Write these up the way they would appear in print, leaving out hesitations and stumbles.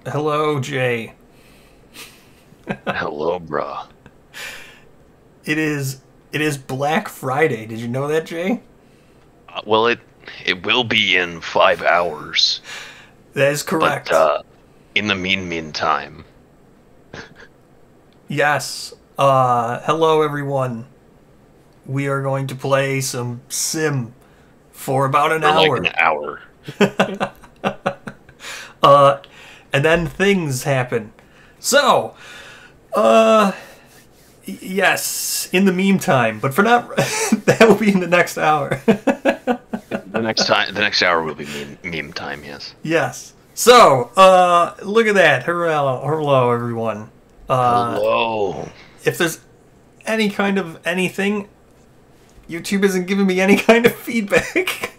Hello, Jay. Hello, bruh. It is it is Black Friday. Did you know that, Jay? Well, it will be in 5 hours, That is but correct. in the meantime, Yes. Hello everyone. We are going to play some Sim for about an for like an hour. hour. Uh and then things happen. So, uh yes, in the meantime, but for now that will be in the next hour. The next hour will be meme time. Yes. Yes. So, look at that. Hello everyone. Uh Hello. if there's any kind of anything, YouTube isn't giving me any kind of feedback.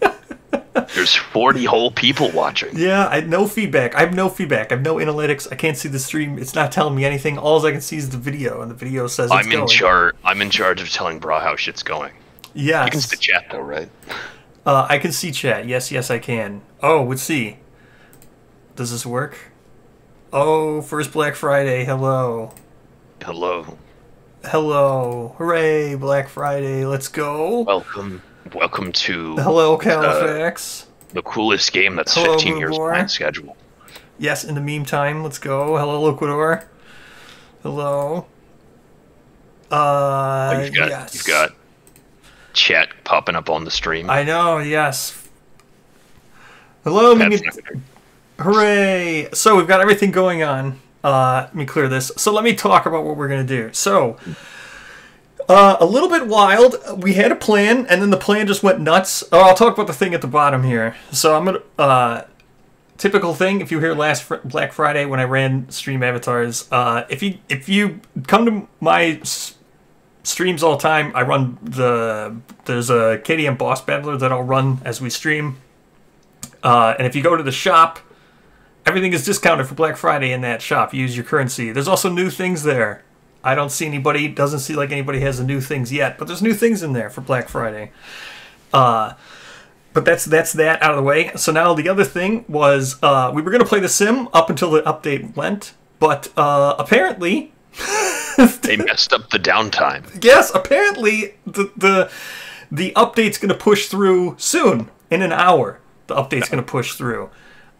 There's 40 whole people watching. Yeah, no feedback. I have no feedback. I have no analytics. I can't see the stream. It's not telling me anything. All I can see is the video, and the video says it's I'm in going. charge. I'm in charge of telling Bra how shit's going. You can see the Yes. chat though, right? I can see chat. Yes, I can. Oh, let's see. Does this work? Oh, first Black Friday. Hello. Hello. Hello. Hooray, Black Friday. Let's go. Welcome to Hello, uh, Califax. the coolest game that's Hello, 15 years Boorbor. behind schedule. Yes, in the meantime, let's go. Hello, Ecuador. Hello. Oh, you've Yes. got chat popping up on the stream. I know, yes. Hello, That's not gonna hooray! So we've got everything going on. Let me clear this. So let me talk about what we're gonna do. So, a little bit wild. We had a plan, and then the plan just went nuts. Oh, I'll talk about the thing at the bottom here. So I'm gonna, typical thing. If you hear Black Friday when I ran stream avatars, if you come to my streams all the time, I run there's a KDM boss battler that I'll run as we stream. And if you go to the shop, everything is discounted for Black Friday in that shop. You use your currency. There's also new things there. I don't see anybody, doesn't see like anybody has the new things yet, but there's new things in there for Black Friday. But that's that out of the way. So now the other thing was we were going to play The Sim up until the update went, but apparently, They messed up the downtime. yes, apparently the update's going to push through soon in an hour. The update's going to push through.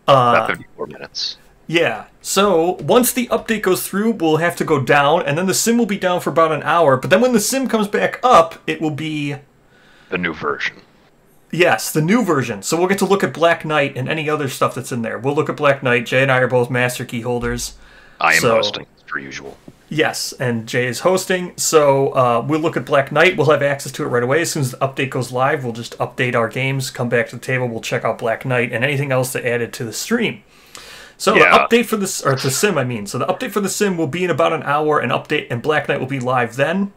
About 54 minutes. Yeah. So once the update goes through, we'll have to go down, and then the sim will be down for about an hour. But then when the sim comes back up, it will be, The new version. yes, the new version. So we'll get to look at Black Knight and any other stuff that's in there. We'll look at Black Knight. Jay and I are both master key holders. I am So, hosting, as per usual. yes, and Jay is hosting. So we'll look at Black Knight. We'll have access to it right away. As soon as the update goes live, we'll just update our games, come back to the table, we'll check out Black Knight and anything else that added to the stream. So Yeah. the update for this, or the sim, I mean. So the update for the sim will be in about an hour. An update and Black Knight will be live then,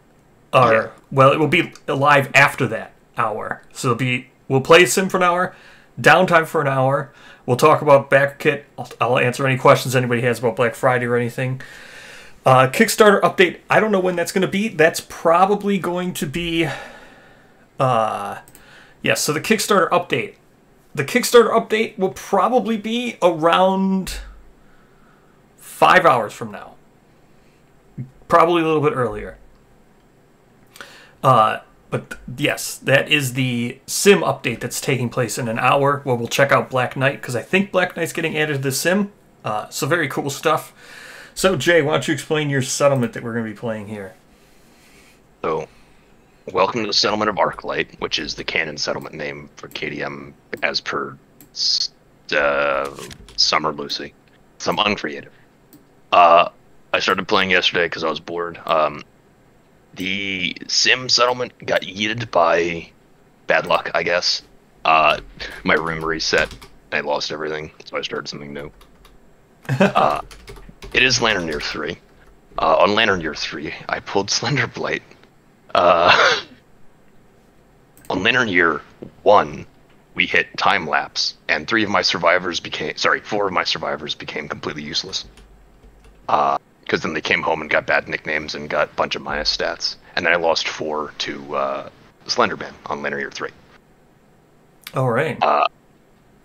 or Yeah. well, it will be live after that hour. So we'll play sim for an hour, downtime for an hour. We'll talk about back kit. I'll answer any questions anybody has about Black Friday or anything. Kickstarter update. I don't know when that's going to be. That's probably going to be. Yes. So the Kickstarter update. The Kickstarter update will probably be around 5 hours from now. Probably a little bit earlier. But yes, that is the sim update that's taking place in an hour where we'll check out Black Knight because I think Black Knight's getting added to the sim. So very cool stuff. So Jay, why don't you explain your settlement that we're going to be playing here? So, welcome to the settlement of Arclight, which is the canon settlement name for KDM as per Summer Lucy. Some uncreative. I started playing yesterday because I was bored. The sim settlement got yeeted by bad luck, I guess. My room reset. I lost everything, so I started something new. It is Lantern Year 3. On Lantern Year 3, I pulled Slender Blight. On Lantern Year 1, we hit Time Lapse, and 4 of my survivors became completely useless. Because then they came home and got bad nicknames and got a bunch of minus stats. And then I lost 4 to Slenderman on Lantern Year 3. All right.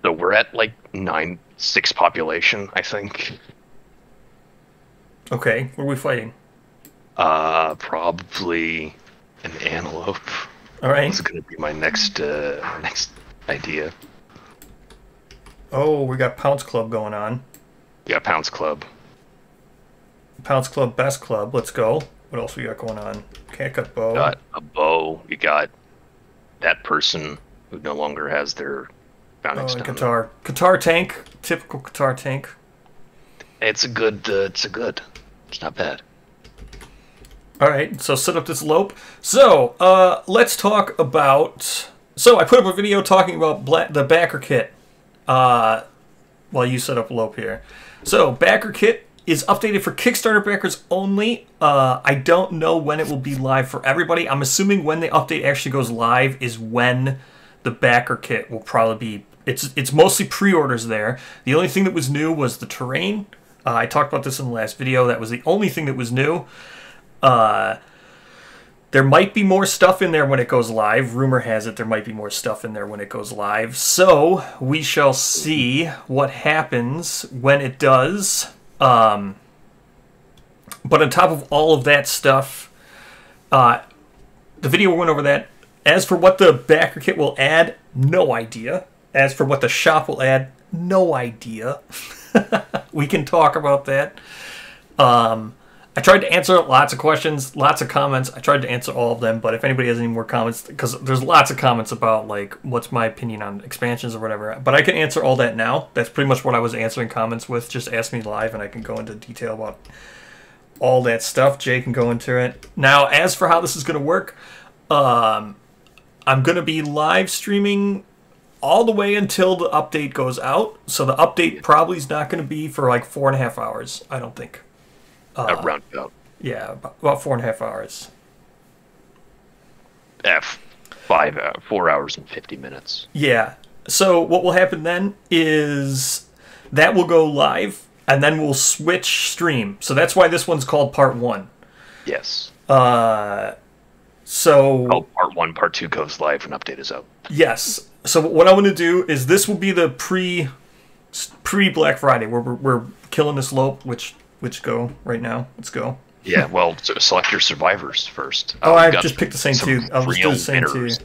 So we're at like 9-6 population, I think. Okay, what are we fighting? Probably an antelope. All right. It's gonna be my next idea. Oh, we got Pounce Club going on. Yeah, Pounce Club. Pounce Club, Best Club. Let's go. What else we got going on? Can't cut bow. Got a bow. You got that person who no longer has their founding Oh, stone. and Qatar. Qatar tank. Typical Qatar tank. It's a good. It's not bad. All right, so set up this lope. So, let's talk about... So, I put up a video talking about the backer kit while you set up lope here. So, backer kit is updated for Kickstarter backers only. I don't know when it will be live for everybody. I'm assuming when the update actually goes live is when the backer kit will probably be... It's mostly pre-orders there. The only thing that was new was the terrain. I talked about this in the last video. That was the only thing that was new. There might be more stuff in there when it goes live. Rumor has it there might be more stuff in there when it goes live. So, we shall see what happens when it does. But on top of all of that stuff, the video went over that. As for what the backer kit will add, no idea. As for what the shop will add, no idea. We can talk about that. I tried to answer lots of questions, lots of comments. I tried to answer all of them, but if anybody has any more comments, because there's lots of comments about, like, what's my opinion on expansions or whatever. But I can answer all that now. That's pretty much what I was answering comments with. Just ask me live, and I can go into detail about all that stuff. Jay can go into it. Now, as for how this is going to work, I'm going to be live streaming all the way until the update goes out. So the update probably is not going to be for, like, 4.5 hours, I don't think. Round about. Yeah, about 4.5 hours. 4 hours and 50 minutes. Yeah. So what will happen then is that will go live, and then we'll switch stream. So that's why this one's called Part 1. Yes. So... Part 1, Part 2 goes live when update is out. Yes. So what I'm going to do is this will be the pre-Black Friday, where we're killing this lope, which go right now. Let's go. Yeah, well, select your survivors first. Oh, I just picked the same two. I'll just do the same winners. two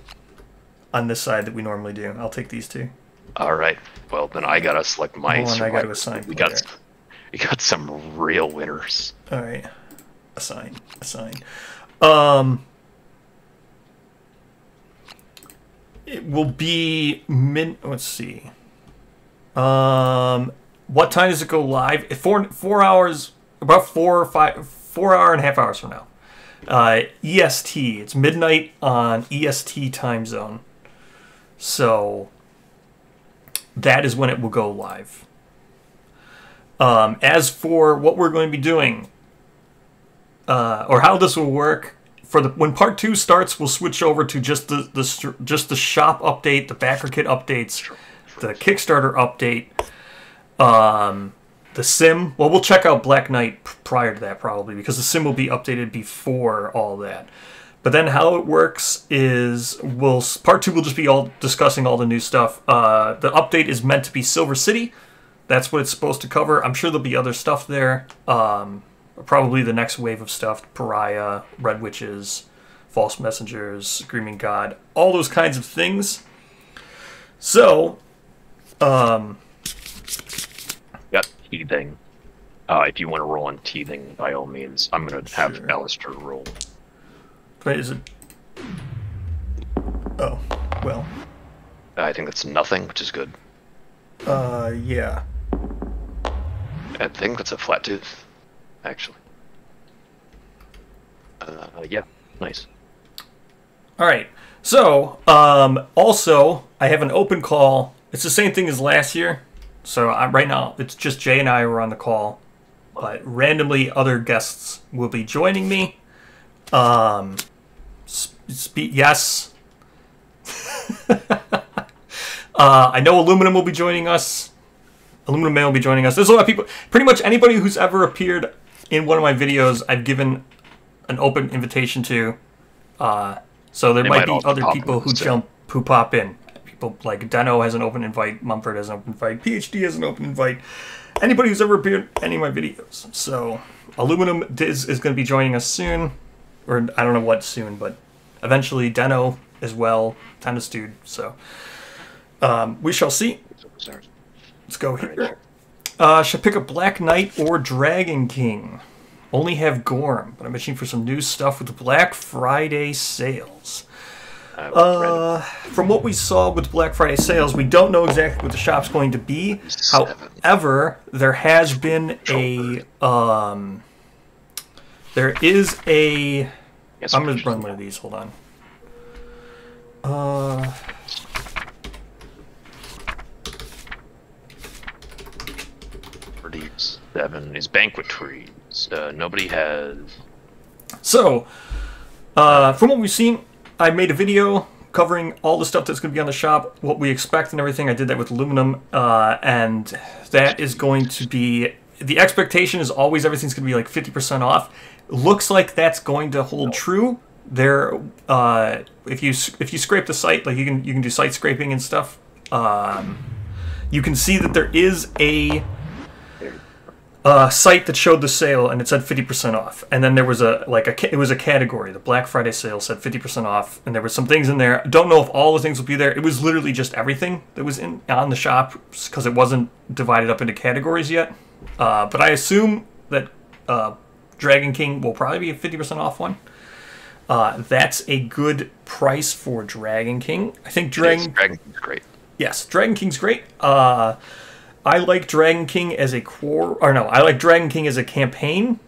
on this side that we normally do. I'll take these two. All right. Well, then I gotta select my Hold on, I gotta survivors. assign We got some real winners. All right. Assign. It will be let's see. What time does it go live? 4 hours, about 4 hour and a half hours from now. EST. It's midnight on EST time zone. So that is when it will go live. As for what we're going to be doing, or how this will work, when Part 2 starts, we'll switch over to just the shop update, the backer kit updates, the Kickstarter update. The sim, well, we'll check out Black Knight prior to that probably, because the sim will be updated before all that. But then how it works is Part 2 will just be all discussing all the new stuff. The update is meant to be Silver City. That's what it's supposed to cover. I'm sure there'll be other stuff there. Probably the next wave of stuff, Pariah, Red Witches, False Messengers, Screaming God, all those kinds of things. So, Got teething. If you want to roll on teething, by all means, I'm going to have Alistair roll. Wait, is it? Oh, well. I think that's nothing, which is good. Yeah. I think that's a flat tooth, actually. Yeah, nice. All right. So, also, I have an open call. It's the same thing as last year. So right now, it's just Jay and I who are on the call. But randomly, other guests will be joining me. Yes. I know Aluminum will be joining us. Aluminum Man will be joining us. There's a lot of people. Pretty much anybody who's ever appeared in one of my videos, I've given an open invitation to. So there might be other people who pop in. People like Deno has an open invite. Mumford has an open invite. PhD has an open invite. Anybody who's ever appeared in any of my videos. So Aluminum is going to be joining us soon, or I don't know what soon, but eventually Deno as well, tennis dude. So we shall see. Let's go here. Should I pick up Black Knight or Dragon King? Only have Gorm, but I'm itching for some new stuff with the Black Friday sales. From what we saw with Black Friday sales, we don't know exactly what the shop's going to be. However, there has been a there is a I'm going to run one of these. Hold on. 47 is banquet trees. Nobody has. So, from what we've seen, I made a video covering all the stuff that's going to be on the shop, what we expect and everything. I did that with aluminum, and that is going to be... The expectation is always everything's going to be like 50% off. Looks like that's going to hold true. There, if you scrape the site, like you can do site scraping and stuff. You can see that there is a site that showed the sale and it said 50% off, and then there was it was a category. The Black Friday sale said 50% off, and there were some things in there. Don't know if all the things will be there. It was literally just everything that was on the shop because it wasn't divided up into categories yet. But I assume that Dragon King will probably be a 50% off one. That's a good price for Dragon King. I think Dragon King's great. Yes, Dragon King's great. I like Dragon King as a I like Dragon King as a campaign.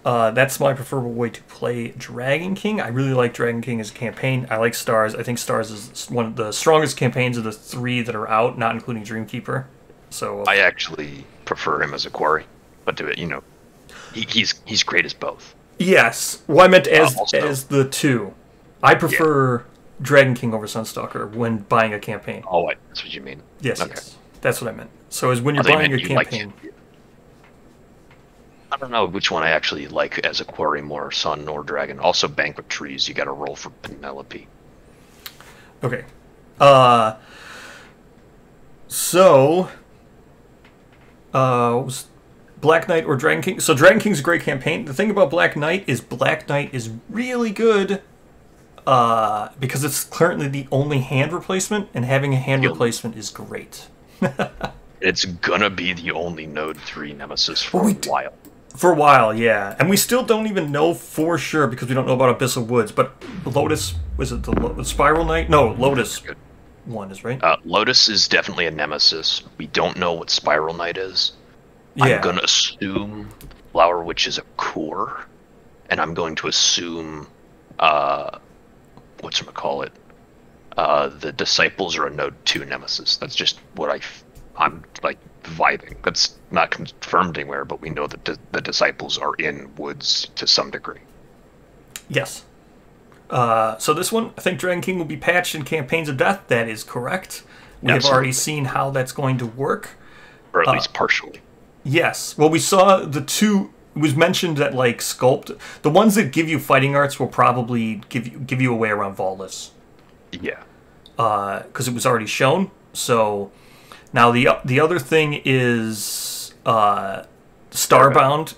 That's my preferable way to play Dragon King. I really like Dragon King as a campaign. I like Stars. I think Stars is one of the strongest campaigns of the 3 that are out, not including Dreamkeeper. So I actually prefer him as a quarry, but he's great as both. Yes. Well, I meant as the 2. I prefer Dragon King over Sunstalker when buying a campaign. Oh, that's what you mean. Yes, okay. Yes. That's what I meant. So as when you're buying a campaign. I don't know which one I actually like as a quarry more, Sun or Dragon. Also, Banquet Trees, you got to roll for Penelope. Okay. So, Black Knight or Dragon King? So Dragon King's a great campaign. The thing about Black Knight is really good because it's currently the only hand replacement, and having a hand replacement is great. It's gonna be the only Node 3 Nemesis for a while. For a while, yeah. And we still don't even know for sure because we don't know about Abyssal Woods, but Lotus, was it the Spiral Knight? No, Lotus one is, right? Lotus is definitely a Nemesis. We don't know what Spiral Knight is. Yeah. I'm gonna assume Flower Witch is a core, and I'm going to assume, whatchamacallit, the Disciples are a Node 2 Nemesis. That's just what I'm like vibing. That's not confirmed anywhere, but we know that the Disciples are in Woods to some degree. Yes. So this one, I think Dragon King will be patched in Campaigns of Death. That is correct. We have already seen how that's going to work. Or at least partially. Yes. Well, we saw the 2... It was mentioned that, like, Sculpt... The ones that give you fighting arts will probably give you a way around Voltus. Yeah. Because it was already shown. So... Now, the other thing is Starbound.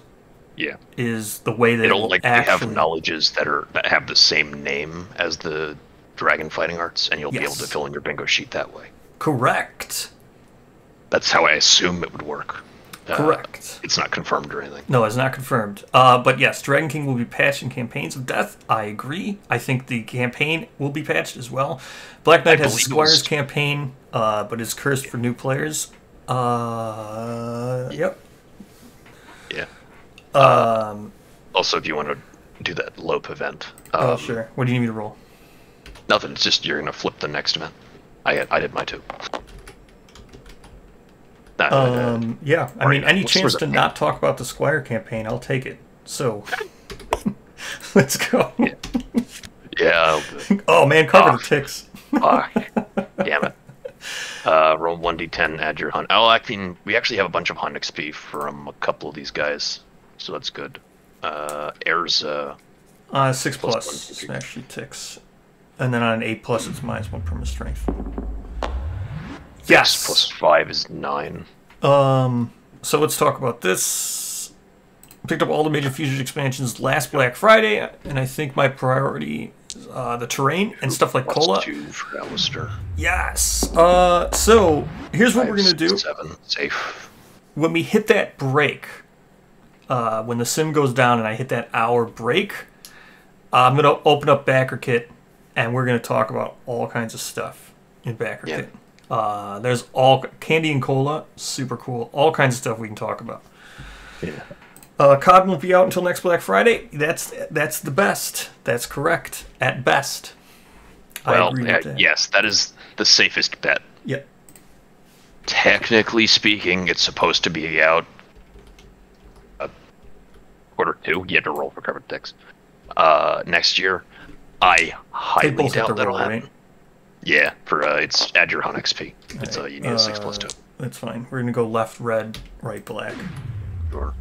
Yeah, is the way that it'll have knowledges that have the same name as the Dragon Fighting Arts, and you'll be able to fill in your bingo sheet that way. Correct. That's how I assume it would work. Correct. It's not confirmed or anything. No, it's not confirmed. But yes, Dragon King will be patched in Campaigns of Death. I agree. I think the campaign will be patched as well. Black Knight has a Squire's campaign, but is cursed for new players. Yep. Yeah. Also, if you want to do that Lope event. Sure. What do you need me to roll? Nothing. It's just you're going to flip the next event. I did my 2. Yeah, I mean, any chance to not talk about the Squire campaign, I'll take it. So, let's go. Yeah. Oh man, cover the ticks. Fuck. Damn it. Roll 1d10, add your hunt. We actually have a bunch of hunt XP from a couple of these guys, so that's good. Air's 6 plus smash your ticks, and then on an 8 plus, it's -1 permanent strength. Yes. 6 plus 5 is 9. So let's talk about this. Picked up all the major Futures expansions last Black Friday, and I think my priority is the terrain and stuff like Cola. +2 for Alistair. Yes. So here's what 5, we're gonna 6, do. 7, safe. When we hit that break, when the sim goes down and I hit that hour break, I'm gonna open up Backer Kit, and we're gonna talk about all kinds of stuff in Backer Kit. There's all candy and cola, super cool. All kinds of stuff we can talk about. Yeah. COD won't be out until next Black Friday. That's the best. That's correct at best. Well, I agree with that. yes, that is the safest bet. Yep. Technically speaking, it's supposed to be out Q2. You had to roll for covered ticks. Next year, I highly both have doubt to that'll roll, happen. right? Yeah, for it's add your Hunt XP. It's Right. you need a 6+2. That's fine. We're gonna go left red, right black. Sure.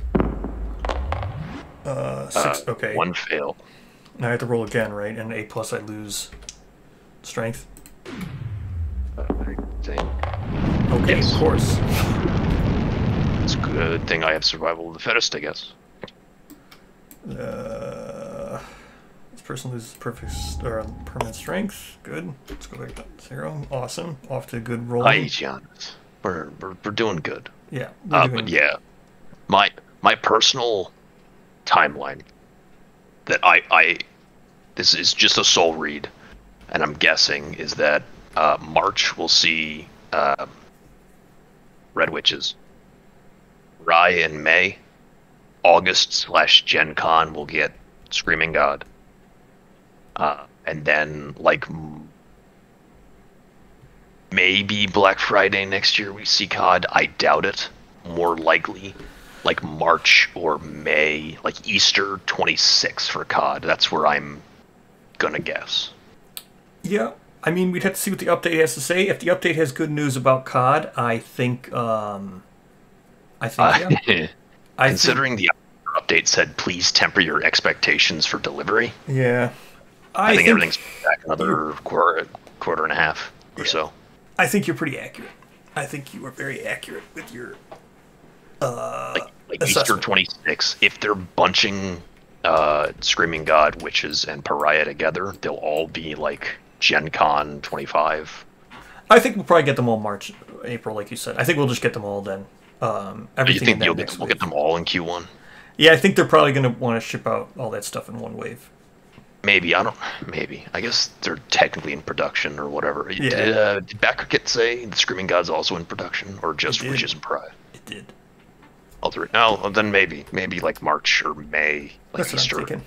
6. Okay. 1 fail. Now I have to roll again, right? And 8+ I lose strength. I think Okay, Yes. of course. it's a good thing I have survival of the fittest, I guess. This person loses permanent strength. Good. Let's go back to 0. Awesome. Off to a good roll. Hi, Giannis. We're doing good. Yeah. But yeah, my personal timeline that I this is just a soul read, and I'm guessing is that March will see Red Witches. Rye in May. August/Gen Con will get Screaming God. And then like maybe Black Friday next year we see COD. I doubt it. More likely like March or May, like Easter 26 for COD. That's where I'm gonna guess. Yeah. I mean, we'd have to see what the update has to say. If the update has good news about COD, I think yeah. Considering the update said please temper your expectations for delivery. Yeah. I think everything's back another quarter and a half or so. I think you're pretty accurate. I think you are very accurate with your like Easter assessment. 26. If they're bunching Screaming God, Witches, and Pariah together, they'll all be like Gen Con 25. I think we'll probably get them all March, April, like you said. I think we'll just get them all then. Everything You think in that we'll get them all in Q1? Yeah, I think they're probably going to want to ship out all that stuff in one wave. Maybe. I guess they're technically in production or whatever. Yeah. Did Backer Kit say the Screaming God's also in production, or just Witches and Pariah? It did. All three. No, then maybe like March or May, like That's Easter. what I'm thinking.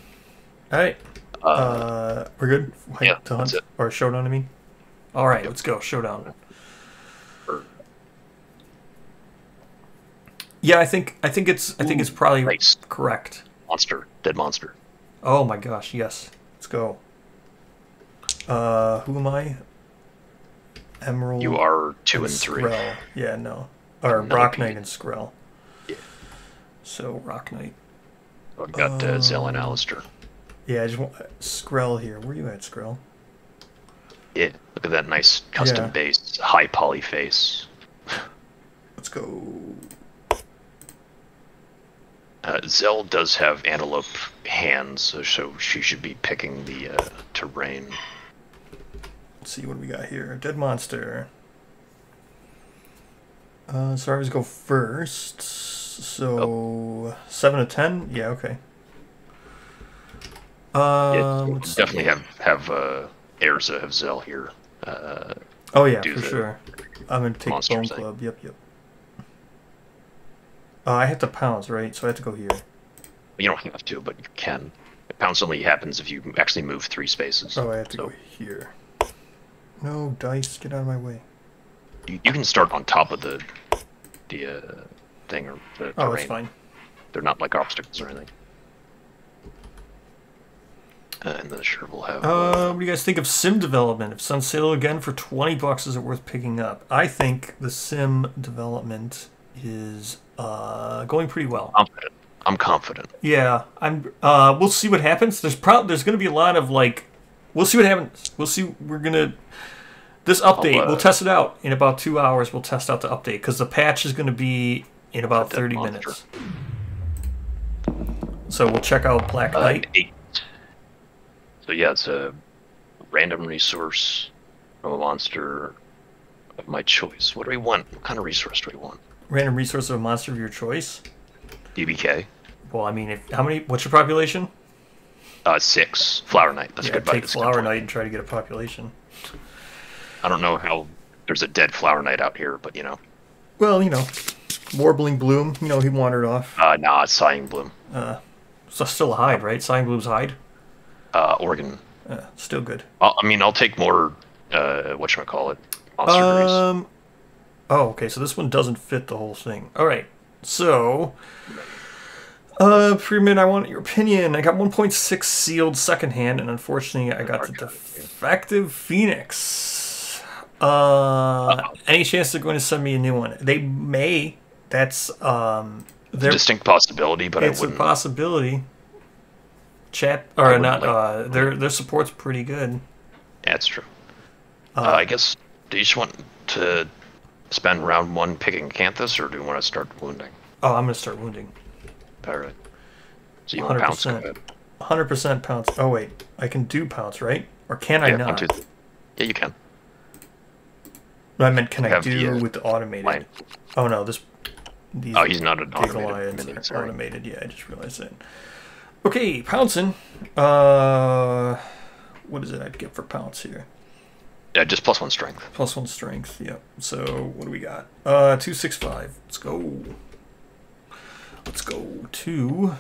All right. We're good? yeah, To hunt? that's it. Or showdown, I mean? All right, let's go. Showdown. Yeah, I think it's probably Nice. correct. Dead monster. Oh my gosh, yes. Let's go. Who am I? Emerald. You are 2 and 3. Skrell. Yeah, no. Or Another Rock P. Knight and Skrell. Yeah. So Rock Knight. I've got Zell and Alistair. Yeah, I just want Skrell here. Where you at, Skrell? Yeah, look at that nice custom Yeah. base, high poly face. Let's go. Zell does have antelope hands, so she should be picking the terrain. Let's see what we got here. Dead monster. So I always go first. So 7 to 10. Yeah, okay. Let's see. Definitely have Erza have Zell here. Oh yeah, do for the sure. I'm gonna take monster Bone thing. Club. Yep. I have to pounce, right? So I have to go here. You don't have to, but you can. Pounce only happens if you actually move 3 spaces. Oh, I have to go here. No, dice, get out of my way. You can start on top of the thing or the terrain. Oh, that's fine. They're not like obstacles or anything. And then sure we'll have. What do you guys think of sim development? If it's on sale again for $20, is it worth picking up? I think the sim development is going pretty well. I'm confident. Yeah, I'm. We'll see what happens. There's going to be a lot of like. We'll see what happens. We'll see. We're gonna. This update, we'll test it out in about 2 hours. We'll test out the update because the patch is going to be in about 30 minutes. So we'll check out Black Knight. 8. So yeah, it's a random resource from a monster of my choice. What do we want? What kind of resource do we want? Random resource of a monster of your choice. DBK. Well, I mean, how many? What's your population? 6. Flower Knight. That's yeah, good. Take Flower Knight and try to get a population. I don't know how there's a dead Flower Knight out here, but you know. Well, you know, Warbling Bloom. You know, he wandered off. Nah, it's Sighing Bloom. So still a hide, right? Sighing Bloom's hide. Organ. Still good. I mean, I'll take more. Whatchamacallit? Monster berries. Oh, okay. So this one doesn't fit the whole thing. All right. So, Freeman, I want your opinion. I got 1.6 sealed secondhand, and unfortunately, I got the defective Phoenix. Any chance they're going to send me a new one? They may. That's It's a distinct possibility, but it's I wouldn't. a possibility. Chat or not? Their support's pretty good. That's true. I guess. Do you just want to spend round 1 picking Canthus, or do you want to start wounding? Oh, I'm gonna start wounding. All right. So you want pounce? 100% pounce. Oh wait, I can do pounce, right? Or can I not? 1, 2, 3. Yeah, you can. No, I meant can I have do the, with the automated? line. Oh no, these he's not an automated. Gigalions are automated. Yeah, I just realized that. Okay, pouncing. What is it I'd get for pounce here? Yeah, just +1 strength. +1 strength. Yep. So what do we got? 265. Let's go. Let's go to.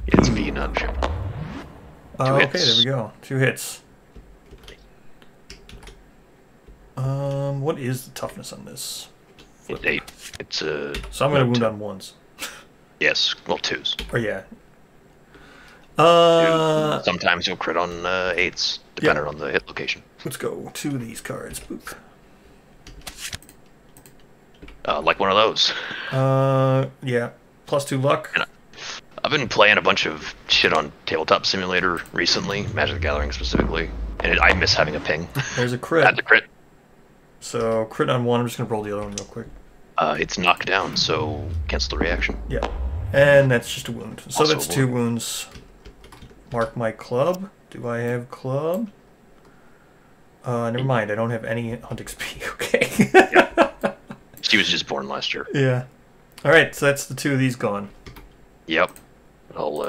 It's V, not J. Okay, there we go. 2 hits. What is the toughness on this? It's 8. It's a. So I'm gonna wound on 1s. Yes, well 2s. Oh yeah. Sometimes you'll crit on 8s, depending on the hit location. Let's go to these cards. Boop. Like one of those. Yeah. +2 luck. And I've been playing a bunch of shit on Tabletop Simulator recently, Magic the Gathering specifically, and I miss having a ping. There's a crit. Add the crit. So crit on 1. I'm just gonna roll the other one real quick. It's knocked down, so cancel the reaction. Yeah. And that's just a wound. So Also that's 2 wounds. Mark my club. Do I have club? Never mind. I don't have any hunt XP. Okay. Yeah. She was just born last year. Yeah. All right. So that's the 2 of these gone. Yep. I'll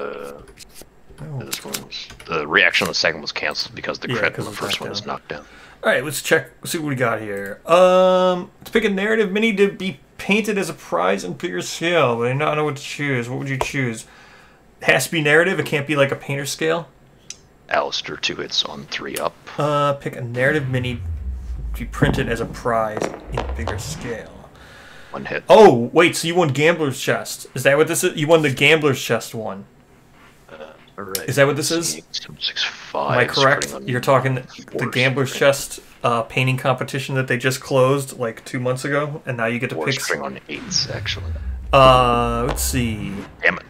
this one's the reaction on the second was canceled because the crit on the first one was knocked down. All right. Let's check. Let's see what we got here. Let's pick a narrative mini to be painted as a prize in bigger scale, but I don't know what to choose. What would you choose? It has to be narrative. It can't be like a painter scale. Alistair 2 hits on 3 up. Pick a narrative mini to be printed as a prize in bigger scale. 1 hit. Oh, wait, so you won Gambler's Chest. Is that what this is? You won the Gambler's Chest one. All right. Is that what this is? 6'5". Am I correct? You're talking the Gambler's Chest painting competition that they just closed like 2 months ago, and now you get to pick... string on 8s, actually. Let's see. Damn it.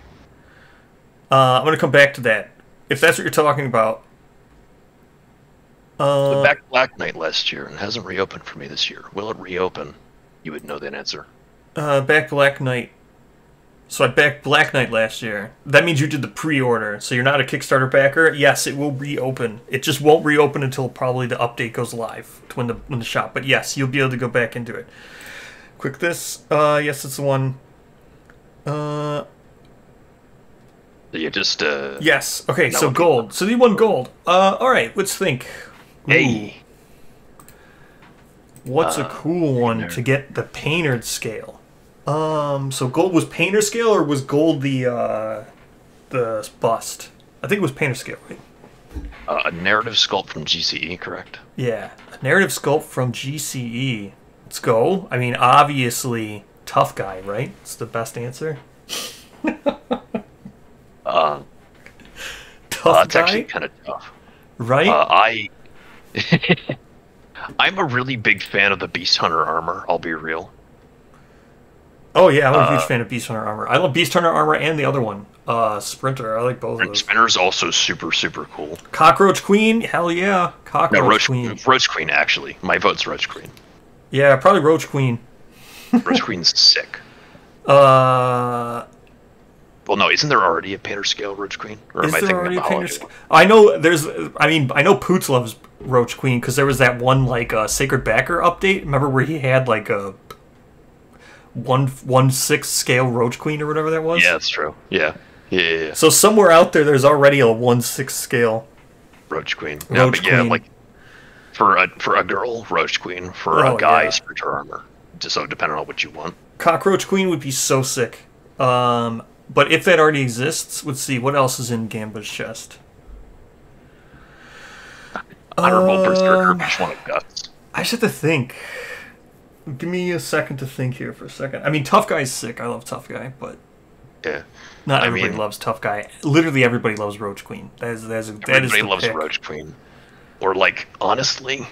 I'm going to come back to that. If that's what you're talking about. I backed Black Knight last year and it hasn't reopened for me this year. Will it reopen? You would know that answer. Back Black Knight. So I backed Black Knight last year. That means you did the pre-order. So you're not a Kickstarter backer. Yes, it will reopen. It just won't reopen until probably the update goes live when the shop. But yes, you'll be able to go back into it. Quick this. Yes, it's the one. You just yes. Okay, so gold. So you won gold. All right, let's think. Hey. What's a cool one to get the painted scale? So gold was painter scale or was gold the bust? I think it was painter scale, right? A narrative sculpt from GCE, correct? Yeah, a narrative sculpt from GCE. Let's go. I mean, obviously, tough guy, right? It's the best answer. Tough it's guy? actually kind of tough. Right? I'm a really big fan of the Beast Hunter armor, I'll be real. Oh yeah, I'm a huge fan of Beast Hunter armor. I love Beast Hunter armor and the other one, Sprinter. I like both of those. Sprinter's also super, super cool. Cockroach Queen? Hell yeah. Cockroach Queen. Roach Queen, actually. My vote's Roach Queen. Yeah, probably Roach Queen. Roach Queen's sick. Uh, Well, no, isn't there already a painter scale Roach Queen? Or is am I there thinking already of a the painter holiday scale? one? I know there's. I mean, I know Poots loves Roach Queen because there was that one like Sacred Backer update. Remember where he had like a 1/6 scale Roach Queen or whatever that was? Yeah, that's true. Yeah. Yeah. So somewhere out there's already a 1/6 scale Roach Queen. No, Roach but yeah, Queen. like for a girl, Roach Queen. For Oh, a guy, yeah. Sprinter Armor. Just so depending on what you want. Cockroach Queen would be so sick. But if that already exists, let's see what else is in Gamba's chest. Honorable Berserker, each one of Guts. I just have to think. Give me a second to think here for a second. I mean, Tough Guy's sick. I love Tough Guy, but Yeah. not I everybody mean- loves Tough Guy. Literally everybody loves Roach Queen. That is Everybody the loves pick. Roach Queen. Or like, honestly,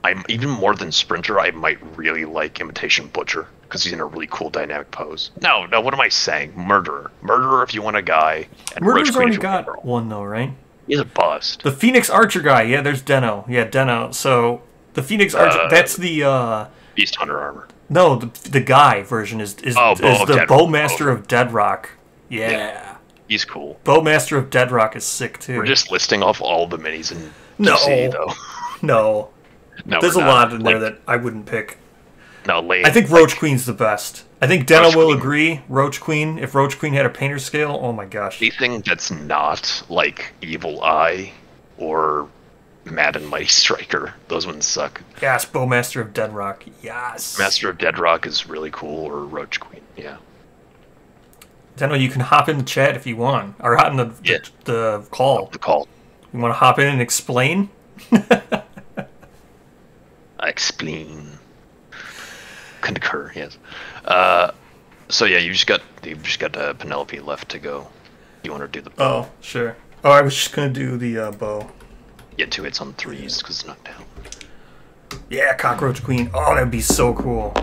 I'm even more than Sprinter. I might really like Imitation Butcher because he's in a really cool dynamic pose. No, what am I saying? Murderer if you want a guy. And Roach Murder's Queen already if you want a got girl. one though, right? He's a bust. The Phoenix Archer guy. Yeah, there's Deno. Yeah, Deno. So the Phoenix Archer. That's the Beast Hunter Armor. no, the guy version is Bow is of the Deadrock. Bowmaster of Deadrock. Yeah. He's cool. Bowmaster of Deadrock is sick too. We're just listing off all the minis in No. DC, though. No. No, There's a we're not. lot in there Like, that I wouldn't pick. No, Lane. I think Roach Queen's the best. I think Deno Roach will Queen. agree. Roach Queen. If Roach Queen had a painter scale, oh my gosh. Anything that's not like Evil Eye or Mad and Mighty Striker, those ones suck. Yes, Bowmaster of Deadrock. Yes. Master of Deadrock is really cool, or Roach Queen, yeah. Deno, you can hop in the chat if you want, or hop in Yeah. the call. The call. You want to hop in and explain? I explain. Concur, yes. So yeah, you've just got Penelope left to go. You want to do the bow? Oh, sure. Oh, I was just gonna do the bow. Get 2 hits on 3s because it's knocked down. Yeah, Cockroach Queen. Oh, that'd be so cool.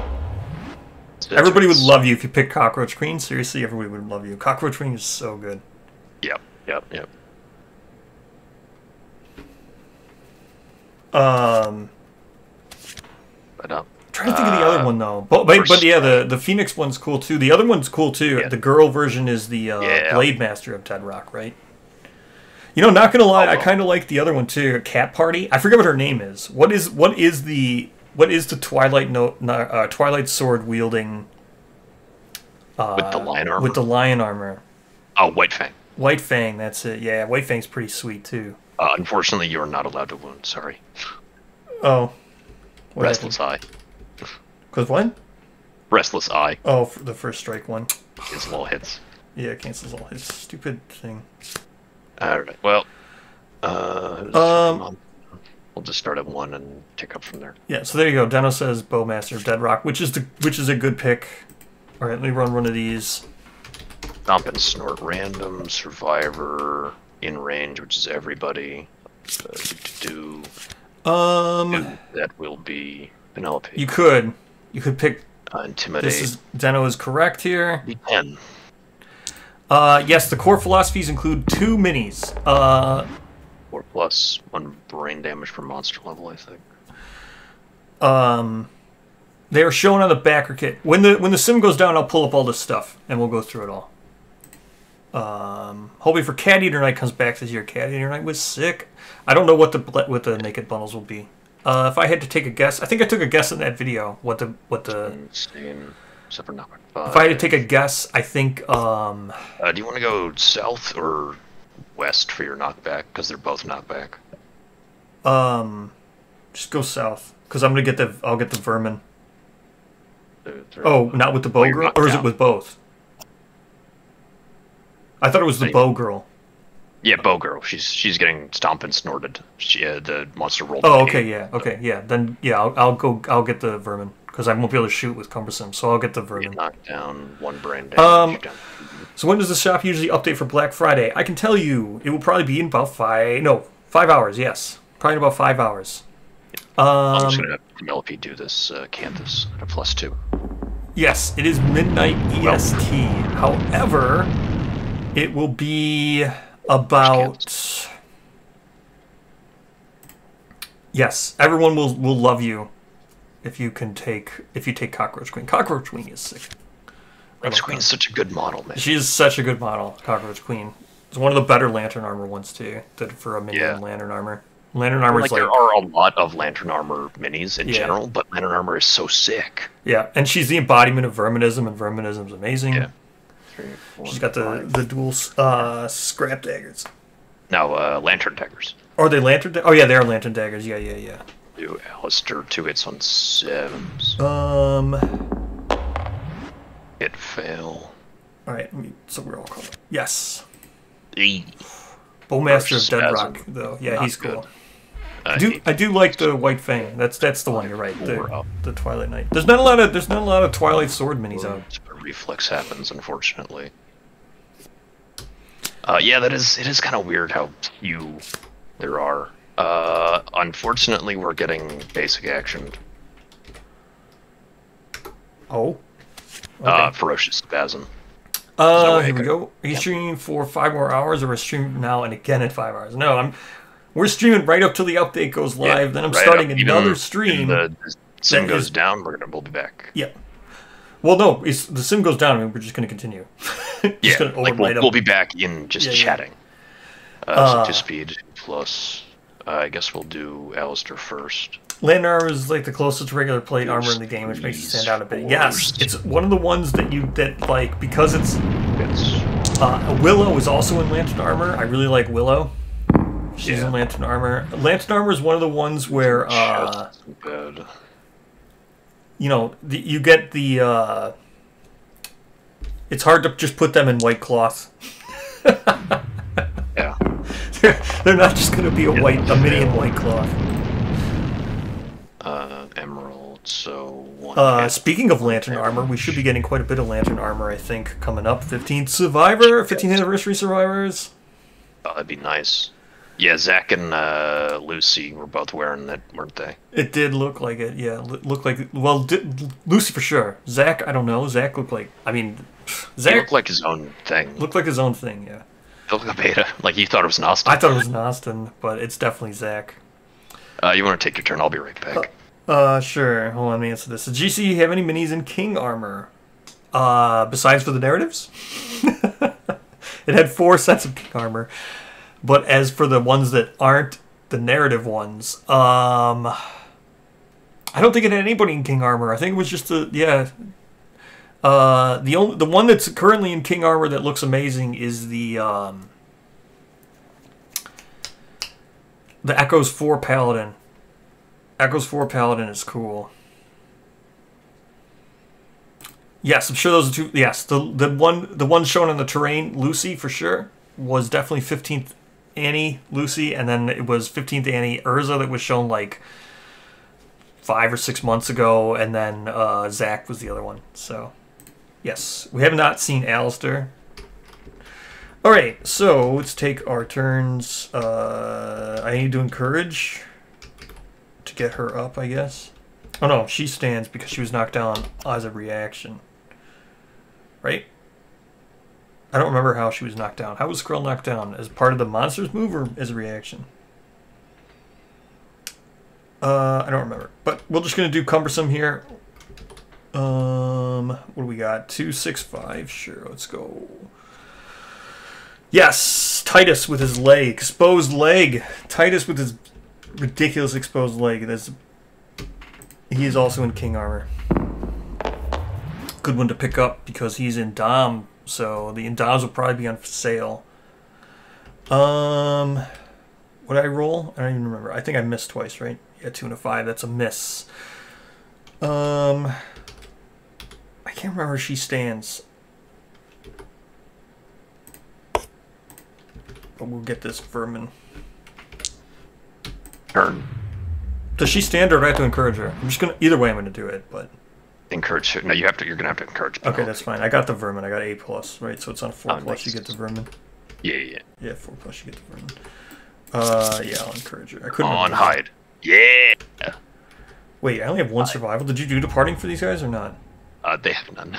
Everybody would love you if you picked Cockroach Queen. Seriously, everybody would love you. Cockroach Queen is so good. Yep. But Trying to think of the other one though. But yeah, the Phoenix one's cool too. The other one's cool too. Yeah. The girl version is the Yeah. Blade Master of Deadrock, right? You know, not gonna lie, I Although- kind of like the other one too. Cat Party. I forget what her name is. What is the Twilight Sword wielding? with the lion armor. With the lion armor. Oh, White Fang. White Fang. That's it. Yeah, White Fang's pretty sweet too. Unfortunately, you're not allowed to wound. Sorry. Oh. Restless Eye. Because what? Restless Eye. Oh, for the first strike one. His little hits. Yeah, it cancels all his stupid thing. Alright, well, we'll just start at 1 and tick up from there. Yeah, so there you go. Deno says Bowmaster of Deadrock, which is a good pick. All right, let me run one of these. Stomp and Snort random, Survivor, In Range, which is everybody. That will be Penelope. You could pick. Intimidate. This is Deno is correct here. Be 10. Yes, the core philosophies include 2 minis. 4 plus 1 brain damage per monster level, I think. They are shown on the backer kit. When the sim goes down, I'll pull up all this stuff and we'll go through it all. Hoping for Cat Eater Night comes back this year. Cat Eater Night was sick. I don't know what the naked bundles will be. If I had to take a guess, I think I took a guess in that video. Same, except for knockback. If I had to take a guess, I think. Do you want to go south or west for your knockback? Because they're both knockback. Just go south, because I'll get the vermin. 2, 3. Oh, not with the bow you're girl, knocked or is it out. with both? I thought it was the Wait. bow girl. Yeah, Bow Girl. She's getting stomped and snorted. The monster rolled. Oh, an okay, 8. yeah, okay, yeah. Then yeah, I'll get the vermin because I won't be able to shoot with cumbersome, so I'll get the Get vermin. knocked down, 1 brain damage. Down. So when does the shop usually update for Black Friday? I can tell you, it will probably be in about 5 hours. Yes, probably in about 5 hours. I'm just gonna have Penelope do this Canthus at a +2. Yes, it is midnight EST. However, it will be about. Yes, everyone will love you if you take Cockroach Queen. Cockroach Queen is sick. Cockroach Queen's such a good model, man. She's such a good model, Cockroach Queen. It's one of the better Lantern Armor ones, too, for a minion Lantern Armor. Lantern Armor is there are a lot of Lantern Armor minis in general, but Lantern Armor is so sick. Yeah, and she's the embodiment of Verminism, and Verminism's amazing. Yeah. 3, 4, she's got the dual scrap daggers. No, Lantern daggers. Are they Lantern daggers? Oh, yeah, they are Lantern daggers. Yeah. Do Alistair 2 hits on 7s. Hit fail. Alright, so we're all caught up. Yes. E. Bowmaster of Deadrock, though. Yeah, he's cool. I do like the White Fang. That's the one. You're right. The Twilight Knight. There's not a lot of Twilight Sword minis out. Reflex happens, unfortunately. Yeah, it is kind of weird how few there are. Unfortunately, we're getting basic action. Oh. Okay. Ferocious Spasm. Here we go. Are you streaming for 5 more hours, or we're streaming now and again at 5 hours? No, we're streaming right up till the update goes live. Then I'm starting another stream. The sim goes down. We'll be back. Yeah. Well, no, the sim goes down. We're just going to continue. We'll be back in just chatting. So 2 speed plus. I guess we'll do Alistair first. Lantern Armor is like the closest to regular plate armor in the game, which makes it stand out a bit. Yes, it's one of the ones that because it's Willow is also in Lantern Armor. I really like Willow. She's in Lantern Armor. Lantern Armor is one of the ones where you get the it's hard to just put them in white cloth. Yeah. They're not just going to be a mini in white cloth. Emerald, so... speaking of Lantern Armor, we should be getting quite a bit of Lantern Armor, I think, coming up. 15th Anniversary Survivors. Oh, that'd be nice. Yeah, Zach and Lucy were both wearing that, weren't they? It did look like it, yeah. Looked like... Well, Lucy for sure. Zach, I don't know. Zach looked like... Zach... He looked like his own thing. Looked like his own thing, yeah. He looked like a beta. Like, you thought it was Nostin. I thought it was Nostin, but it's definitely Zach. You want to take your turn? I'll be right back. Sure. Hold on, let me answer this. Did GC have any minis in King Armor? Besides for the narratives? It had 4 sets of King Armor. But as for the ones that aren't the narrative ones, I don't think it had anybody in King Armor. I think it was just the one that's currently in King Armor that looks amazing is the Echoes 4 Paladin. Echoes 4 Paladin is cool. Yes, I'm sure those are 2. Yes, the one shown on the terrain, Lucy for sure, was definitely 15th Annie Lucy, and then it was 15th Annie Urza that was shown like 5 or 6 months ago, and then Zach was the other one. So, yes, we have not seen Alistair. All right, so let's take our turns. I need to encourage to get her up, I guess. Oh no, she stands because she was knocked down as a reaction. Right? I don't remember how she was knocked down. How was Skrull knocked down? As part of the monster's move or as a reaction? I don't remember. But we're just going to do cumbersome here. What do we got? 2, 6, 5. Sure, let's go. Yes, Titus with his leg. Exposed leg. Titus with his ridiculous exposed leg. He is also in King Armor. Good one to pick up because he's in Dom. So the Indoms will probably be on sale. What did I roll? I don't even remember. I think I missed twice, right? Yeah, 2 and a 5. That's a miss. I can't remember where she stands. But we'll get this vermin. Turn. Does she stand or do I have to encourage her? I'm just gonna. Either way, I'm gonna do it. But encourage her. No, you have to. You're gonna have to encourage. Okay, that's fine. I got the vermin. I got A+, right? So it's on 4+. Nice. You get the vermin. Yeah. Yeah, 4+. You get the vermin. Yeah, I'll encourage her. I couldn't. On hide. Yeah. Wait, I only have 1 survival. Did you do departing for these guys or not? They have none.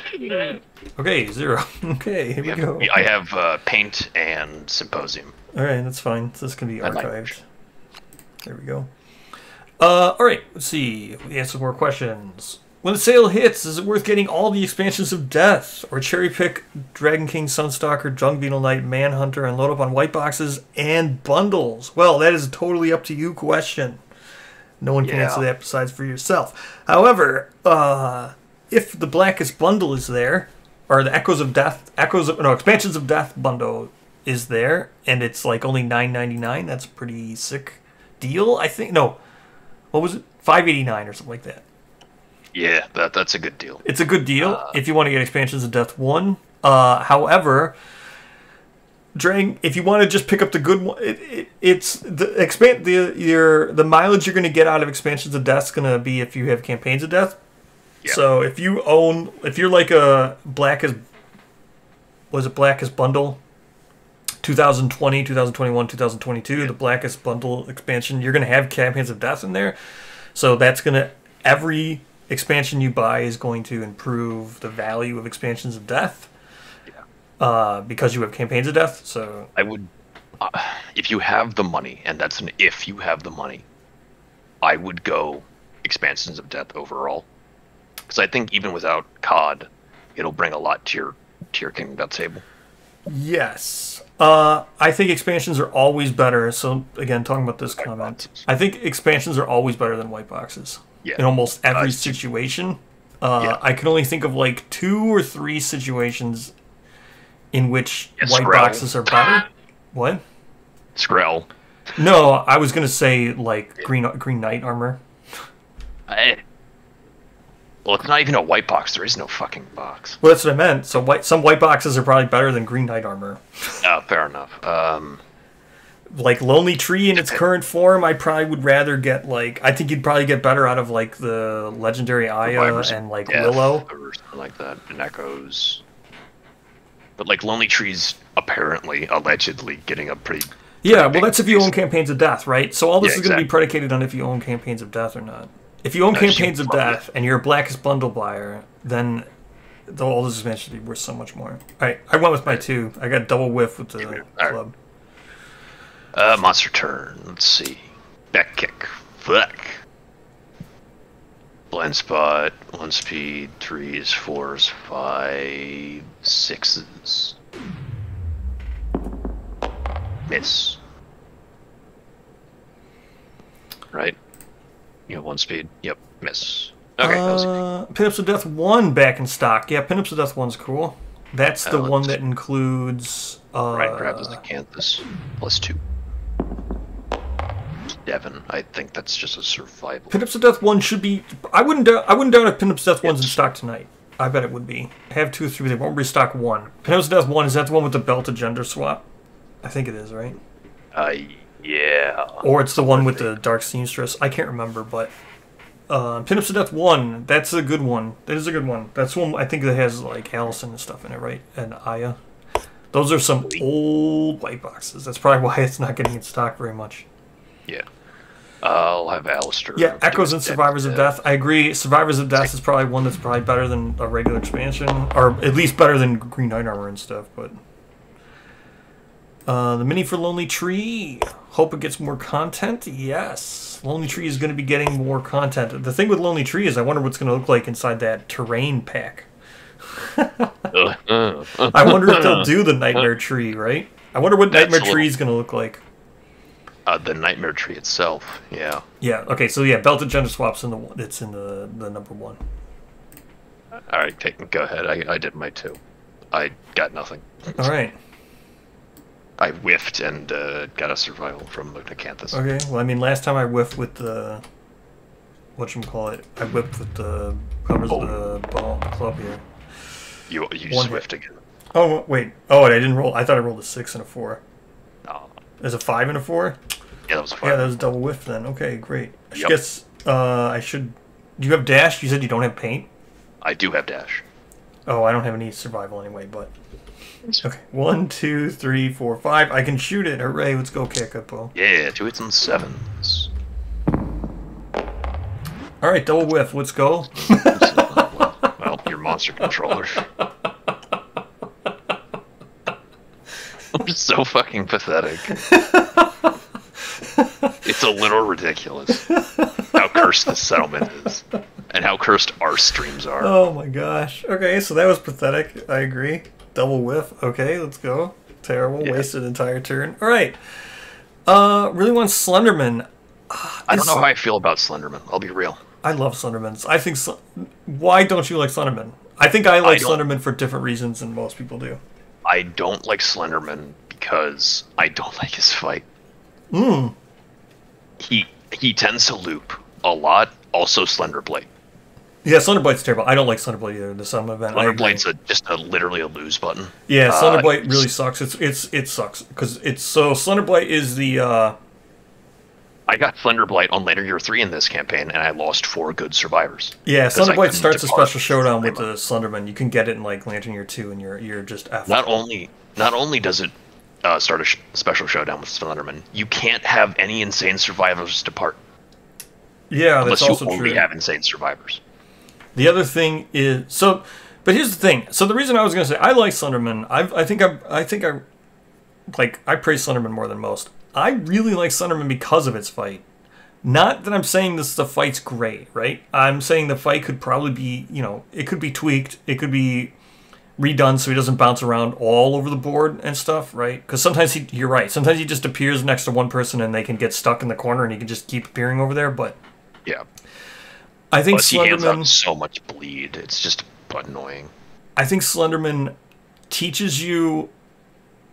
Okay, 0. Okay, here we go. I have paint and symposium. All right, that's fine. So this can be archived. There we go. All right, let's see. We have some more questions. When the sale hits, is it worth getting all the expansions of Death, or cherry pick Dragon King, Sunstalker, Dung Beetle Knight, Manhunter, and load up on white boxes and bundles? Well, that is a totally up to you question. No one can answer that besides for yourself. However, if the Blackest Bundle is there, or the Expansions of Death bundle is there, and it's like only $9.99, that's a pretty sick deal, I think. No, what was it? $5.89 or something like that. Yeah, that's a good deal. It's a good deal if you want to get Expansions of Death 1. However, if you want to just pick up the good one, it's the mileage you're going to get out of Expansions of Death is going to be if you have Campaigns of Death. Yeah. So if you're like a Blackest Bundle 2020, 2021, 2022, the Blackest Bundle expansion, you're going to have Campaigns of Death in there. So that's going to, every expansion you buy is going to improve the value of Expansions of Death. Because you have Campaigns of Death. So I would, if you have the money, and that's an if you have the money, I would go Expansions of Death overall. Because I think even without COD, it'll bring a lot to your Kingdom Death table. Yes. I think expansions are always better. So, again, talking about this comment, I think expansions are always better than white boxes. Yeah. In almost every situation. I can only think of like 2 or 3 situations in which white boxes are better. What? Skrell. No, I was going to say like Green Knight armor. Well, it's not even a white box. There is no fucking box. Well, that's what I meant. So some white boxes are probably better than Green Knight armor. Fair enough. Like Lonely Tree in its current form, I probably would rather get like... I think you'd probably get better out of like the Legendary Aya and like Willow. Or something like that. And Echoes. But like Lonely Tree's apparently, allegedly getting a pretty... Yeah, well that's if you own Campaigns of Death, right? So all this is going to be predicated on if you own Campaigns of Death or not. If you own Campaigns of Death and you're a Blackest Bundle buyer, then all this expansion should be worth so much more. All right, I went with my 2. I got double whiff with the club. Monster turn. Let's see. Back kick. Fuck. Blind spot. 1 speed. 3s, 4s, 5s, 6s. Miss. Right? You have 1 speed. Yep. Miss. Okay. Pinups of Death 1 back in stock. Yeah, Pinups of Death 1's cool. That's the one that includes... right, grabs the Acanthus. +2. Devon. I think that's just a survival. Pinups of Death 1 should be... I wouldn't doubt if Pinups of Death 1's in stock tonight. I bet it would be. I have 2 or 3. They won't restock 1. Pinups of Death 1, is that the one with the belt to gender swap? I think it is, right? Yeah. Or it's the one with the Dark Seamstress. I can't remember, but... Pinups of Death 1, that's a good one. That is a good one. That's one I think that has, like, Allison and stuff in it, right? And Aya. Those are some old white boxes. That's probably why it's not getting in stock very much. Yeah. I'll have Alistair. Yeah, Echoes and Survivors of Death. I agree. Survivors of Death is probably one that's probably better than a regular expansion. Or at least better than Green Knight armor and stuff, but... the mini for Lonely Tree. Hope it gets more content. Yes. Lonely Tree is going to be getting more content. The thing with Lonely Tree is I wonder what's going to look like inside that terrain pack. I wonder if they'll do the Nightmare Tree, right? I wonder what Nightmare Tree is going to look like. The Nightmare Tree itself, yeah. Yeah, okay, so yeah, Belted Gender Swap's in the number 1. Alright, go ahead. I did my 2. I got nothing. Alright. I whiffed and got a survival from Acanthus. Okay, well, I mean, last time I whiffed with the... whatchamacallit? I whipped with the covers of the club here. You just whiffed again. Oh, wait. Oh, I didn't roll. I thought I rolled a 6 and a 4. No. There's a 5 and a 4? Yeah, that was a 5. Yeah, that was a double whiff then. Okay, great. I guess I should... Do you have dash? You said you don't have paint? I do have dash. Oh, I don't have any survival anyway, but... Okay, 1, 2, 3, 4, 5. I can shoot it. Hooray, let's go, Kakapo. Yeah, 2 hits and 7s. Alright, double whiff. Let's go. Well, your monster controller. I'm just so fucking pathetic. It's a little ridiculous how cursed this settlement is. and how cursed our streams are. Oh my gosh. Okay, so that was pathetic. I agree. Double whiff. Okay, let's go. Terrible. Yeah. Wasted entire turn. All right. Really want Slenderman. I don't know how I feel about Slenderman. I'll be real. I love Slendermans. I think. Why don't you like Slenderman? I think I like Slenderman for different reasons than most people do. I don't like Slenderman because I don't like his fight. He tends to loop a lot. Also, Slenderblade. Yeah, Slenderblade's terrible. I don't like Slenderblade either. The Summon event. Slenderblade's just literally a lose button. Yeah, Slenderblade really sucks. It sucks because it's so. Slenderblade is the. I got Thunderblight on Later Year 3 in this campaign, and I lost 4 good survivors. Yeah, Slenderblight starts a special showdown with the Slenderman. You can get it in like Lantern Year 2, and you're just F. Not only does it start a special showdown with Slenderman, you can't have any insane survivors depart. Yeah, that's also true. Unless you only have insane survivors. The other thing is but here's the thing. So the reason I was going to say I like Slenderman, I think I praise Slenderman more than most. I really like Slenderman because of its fight. Not that I'm saying the fight's great, right? I'm saying the fight could probably be, it could be tweaked. It could be redone so he doesn't bounce around all over the board and stuff, right? Because sometimes you're right. Sometimes he just appears next to one person and they can get stuck in the corner and he can just keep appearing over there. But yeah, I think Plus Slenderman he hands out so much bleed. It's just annoying. I think Slenderman teaches you.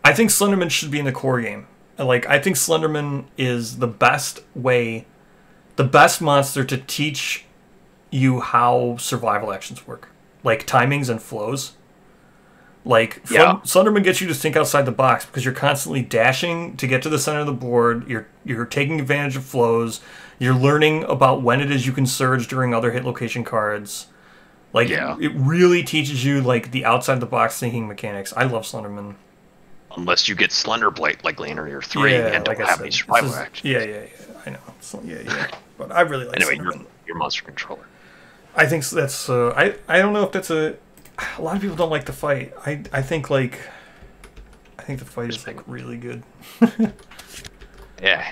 I think Slenderman should be in the core game. Like, I think Slenderman is the best monster to teach you how survival actions work. Like, timings and flows. Like, Slenderman gets you to think outside the box because you're constantly dashing to get to the center of the board. You're taking advantage of flows. You're learning about when it is you can surge during other hit location cards. Like, it really teaches you, like, the outside-the-box thinking mechanics. I love Slenderman. Unless you get Slenderblade like Lantern Year 3 and don't have any survival actions. Yeah, I know. So, yeah. But I really like Slenderman. Your monster controller. I think that's... I don't know if that's a lot of people don't like the fight. I think, like... I think the fight is, like, really good. Yeah.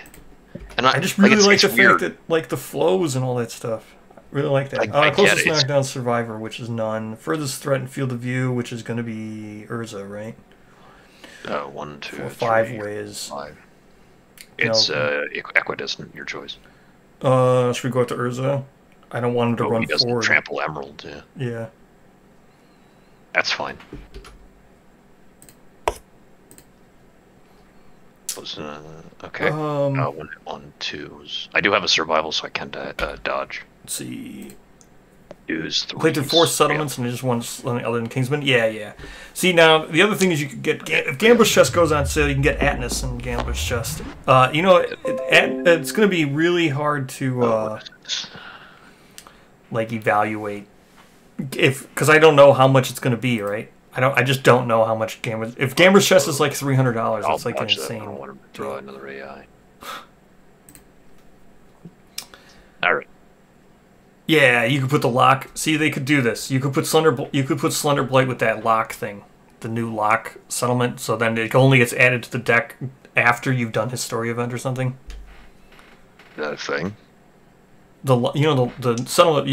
And I just really like the fact that, like, the flows and all that stuff. I really like that. Closest knockdown survivor, which is none. Furthest threat and field of view, which is going to be Urza, right? 1, 2, 4, 5 3, ways. 5. It's equidistant, your choice. Should we go up to Urza? I don't want him to run he doesn't forward. Trample Emerald, yeah. Yeah. That's fine. Okay. 1, 2. I do have a survival, so I can dodge. Let's see. Played through 4 settlements and I just won something other than Kingsman. Yeah. See, now the other thing is you could get if Gambler's Chest goes on sale, you can get Atlas and Gambler's Chest. It's going to be really hard to like evaluate because I don't know how much it's going to be. Right? I just don't know how much Gambler's. If Gambler's Chest is like $300, that's like insane. I don't want to draw another AI. All right. Yeah, you could put the lock. See, they could do this. You could put Slenderblight with that lock thing, the new lock settlement. So then it only gets added to the deck after you've done his story event or something. Is that a thing? The settlement.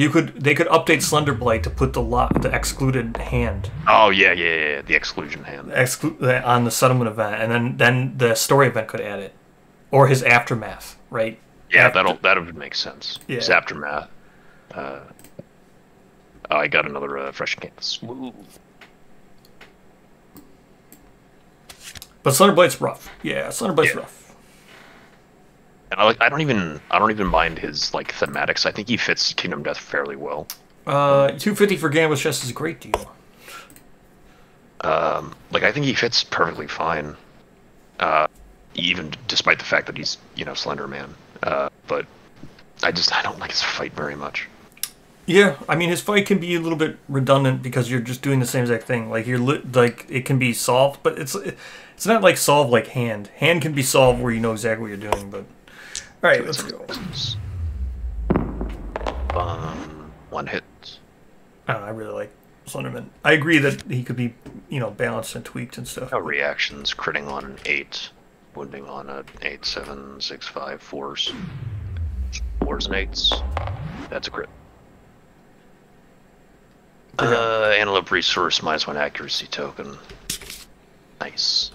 They could update Slenderblight to put the excluded hand. Oh yeah, the exclusion hand. On the settlement event, and then the story event could add it, or his aftermath, right? Yeah, that would make sense. Yeah. His aftermath. I got another fresh canvas. Woo. But Slenderblade's rough. Yeah, Slenderblade's rough. And I don't even mind his like thematics. I think he fits Kingdom Death fairly well. $250 for Gambler's Chest is a great deal. I think he fits perfectly fine. Even despite the fact that he's Slender Man. But I don't like his fight very much. Yeah, I mean his fight can be a little bit redundant because you're just doing the same exact thing. Like it can be solved, but it's not like solved like hand. Hand can be solved where you know exactly what you're doing. But all right, let's go. 1 hit. I don't know, I really like Slenderman. I agree that he could be balanced and tweaked and stuff. Reactions, critting on an 8, wounding on an 8, 7, 6, 5, 4s. 4s and 8s. That's a crit. Antelope resource -1 accuracy token. Nice.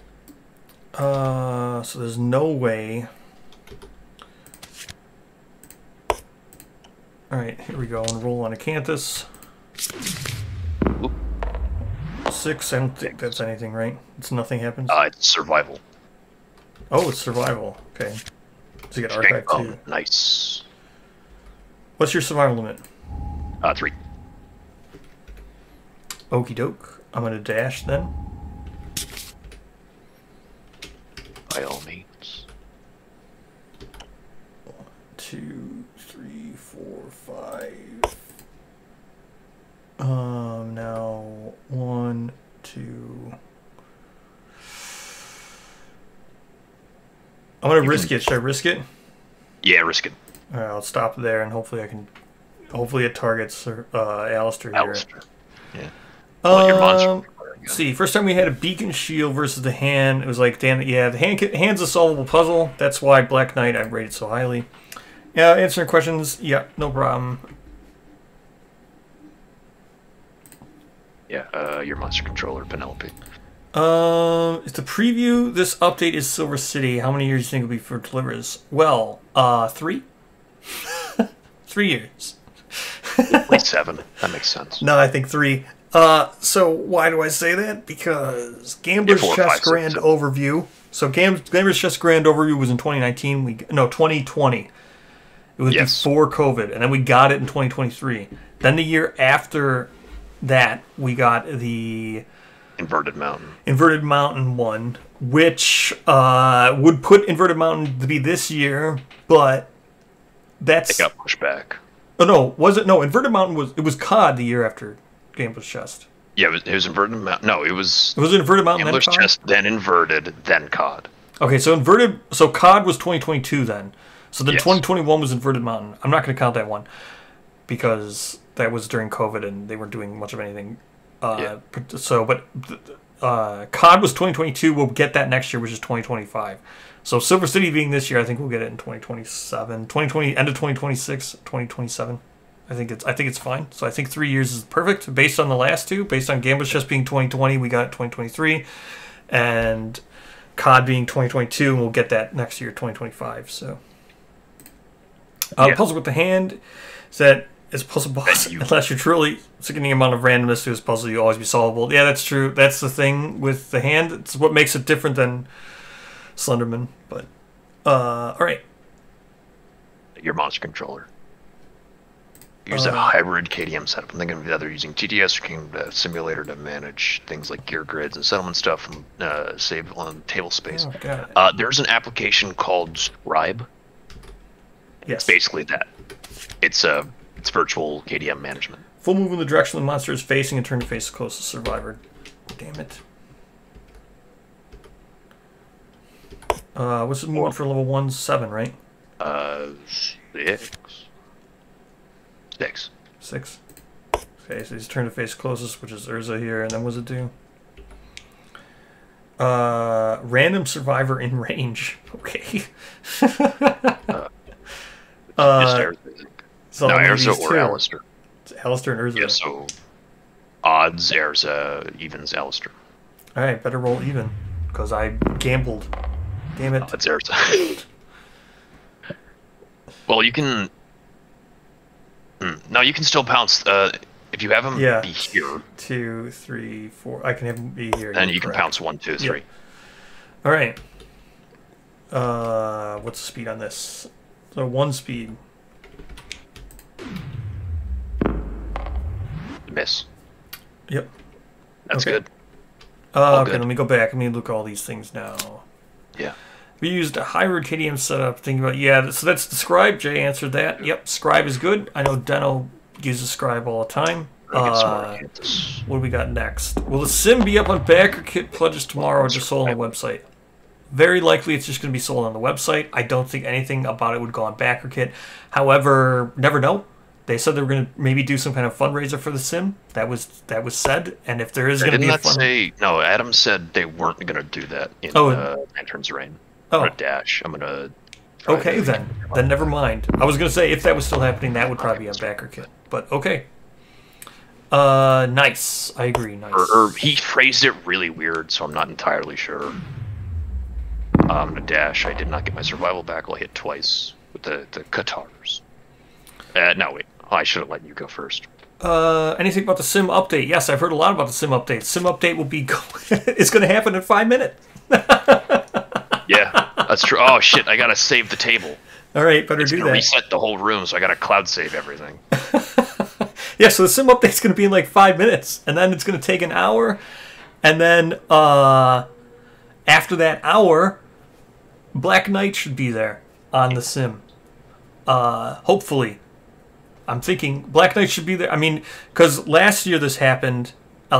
So there's no way. Alright, here we go. And roll on Acanthus. Oop. 6, I don't think that's anything, right? It's nothing happens? It's survival. Oh, it's survival. Okay. So you get archive too. Nice. What's your survival limit? 3. Okie doke. I'm gonna dash then. By all means. 1, 2, 3, 4, 5. Now 1, 2. I'm gonna risk it. Should I risk it? Yeah, risk it. All right, I'll stop there, and hopefully I can. Hopefully it targets Alistair here. Alistair. Yeah. Well, your monster. See, first time we had a beacon shield versus the hand, it was like, damn it, yeah, the hand's a solvable puzzle. That's why Black Knight I rated so highly. Yeah, answering questions, yeah, no problem. Yeah, your monster controller, Penelope. It's the preview. This update is Silver City. How many years do you think it'll be for it delivers? Well, 3? 3 years. Like 7. That makes sense. No, I think 3. So why do I say that? Because Gambler's Chess Grand Overview. So Gambler's Chess Grand Overview was in 2019. 2020. It was before COVID, and then we got it in 2023. Then the year after that, we got the Inverted Mountain. Inverted Mountain 1, which would put Inverted Mountain to be this year, but that's... It got pushed back. Oh, no, was it? No, Inverted Mountain was COD the year after Gambler's Chest. Yeah, it was Inverted Mountain. No, it was... Was it Inverted Mountain Gambler's then COD? Chest, then Inverted, then COD. Okay, so COD was 2022 then. So then 2021 was Inverted Mountain. I'm not going to count that one because that was during COVID and they weren't doing much of anything. So, but COD was 2022. We'll get that next year, which is 2025. So Silver City being this year, I think we'll get it in 2027, 2020, end of 2026, 2027. I think it's fine. So I think 3 years is perfect based on the last two. Based on Gambler's Chess being 2020, we got it 2023, and COD being 2022, and we'll get that next year, 2025. So. Puzzle with the hand is that it's puzzle boss. Unless you're truly sickening amount of randomness to this puzzle, you always be solvable. Yeah, that's true. That's the thing with the hand. It's what makes it different than Slenderman. But all right. Your monster controller. Use a hybrid KDM setup. I'm thinking of either using TTS or King Simulator to manage things like gear grids and settlement stuff and save on table space. Oh, there's an application called Scribe. Yes. It's basically that. It's virtual KDM management. Full move in the direction the monster is facing and turn to face the closest survivor. Damn it. What's the movement for level 1? 7, right? 6. 6. 6. Okay, so he's turn to face closest, which is Urza here, and then what does it do? Random survivor in range. Okay. So no, Erza or Alistair. It's Alistair and Urza. Yeah, so odds Erza, evens Alistair. Alright, better roll even, because I gambled. Damn it. It's Erza. Well, you can... No, you can still pounce. If you have him be here. 2, 3, 4. I can have him be here. Then you can pounce 1, 2, 3. Yep. Alright. What's the speed on this? So 1 speed. Miss. Yep. That's good. Okay, let me go back. Let me look at all these things now. Yeah. We used a hybrid KDM setup. Thinking about so that's the Scribe. Jay answered that. Yep, Scribe is good. I know Deno uses Scribe all the time. What do we got next? Will the sim be up on BackerKit pledges tomorrow or just sold on the website? Very likely it's just going to be sold on the website. I don't think anything about it would go on BackerKit. However, never know. They said they were going to maybe do some kind of fundraiser for the sim. That was said. And if there is going to be a fundraiser... No, Adam said they weren't going to do that in Lantern's Reign. Or a Dash. I'm going to... Okay, then never mind. I was going to say, if that was still happening, that would probably be on BackerKit. But, okay. Nice. I agree. Nice. Or he phrased it really weird, so I'm not entirely sure. A dash. I did not get my survival back. Well, I hit twice with the Qatars. No, wait. Oh, I should have let you go first. Anything about the sim update? Yes, I've heard a lot about the sim update. Sim update will be it's going to happen in 5 minutes. Yeah, that's true. Oh shit! I gotta save the table. All right, better It's do gonna that. reset the whole room, so I gotta cloud save everything. Yeah, so the sim update's going to be in like 5 minutes, and then it's going to take an hour, and then after that hour, Black Knight should be there on the sim. Hopefully. I'm thinking Black Knight should be there. I mean, because last year this happened, they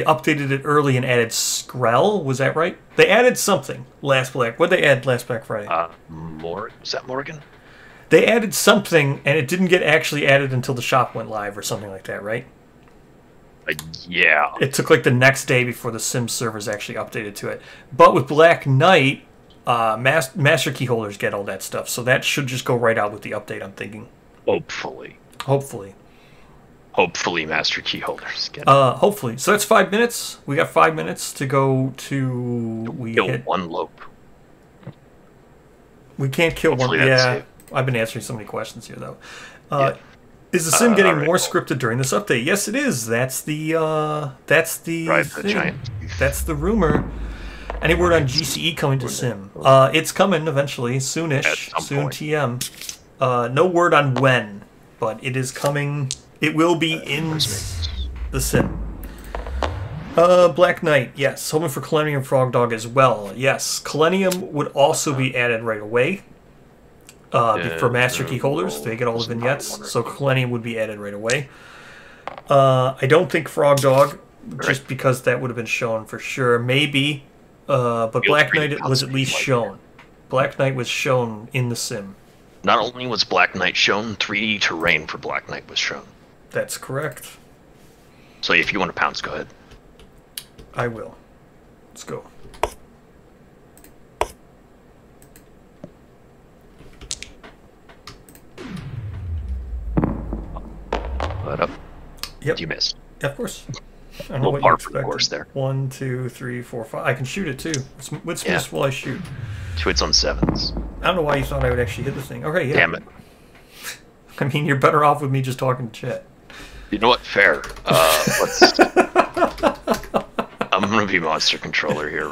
updated it early and added Skrell. Was that right? They added something last Black. What did they add last Black Friday? Was that Morgan? They added something, and it didn't get actually added until the shop went live or something like that, right? Yeah. It took like the next day before the sim servers actually updated to it. But with Black Knight, master key holders get all that stuff, so that should just go right out with the update, I'm thinking. Hopefully. Hopefully master key holders get it. Hopefully. So that's 5 minutes. We got 5 minutes to go to... Kill one lope. We can't kill Hopefully one. that's Yeah. it. I've been answering so many questions here, though. Yeah. Is the sim getting alright, more cool. scripted during this update? Yes, it is. That's the Drive the thing. giant. That's the rumor. Any word on GCE coming to sim? It's coming eventually, soonish, At some soon point. TM. No word on when, but it is coming. It will be in the sim. Black Knight, yes. Hoping for Kelenium Frog Dog as well. Yes, Kelenium would also be added right away. For Master Key holders, they get all the vignettes, so Kelenium would be added right away. I don't think Frog Dog, just because that would have been shown for sure. Maybe, but Black Knight it was at least shown. Black Knight was shown in the sim. Not only was Black Knight shown, 3D terrain for Black Knight was shown. That's correct. So if you want to pounce, go ahead. I will. Let's go. Put up. Yep. You missed. Yeah, of course. I don't Little know what you par for the expected. course there. 1, 2, 3, 4, 5. I can shoot it too. What speed Yeah. will I shoot? 2 hits on 7s. I don't know why you thought I would actually hit the thing. Okay, yeah. Damn it. I mean, you're better off with me just talking to chat. You know what? Fair. Let's. I'm gonna be monster controller here.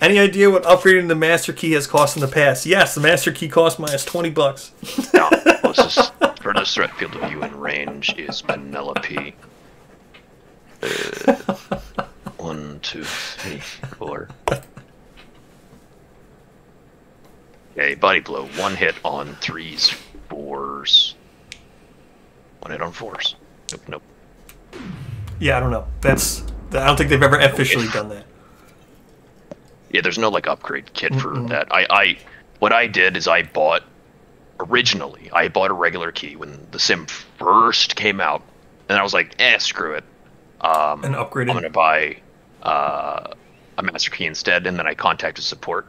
Any idea what upgrading the Master Key has cost in the past? Yes, the Master Key cost minus $20. Now, closest furthest threat field of view in range is Penelope. 1, 2, 3, 4. Okay, body blow. 1 hit on 3s, 4s. 1 hit on 4s. Nope, nope. Yeah, I don't know. I don't think they've ever officially done that. Yeah, there's no like upgrade kit for that. What I did is I bought a regular key when the sim first came out, and I was like, screw it. And upgraded. I'm gonna buy a master key instead, and then I contacted support,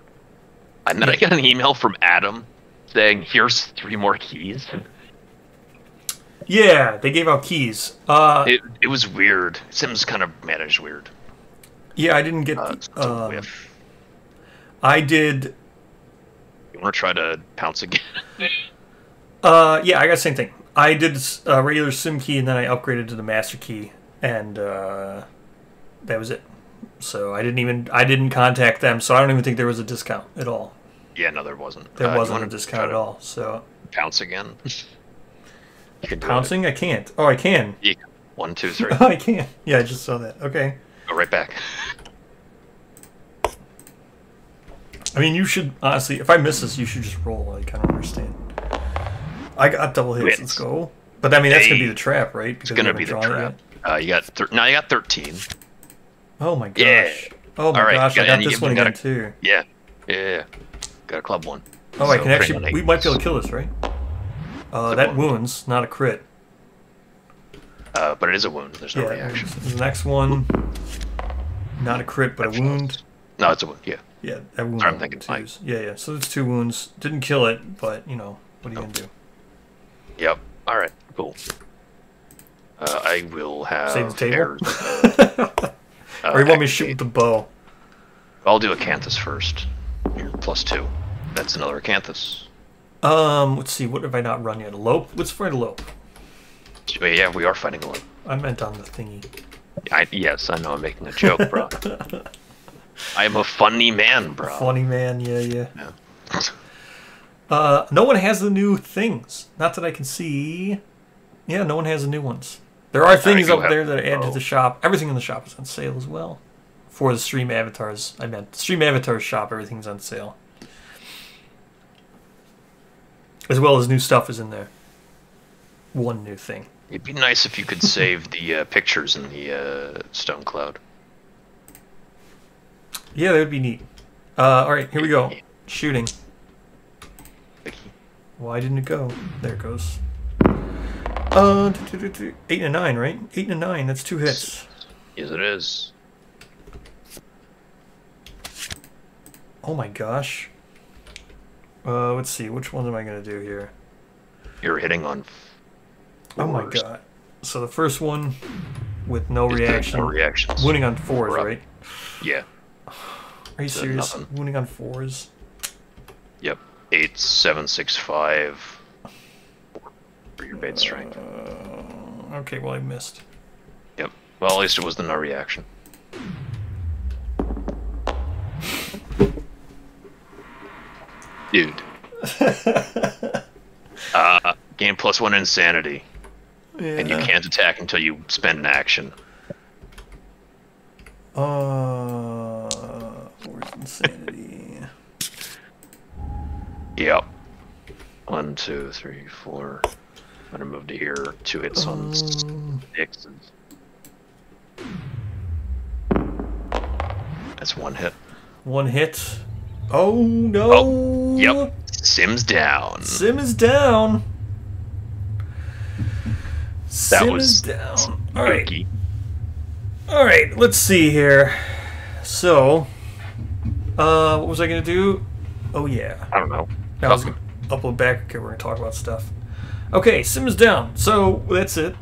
and then I got an email from Adam saying, "Here's 3 more keys." Yeah, they gave out keys. It was weird. Sim's kind of managed weird. Yeah, I didn't get. It's a whiff. I did. You want to try to pounce again? Yeah, I got the same thing. I did a regular sim key, and then I upgraded to the master key, and that was it. So I didn't contact them, so I don't even think there was a discount at all. Yeah, no, there wasn't. There You wasn't a wanna discount try at to all. So Pounce again. You can do pouncing, I can't. Oh, I can. it. 1, 2, 3. Oh, I can. Yeah, I just saw that. Okay. Go right back. I mean, you should honestly. If I miss this, you should just roll. Like I don't understand. I got double hits. Wins. Let's go. But I mean, that's gonna be Hey, the trap, right? It's gonna be the trap. You got now. You got 13. Oh my gosh. Yeah. Oh my All right, gosh, I and got you this one got again too. Yeah. Yeah. Got a club 1. Oh, I So can actually. pretty We might be able to kill this, right? That wounds, not a crit. But it is a wound. There's no Yeah. reaction. The next one, not a crit, but a wound. No, it's a wound. Yeah. Yeah, that wound. Sorry, I'm thinking fine. Yeah, yeah. So it's 2 wounds. Didn't kill it, but you know, what are you gonna do? Yep. All right. Cool. I will have Save the table? arrows. Or you want me to shoot with the bow? I'll do Acanthus first. Here, +2. That's another Acanthus. Let's see, what have I not run yet? Elope? Let's fight Elope. Wait, yeah, we are fighting Elope. I meant on the thingy. Yes, I know I'm making a joke, bro. I am a funny man, bro. Funny man, yeah. No one has the new things. Not that I can see. Yeah, no one has the new ones. There are things up there that are added to the shop. Everything in the shop is on sale as well. For the stream avatars, I meant. Stream avatars shop, everything's on sale. As well as new stuff is in there. One new thing. It'd be nice if you could save the pictures in the Stone Cloud. Yeah, that would be neat. Alright, here we go. Shooting. Why didn't it go? There it goes. 8 and a 9, right? 8 and a 9, that's 2 hits. Yes, it is. Oh my gosh. Let's see, which one am I going to do here? You're hitting on 4s. Oh my god. So the first one with no reaction. No reactions. Wounding on 4s, right? Yeah. Are you serious? Wounding on 4s? Yep. 8, 7, 6, 5. For your bait strength. Okay, well I missed. Yep. Well, at least it was the no reaction. Dude. Gain +1 insanity. Yeah. And you can't attack until you spend an action. Where's insanity? Yep. 1, 2, 3, 4. I'm gonna move to here. 2 hits on 6s. That's 1 hit. 1 hit. Oh no! Oh, yep. Sim's down. Sim is down. That was down. Alright. Alright, let's see here. So, what was I gonna do? Oh yeah. I don't know. I was gonna upload back. Okay, we're gonna talk about stuff. Okay, sim is down. So that's it.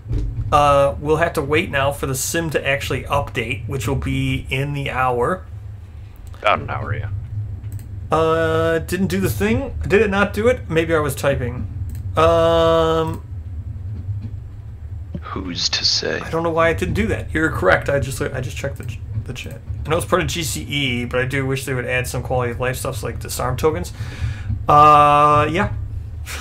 We'll have to wait now for the sim to actually update, which will be in the hour. About an hour, yeah. Didn't do the thing. Did it not do it? Maybe I was typing. Who's to say? I don't know why it didn't do that. You're correct. I just checked the chat. I know it's part of GCE, but I do wish they would add some quality of life stuff like disarm tokens. Yeah.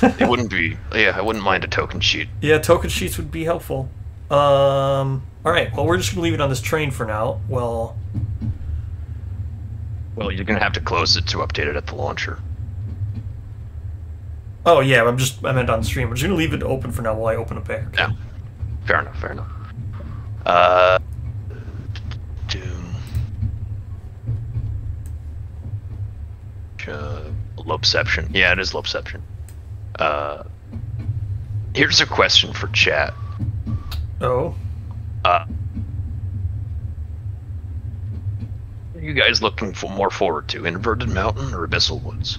It wouldn't be. Yeah, I wouldn't mind a token sheet. Yeah, token sheets would be helpful. All right. Well, we're just gonna leave it on this train for now. Well, you're gonna have to close it to update it at the launcher. Oh yeah, I meant on stream. I'm just gonna leave it open for now while I open it back. Yeah. Fair enough. Lopeception. Yeah, it is Lopeception. Here's a question for chat. Oh. Are you guys looking more forward to Inverted Mountain or Abyssal Woods?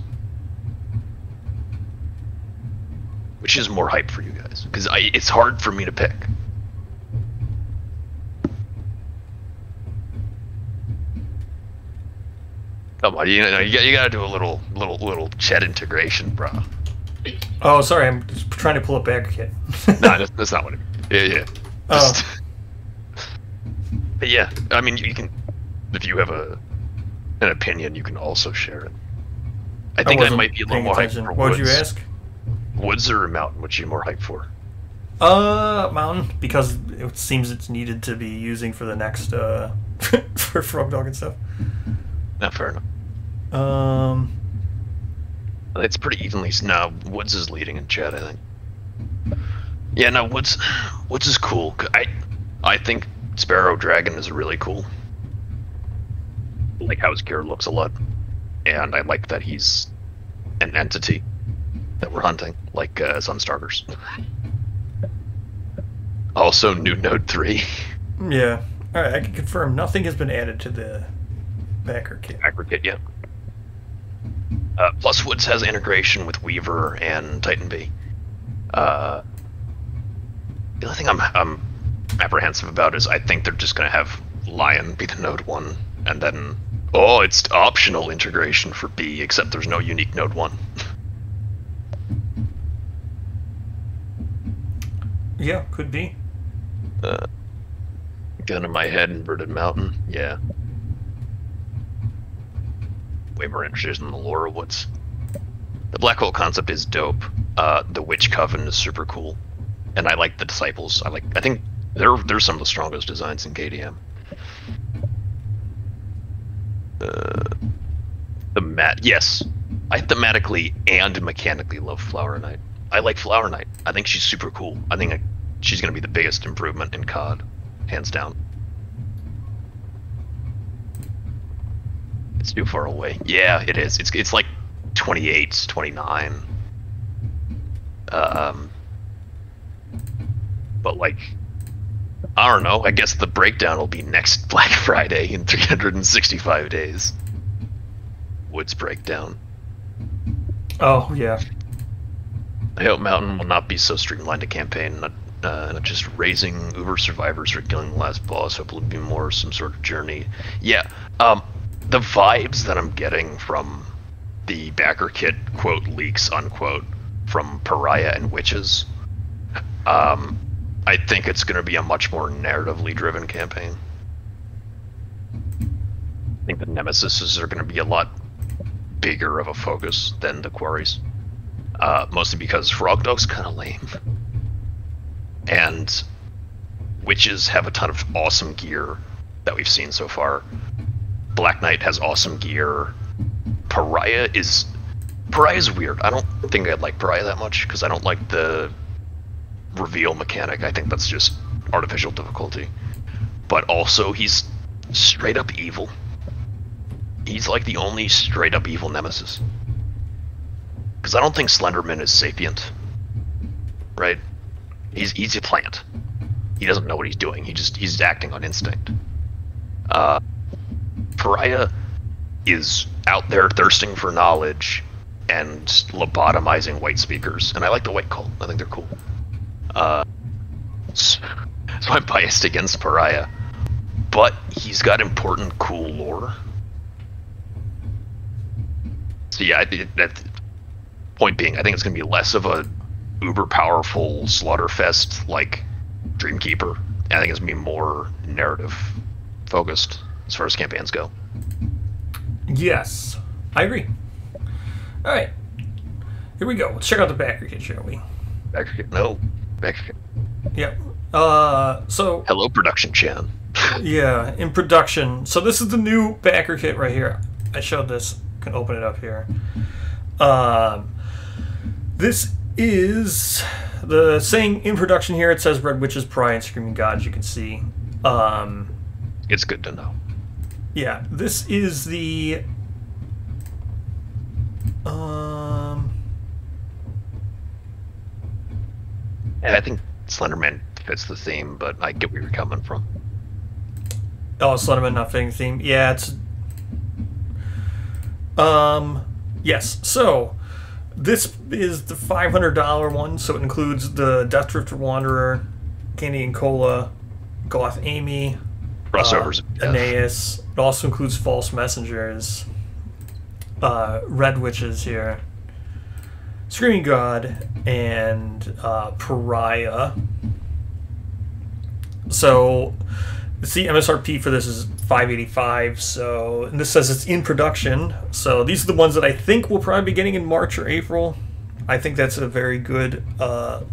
Which is more hype for you guys? Because it's hard for me to pick. Come on, you gotta do a little chat integration, bro. Oh, sorry, I'm just trying to pull it back again. No, that's not what it means. Yeah. Oh. But yeah, I mean, you can, if you have an opinion, you can also share it. I think I might be a little more hyped for What Woods. would you ask? Woods or Mountain? Which are you more hyped for? Mountain, because it seems it's needed to be using for the next, for Frog Dog and stuff. Not fair enough. It's pretty evenly. No, Woods is leading in chat, I think. Yeah, no, Woods is cool. I think Sparrow Dragon is really cool. I like how his gear looks a lot, and I like that he's an entity that we're hunting, like Sunstarters. Also, new Node 3. Yeah. All right, I can confirm nothing has been added to the backer kit. Backer kit, yeah. Plus, Woods has integration with Weaver and Titan B. The only thing I'm apprehensive about is I think they're just going to have Lion be the node 1, and then, oh, it's optional integration for B, except there's no unique node 1. Yeah, could be. Gun in my head, inverted mountain, yeah. Way more interested in the lore of what's... The black hole concept is dope. The Witch Coven is super cool. And I like the Disciples. I think they're some of the strongest designs in KDM. Yes. I thematically and mechanically love Flower Knight. I like Flower Knight. I think she's super cool. I think she's going to be the biggest improvement in COD. Hands down. It's too far away. Yeah, it is. It's like 28, 29. But like, I don't know. I guess the breakdown will be next Black Friday in 365 days. Woods breakdown. Oh yeah. I hope Mountain will not be so streamlined a campaign, not just raising Uber survivors or killing the last boss. Hope it'll be more some sort of journey. Yeah. The vibes that I'm getting from the backer kit quote leaks unquote from Pariah and Witches, I think it's going to be a much more narratively driven campaign. I think the Nemesises are going to be a lot bigger of a focus than the Quarries, mostly because Frog Dog's kind of lame, and Witches have a ton of awesome gear that we've seen so far. Black Knight has awesome gear. Pariah is weird. I don't think I'd like Pariah that much because I don't like the reveal mechanic. I think that's just artificial difficulty. But also, he's straight up evil. He's like the only straight up evil nemesis. Because I don't think Slenderman is sapient. Right? He's a plant. He doesn't know what he's doing. He's acting on instinct. Pariah is out there thirsting for knowledge and lobotomizing white speakers, and I like the white cult. I think they're cool. So I'm biased against Pariah, but he's got important, cool lore. So yeah, that point being, I think it's going to be less of a uber powerful slaughterfest like Dreamkeeper. I think it's going to be more narrative focused as far as campaigns go. Yes, I agree. All right, here we go. Let's check out the backer kit, shall we? Backer kit, no, backer kit. Yep. So. Hello, production Chan. Yeah, in production. So this is the new backer kit right here. I showed this. Can open it up here. This is the saying in production here. It says Red Witches, Pariah, and Screaming Gods. You can see. It's good to know. Yeah, this is the and I think Slenderman fits the theme, but I get where you're coming from. Oh, Slenderman not fitting the theme. Yeah, it's yes. So this is the $500 one, so it includes the Death Drifter Wanderer, Candy and Cola, Goth Amy, crossovers, Aeneas. It also includes False Messengers, Red Witches here, Screaming God, and Pariah. So the MSRP for this is $585. So, and this says it's in production. So these are the ones that I think we'll probably be getting in March or April. I think that's a very good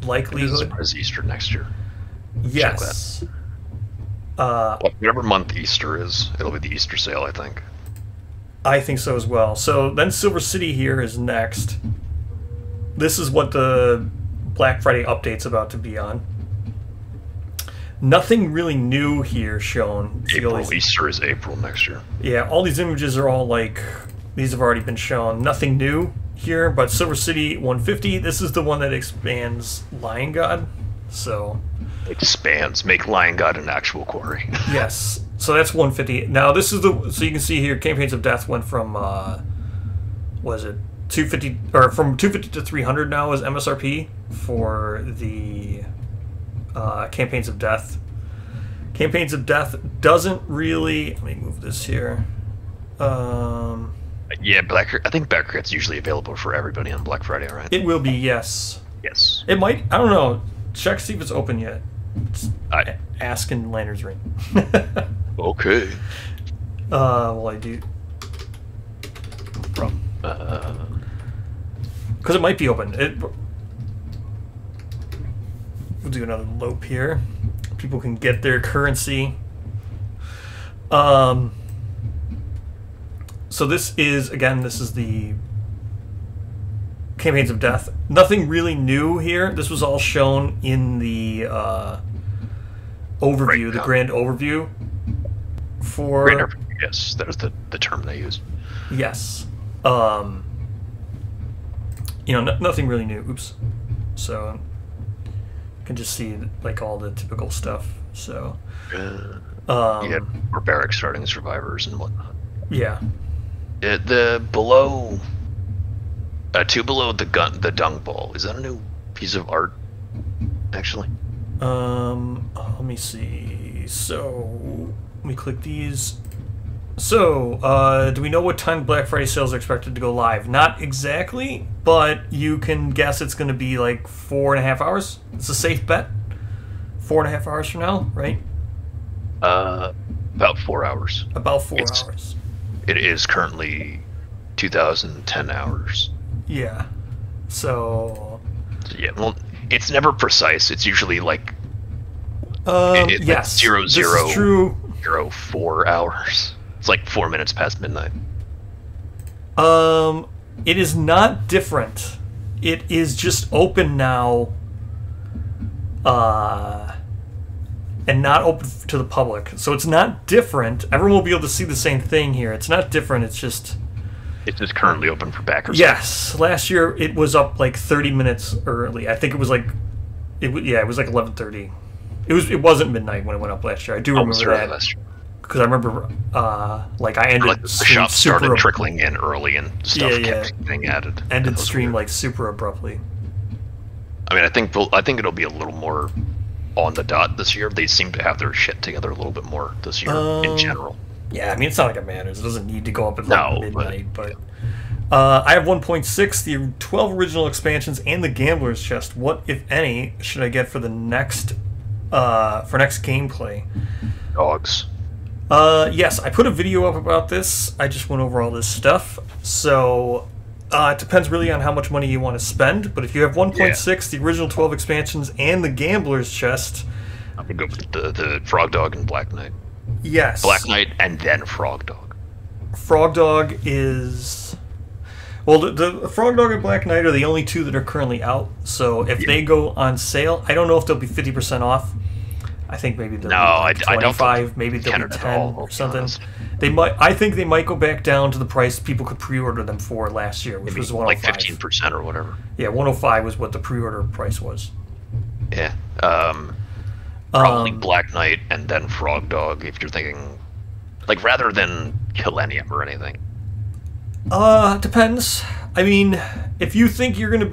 likelihood. It's Easter next year. Yes. Whatever month Easter is, it'll be the Easter sale, I think. I think so as well. So then Silver City here is next. This is what the Black Friday update's about to be on. Nothing really new here shown. April. Easter is April next year. Yeah, all these images are all like, these have already been shown. Nothing new here, but Silver City 150, this is the one that expands Lion God. So expands, make Lion God an actual quarry. Yes, so that's 150. Now this is the, so you can see here, Campaigns of Death went from was it 250, or from 250 to 300 now is MSRP for the Campaigns of Death. Campaigns of Death doesn't really... Let me move this here. Yeah, I think Black Crit's usually available for everybody on Black Friday, right? It will be, yes. Yes. It might... I don't know. Check, see if it's open yet. Ask in Lantern's Ring. Okay. Well, I do... Because it might be open. We'll do another lope here. People can get their currency. So this is, again, this is the Campaigns of Death. Nothing really new here. This was all shown in the overview, the grand overview. Yes, that was the term they used. Yes. Nothing really new. Oops. So you can just see like all the typical stuff. So yeah, barbaric starting survivors and whatnot. Yeah. The below, two below the dung ball. Is that a new piece of art? Actually. Let me see. So let me click these. So, do we know what time Black Friday sales are expected to go live? Not exactly, but you can guess it's going to be like 4.5 hours. It's a safe bet. 4.5 hours from now, right? About 4 hours. About 4 hours. It is currently 2010 hours. Yeah. So. Yeah. Well, it's never precise. It's usually like. Yes. 0, this is true. 0, 4 hours. It's like 4 minutes past midnight. It is not different. It is just open now, and not open to the public. So it's not different. Everyone will be able to see the same thing here. It's not different. It's just currently open for backers. Yes. Last year it was up like 30 minutes early. I think it was like, it was like 11:30. It wasn't midnight when it went up last year. I do remember that. Last year. Because I remember, like, I ended the shop started trickling in early and stuff kept getting added. Ended stream like super abruptly. I mean, I think it'll be a little more on the dot this year. They seem to have their shit together a little bit more this year in general. Yeah, I mean, it's not like it matters. It doesn't need to go up at midnight, but I have 1.6, the 12 original expansions, and the Gambler's Chest. What, if any, should I get for the next gameplay? Dogs. Yes, I put a video up about this. I just went over all this stuff. So, it depends really on how much money you want to spend. But if you have 1.6, the original 12 expansions, and the Gambler's Chest... I'm going to go with the Frog Dog and Black Knight. Yes. Black Knight and then Frog Dog. Frog Dog is... Well, the Frog Dog and Black Knight are the only two that are currently out. So if they go on sale, I don't know if they'll be 50% off. I think maybe they'll be like 25, maybe they'll be 10 or something. They might. I think they might go back down to the price people could pre-order them for last year, which was 105. Like 15% or whatever. Yeah, 105 was what the pre-order price was. Yeah. Probably Black Knight and then Frog Dog if you're thinking, like, rather than Millennium or anything. Depends. I mean, if you think you're gonna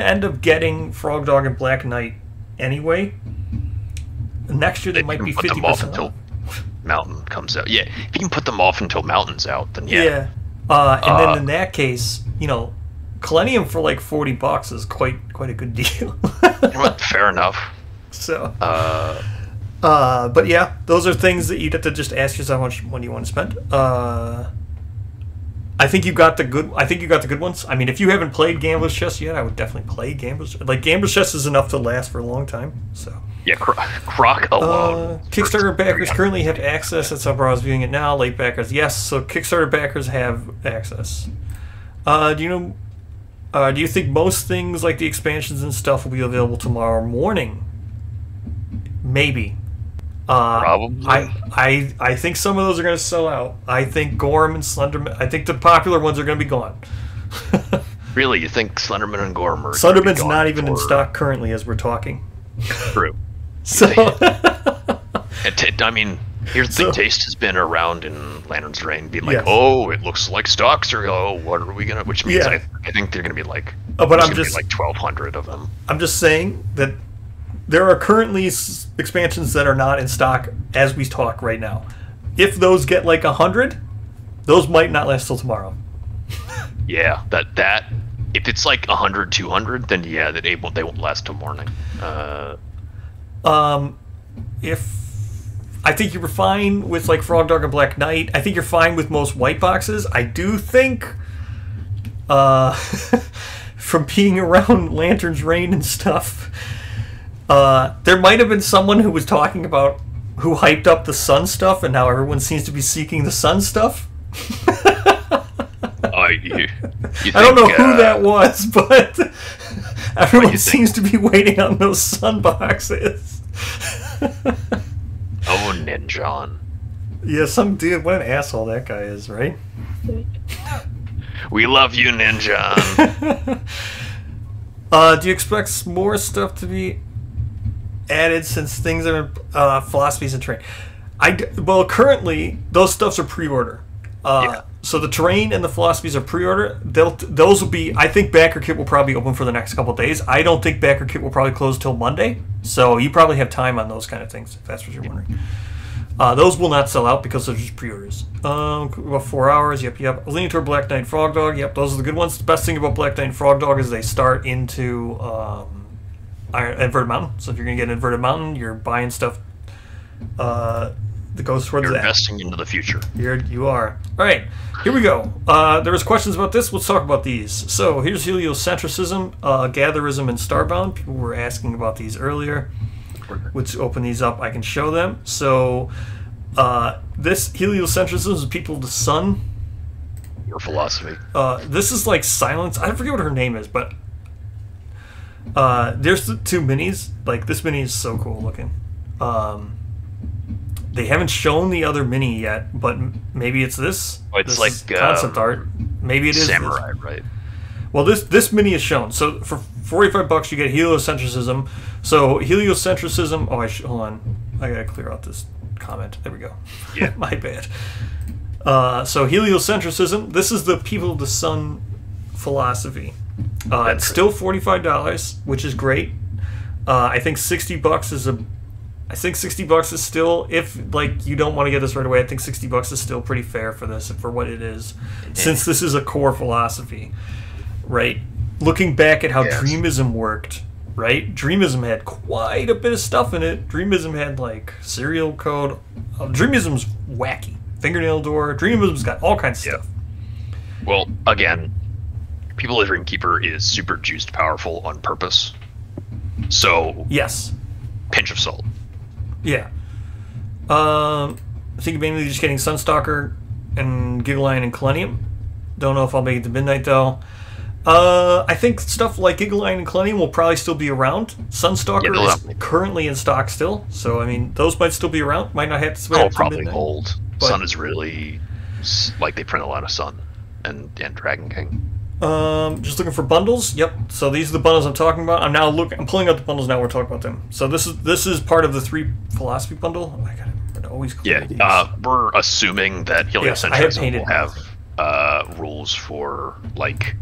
end up getting Frog Dog and Black Knight anyway. Next year they might be 50% off until Mountain comes out. Yeah, if you can put them off until Mountain's out, then yeah. Yeah, and then in that case, Millennium for like $40 is quite a good deal. You know what? Fair enough. So, but yeah, those are things that you'd have to just ask yourself how much money you want to spend. I think you got the good. I think you got the good ones. I mean, if you haven't played Gambler's Chest yet, I would definitely play Gambler's. Like Gambler's Chest is enough to last for a long time. So. Yeah, Croc alone. Kickstarter backers currently have access. That's how I was viewing it now. Late backers, yes. So Kickstarter backers have access. Do you think most things like the expansions and stuff will be available tomorrow morning? Maybe. Probably. I think some of those are going to sell out. I think Gorm and Slenderman. I think the popular ones are going to be gone. Really, you think Slenderman and Gorm are? Slenderman's not even in stock currently as we're talking. True. So, I mean, here's the thing. Taste has been around in Lantern's Reign, being like, oh, it looks like stocks are, what are we gonna? Which means I think they're gonna be like, but I'm just like 1,200 of them. I'm just saying that there are currently expansions that are not in stock as we talk right now. If those get like 100, those might not last till tomorrow. Yeah, that if it's like 100, 200, then yeah, they won't last till morning. If I think you were fine with like Frog Dog and Black Knight. I think you're fine with most white boxes. I do think, from being around Lantern's Reign and stuff, there might have been someone who was talking about who hyped up the Sun stuff, and now everyone seems to be seeking the Sun stuff. You think, I don't know who that was, but everyone seems to be waiting on those Sun boxes. Oh, Ninjon. Yeah, some dude. What an asshole that guy is, right? We love you, Ninjon. Do you expect more stuff to be added since things are philosophies and terrain? Well, currently those stuffs are pre-order. Yeah. So the terrain and the philosophies are pre-order. Those will be. I think Backer Kit will probably open for the next couple of days. I don't think Backer Kit will probably close till Monday. So you probably have time on those kind of things, if that's what you're wondering. Those will not sell out because they're just pre-orders. About 4 hours. Yep. Leaning toward Black Knight, Frog Dog. Yep, those are the good ones. The best thing about Black Knight and Frog Dog is they start into Inverted Mountain. So if you're gonna get Inverted Mountain, you're buying stuff that goes towards You're that. investing into the future. You are. All right, here we go. There was questions about this. Let's talk about these. So here's heliocentrism, gatherism, and starbound. People were asking about these earlier. Let's open these up. I can show them. So this heliocentrism is people of the sun. Your philosophy. This is like Silence. I forget what her name is, but there's the two minis. Like this mini is so cool looking. They haven't shown the other mini yet, but maybe it's this. Oh, it's this like concept art. Maybe it is Samurai, this. right? Well, this mini is shown. So for $45, you get heliocentrism. So heliocentrism. Oh, hold on. I gotta clear out this comment. There we go. Yeah, my bad. So heliocentrism. This is the people of the sun philosophy. It's still $45, which is great. I think $60 is I think $60 is still, if like you don't want to get this right away, I think $60 is still pretty fair for this, for what it is, since this is a core philosophy, right? Looking back at how Dreamism worked, right? Dreamism had quite a bit of stuff in it. Dreamism had like serial code. Dreamism's wacky. Fingernail door. Dreamism's got all kinds of stuff. Well, again, People of Dreamkeeper is super juiced powerful on purpose. So yes, pinch of salt. Yeah. I think mainly just getting Sunstalker and Giggleline and Kelenium. Don't know if I'll make it to midnight though. I think stuff like Giggleline and Kelenium will probably still be around. Sunstalker is currently in stock still, so I mean those might still be around. Might not have to wait. Probably midnight, hold. Sun is really like they print a lot of Sun and Dragon King. Just looking for bundles. Yep. So these are the bundles I'm talking about. I'm pulling out the bundles now. We're talking about them. So this is part of the 3 philosophy bundle. Oh, I gotta always. We're assuming that heliocentrism will have rules for like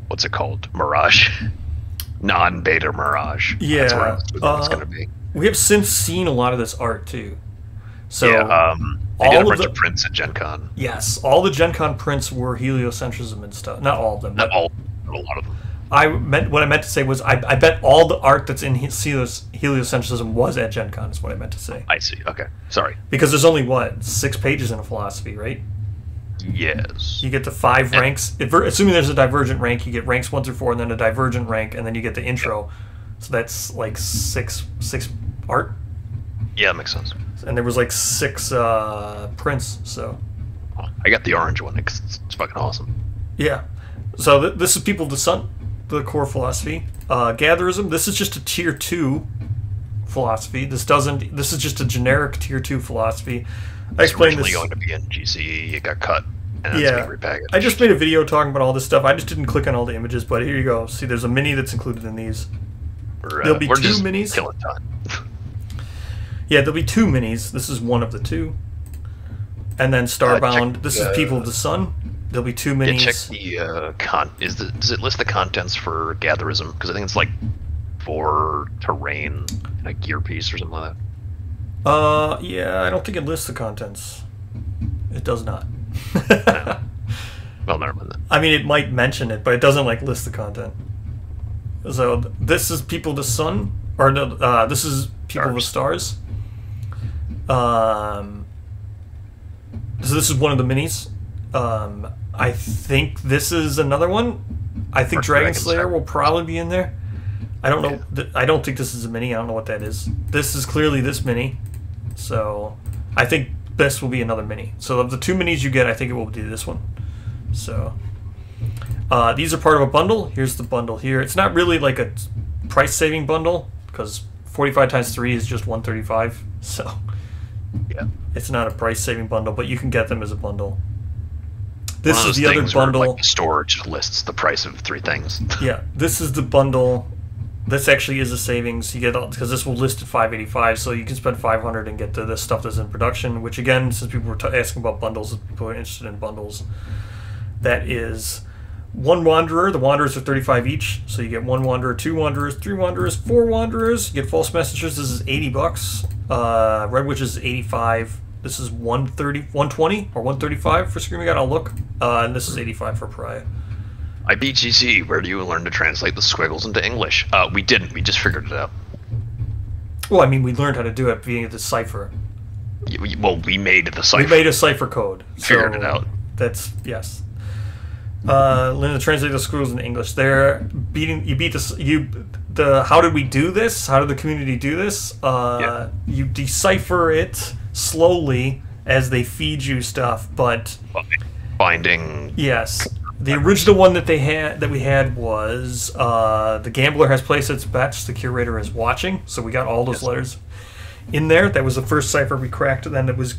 what's it called? Mirage, non-beta Mirage. Yeah. That's where it's gonna be. We have since seen a lot of this art too. So they did a bunch of prints at Gen Con. Yes, all the Gen Con prints were heliocentrism and stuff. Not all of them. Not all, but a lot of them. What I meant to say was I bet all the art that's in heliocentrism was at Gen Con. Is what I meant to say. I see. Okay, sorry. Because there's only 6 pages in a philosophy, right? Yes. You get the 5 ranks. Assuming there's a divergent rank, you get ranks 1 through 4, and then a divergent rank, and then you get the intro. So that's like 6 art. Yeah, that makes sense. And there was like 6 prints, so... I got the orange one, it's fucking awesome. Yeah. So this is People of the Sun, the core philosophy. Gatherism, this is just a tier 2 philosophy. This is just a generic tier 2 philosophy. It's originally going to be in GCE, it got cut, and it's being repackaged. I just made a video talking about all this stuff. I just didn't click on all the images, but here you go. See, there's a mini that's included in these. There'll be 2 minis. Killing time. Yeah, there'll be 2 minis. This is one of the 2. And then Starbound. This is People of the Sun. There'll be 2 minis. Check the does it list the contents for Gatherism? Because I think it's like for terrain, a gear piece or something like Yeah, I don't think it lists the contents. It does not. that? Well, never mind then. I mean, it might mention it, but it doesn't like list the content. So this is People of the Sun, or no, this is People of the Stars. So this is one of the minis. I think this is another one. I think Dragon Slayer will probably be in there. I don't know. I don't think this is a mini. I don't know what that is. This is clearly this mini. So I think this will be another mini. So of the 2 minis you get, I think it will be this one. So these are part of a bundle. Here's the bundle here. It's not really like a price saving bundle because 45 times 3 is just 135. So Yeah. it's not a price saving bundle, but you can get them as a bundle. This One of is those the other things where, bundle. like, the store just lists the price of 3 things. Yeah, this is the bundle. This actually is a savings. You get all because this will list at 585, so you can spend 500 and get to the stuff that's in production. Which again, since people were asking about bundles, people are interested in bundles. That is 1 Wanderer. The Wanderers are 35 each, so you get 1 Wanderer, 2 Wanderers, 3 Wanderers, 4 Wanderers. You get False Messengers. This is $80. Red Witch is 85. This is 120 or 135 for Screaming God. I'll look. And this is 85 for Pariah. IBGC, where do you learn to translate the squiggles into English? We didn't. We just figured it out. Well, I mean, we learned how to do it via the cipher. Well, we made the cipher. We made a cipher code. Figured it out. That's yes. Learn to translate the squirrels into English. They're beating. You beat this. The. How did we do this? How did the community do this? You decipher it slowly as they feed you stuff, but Finding. yes. The original one that we had was the gambler has placed its bets. The curator is watching. So we got all those letters in there. That was the first cipher we cracked. Then it was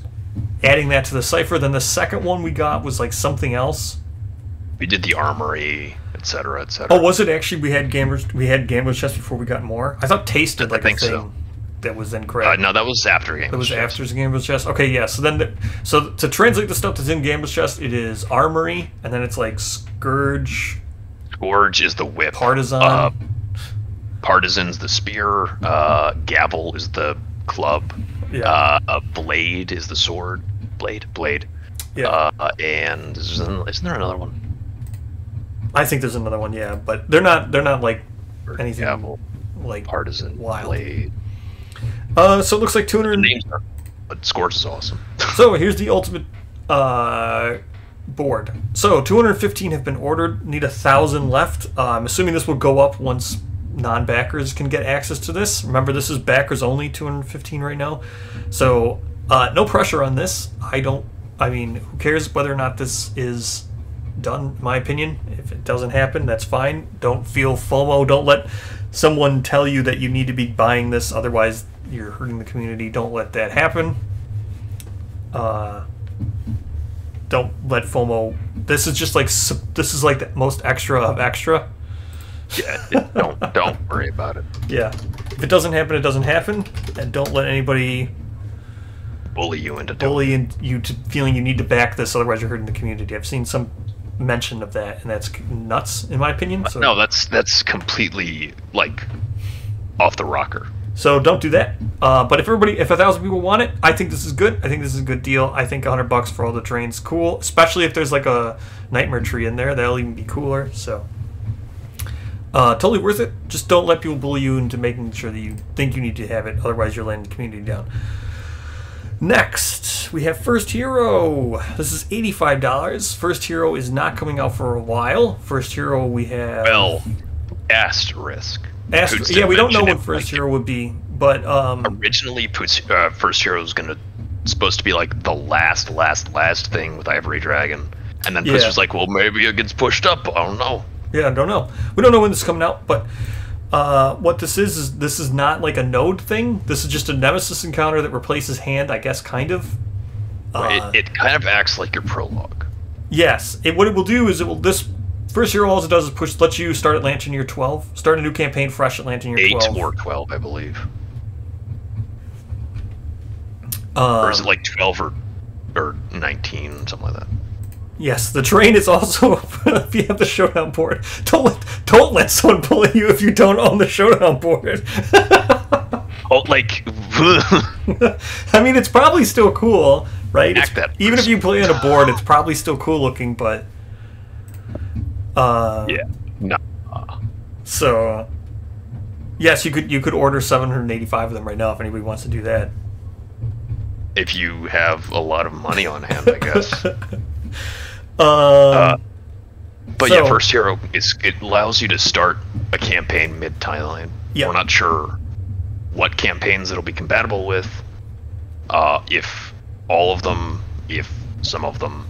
adding that to the cipher. Then the second one we got was like something else. We did the armory, etc., etc. Oh, was it actually? We had gambler's chest before we got more. I thought tasted like a thing so. that was incorrect. No, that was after Gambler's That was Chest. after Gambler's Chest. Okay, yeah. So then, so to translate the stuff that's in Gambler's Chest, it is armory, and then it's like scourge. Scourge is the whip. Partisan. Partisan's the spear. Gavel is the club. Yeah. Blade is the sword. Blade. Yeah. And isn't there another one? I think there's another one. Yeah, but they're not like anything Gavel, like Partisan, wild. Blade. So it looks like 200. The names are, but Scourge is awesome. So here's the ultimate board. So 215 have been ordered. Need 1,000 left. I'm assuming this will go up once non-backers can get access to this. Remember, this is backers only. 215 right now. So no pressure on this. I mean, who cares whether or not this is done? In my opinion, if it doesn't happen, that's fine. Don't feel FOMO. Don't let someone tell you that you need to be buying this, otherwise you're hurting the community. Don't let that happen. Don't let FOMO. This is just like the most extra of extra. Yeah, don't worry about it. Yeah, if it doesn't happen, it doesn't happen, and don't let anybody Bully you into you to feeling you need to back this, otherwise you're hurting the community. I've seen some mention of that, and that's nuts in my opinion. So, no, that's completely like off the rocker. So don't do that. But if 1,000 people want it, I think this is good. I think this is a good deal. I think $100 for all the trains, cool. Especially if there's like a nightmare tree in there, that'll even be cooler. So totally worth it. Just don't let people bully you into making sure that you think you need to have it. Otherwise, you're letting the community down. Next, we have First Hero. This is $85. First Hero is not coming out for a while. First Hero we have... Well, asterisk. Yeah, we don't know when First Hero would be, but... Originally, First Hero was supposed to be like the last thing with Ivory Dragon. And then Puss was like, well, maybe it gets pushed up. I don't know. Yeah, I don't know. We don't know when this is coming out, but... what this is not like a node thing. This is just a nemesis encounter that replaces hand, I guess, kind of. It kind of acts like your prologue. Yes. What it will do is this First Hero, all it does is lets you start at Lantern Year 12. Start a new campaign fresh at Lantern Year 12. 8 or 12, I believe. Or is it like 12 or 19, something like that? Yes, the terrain is also if you have the showdown board. Don't don't let someone bully you if you don't own the showdown board. Oh, like, I mean, it's probably still cool, right? Even if person. you play on a board, it's probably still cool looking, but yeah, no. So yes, you could order 785 of them right now if anybody wants to do that. If you have a lot of money on hand, I guess. But so, yeah, First Hero it allows you to start a campaign mid-timeline. Yeah. We're not sure what campaigns it'll be compatible with. If all of them, if some of them.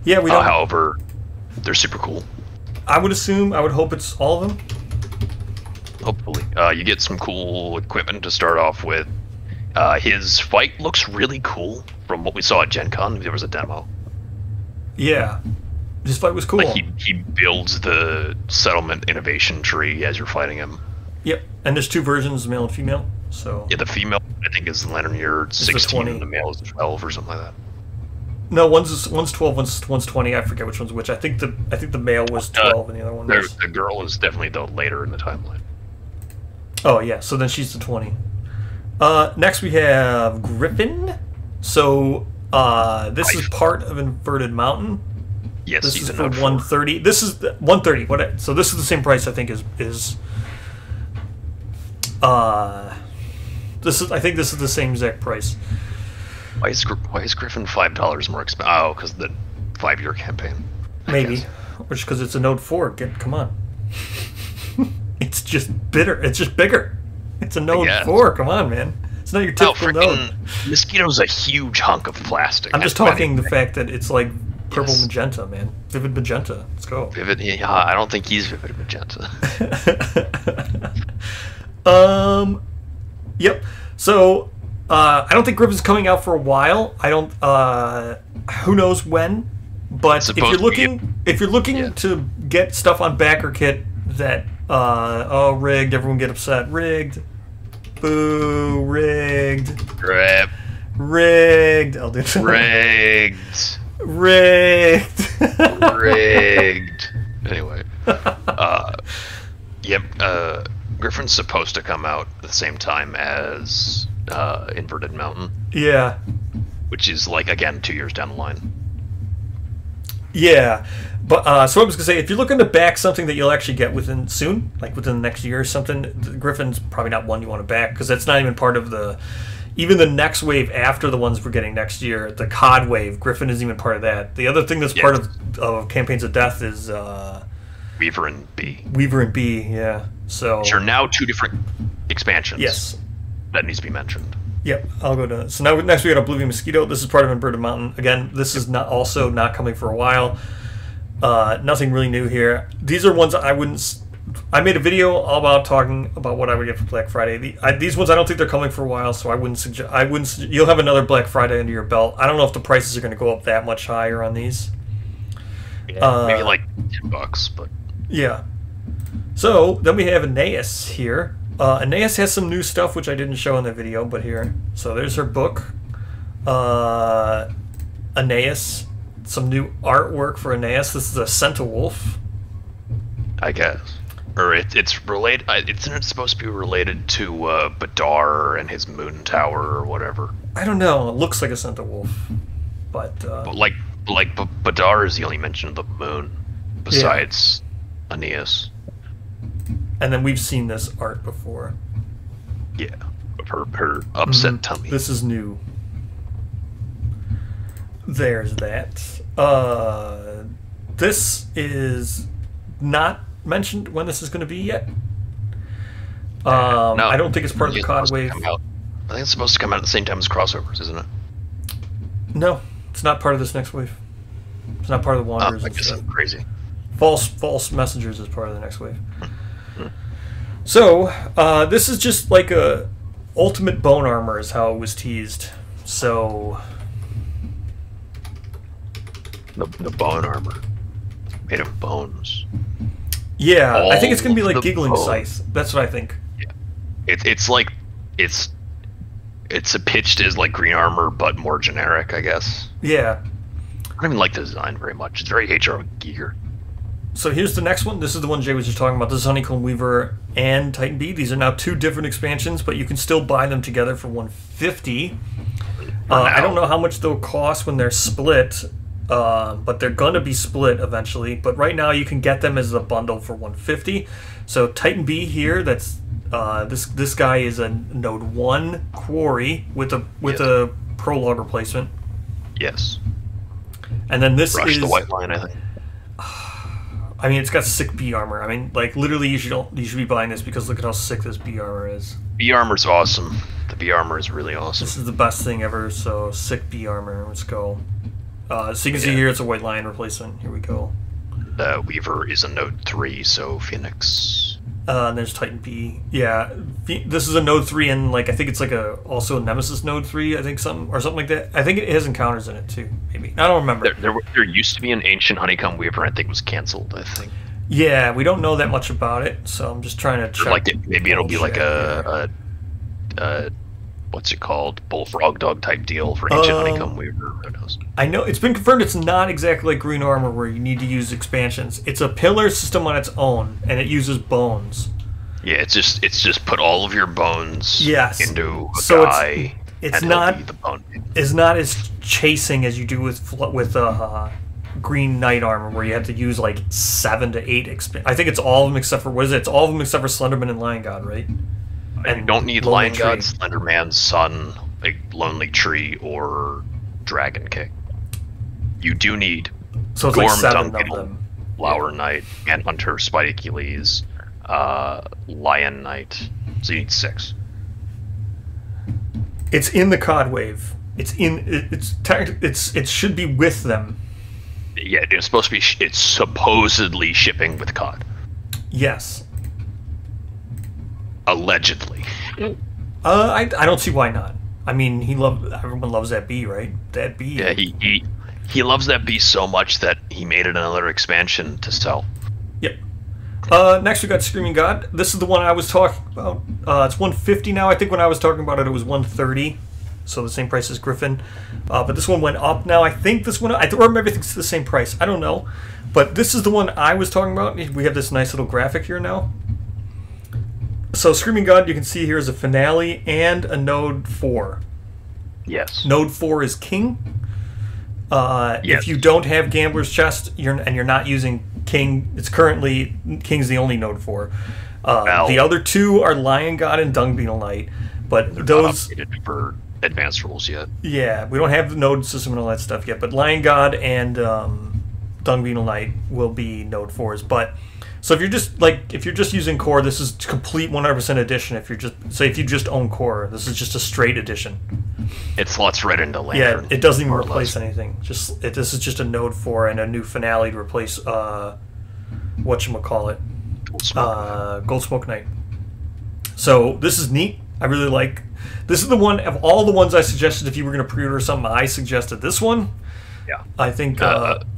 Yeah, we don't. However, they're super cool. I would hope it's all of them. Hopefully, you get some cool equipment to start off with. His fight looks really cool from what we saw at Gen Con. There was a demo. Yeah, his fight was cool. Like he builds the settlement innovation tree as you're fighting him. Yep, and there's two versions, male and female. So yeah, the female I think is Lanyard 16, and the male is 12 or something like that. No, one's 12, one's 20. I forget which one's which. I think the male was 12, and the other one was. The girl is definitely the later in the timeline. Oh yeah, so then she's the 20. Next we have Griffin. So this is part of Inverted Mountain. Yes, this is for 130. This is 130. So this is the same price I think is this is I think this is the same exact price. Why is Griffin $5 more expensive? Oh, because the 5-year campaign. Maybe, or just because it's a Node 4. Come on. It's just bitter. It's just bigger. It's a Node 4. Come on, man. It's not your typical Node. Mosquito's a huge hunk of plastic. I'm just talking the fact that it's like purple magenta, man. Vivid magenta. Let's go. Vivid. Yeah, I don't think he's vivid magenta. Yep. So, I don't think Griffin's coming out for a while. I don't. Who knows when? But if you're looking to get stuff on BackerKit that rigged, everyone get upset. Rigged. Boo. Rigged. Rip. Rigged. I'll do it. Rigged. Rigged. Rigged. Anyway. Yep. Griffin's supposed to come out at the same time as Inverted Mountain. Yeah. Which is, like, again, 2 years down the line. Yeah. But so I was going to say, if you're looking to back something that you'll actually get within soon, like within the next year or something, Griffin's probably not one you want to back, because that's not even part of even the next wave after the ones we're getting next year, the COD wave. Griffin isn't even part of that. The other thing that's part of Campaigns of Death is Weaver and B. Weaver and B, yeah. So which are now 2 different expansions. Yes. That needs to be mentioned. Yep, I'll go to. So now next we got Oblivion Mosquito. This is part of Inverted Mountain. Again, this is not coming for a while. Nothing really new here. These are ones I wouldn't. I made a video all about talking about what I would get for Black Friday. These ones I don't think they're coming for a while, so I wouldn't suggest. You'll have another Black Friday under your belt. I don't know if the prices are going to go up that much higher on these. Yeah, maybe like $10, but yeah. So then we have Aeneas here. Aeneas has some new stuff which I didn't show in the video, but here. So there's her book. Aeneas. Some new artwork for Aeneas. This is a Centawolf. I guess. Or it's related. Isn't it supposed to be related to Badar and his moon tower or whatever? I don't know. It looks like a Centawolf, but Badar is the only mention of the moon besides Aeneas. And then we've seen this art before. Yeah, of her upset tummy. This is new. There's that. This is not mentioned when this is going to be yet. No, I don't think it's part of the COD wave. I think it's supposed to come out at the same time as crossovers, isn't it? No, it's not part of this next wave. It's not part of the Wanderers. I guess I'm crazy. False Messengers is part of the next wave. So, this is just like a ultimate bone armor is how it was teased. So the bone armor made of bones. Yeah, I think it's gonna be like Giggling Scythe. That's what I think. Yeah, it's like it's pitched as like green armor but more generic, I guess. Yeah. I don't even like the design very much. It's very H.R. Giger. So here's the next one. This is the one Jay was just talking about. This is Honeycomb Weaver and Titan Bee. These are now 2 different expansions, but you can still buy them together for 150. I don't know how much they'll cost when they're split, but they're gonna be split eventually. But right now you can get them as a bundle for 150. So Titan Bee here, that's this guy is a Node 1 quarry with a prologue replacement. Yes. And then this Rush is the white line, I think. I mean, it's got sick bee armor. I mean, like literally, you should be buying this because look at how sick this bee armor is. Bee armor's awesome. The bee armor is really awesome. This is the best thing ever. So sick bee armor. Let's go. So you can see here, it's a white lion replacement. Here we go. The Weaver is a Node 3, so Phoenix. And there's Titan Bee. Yeah, this is a Node 3, and like I think it's like also a Nemesis Node 3. I think something like that. I think it has encounters in it too. Maybe I don't remember. There used to be an ancient Honeycomb Weaver. I think it was canceled. I think. Yeah, we don't know that much about it, so I'm just trying to check. Maybe it'll be like a what's it called? Bullfrog dog type deal for ancient Honeycomb Weaver. Who knows? I know it's been confirmed it's not exactly like Green Armor where you need to use expansions. It's a pillar system on its own, and it uses bones. Yeah, it's just put all of your bones into a guy. It's not as chasing as you do with Green Knight Armor, where you have to use like 7 to 8 I think it's all of them except for what is it? It's all of them except for Slenderman and Lion God, right? And you don't need Lion God, Slenderman, Sun, a Lonely Tree, or Dragon King. You do need so it's Gorm, like 7 Duncan, of them. Flower Knight, and Hunter, Spite Achilles, Lion Knight. So you need 6. It's in the COD wave. It should be with them. Yeah, it's supposed to be. It's supposedly shipping with COD. Yes. Allegedly. I don't see why not. I mean, everyone loves that bee, right? That bee. Yeah, he loves that bee so much that he made it another expansion to sell. Yep. Next we got Screaming God. This is the one I was talking about. It's 150 now. I think when I was talking about it, it was 130. So the same price as Griffin. But this one went up now. I think this one, I remember everything's the same price. I don't know. But this is the one I was talking about. We have this nice little graphic here now. So Screaming God, you can see here is a finale and a Node 4. Yes. Node 4 is King. Yes. If you don't have Gambler's Chest and you're not using King, it's currently King's the only Node 4. The other 2 are Lion God and Dung Beetle Knight. But they're those not updated for advanced rules yet. Yeah, we don't have the node system and all that stuff yet. But Lion God and Dung Beetle Knight will be Node 4s. But so if you're just using core, this is complete 100% edition. If you just own core, this is just a straight edition. It slots right into Lantern. Yeah, it doesn't even replace anything. This is just a Node 4 and a new finale to replace whatchamacallit, Gold Smoke Knight. So this is neat. I really like. This is the one of all the ones I suggested. If you were going to pre-order something, I suggested this one. Yeah. I think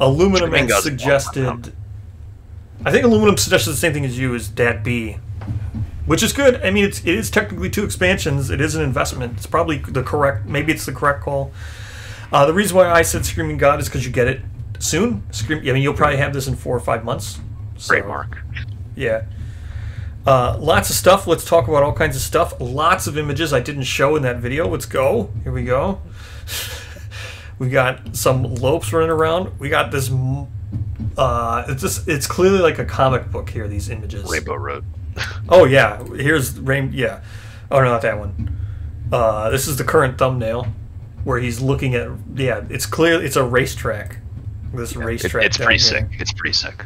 Aluminum had suggested. I think Aluminum suggested the same thing as you, is Dat B, which is good. I mean, it is technically 2 expansions. It is an investment. It's probably maybe it's the correct call. The reason why I said Screaming God is because you get it soon. I mean, you'll probably have this in 4 or 5 months. So, great mark. Yeah. Lots of stuff. Let's talk about all kinds of stuff. Lots of images I didn't show in that video. Let's go. Here we go. We got some lopes running around. We got this. It's clearly like a comic book here. These images. Rainbow Road. Oh yeah. Here's Yeah. Oh no, not that one. This is the current thumbnail where he's looking at. Yeah, it's clear. It's a racetrack. Racetrack. It's pretty sick. It's pretty sick.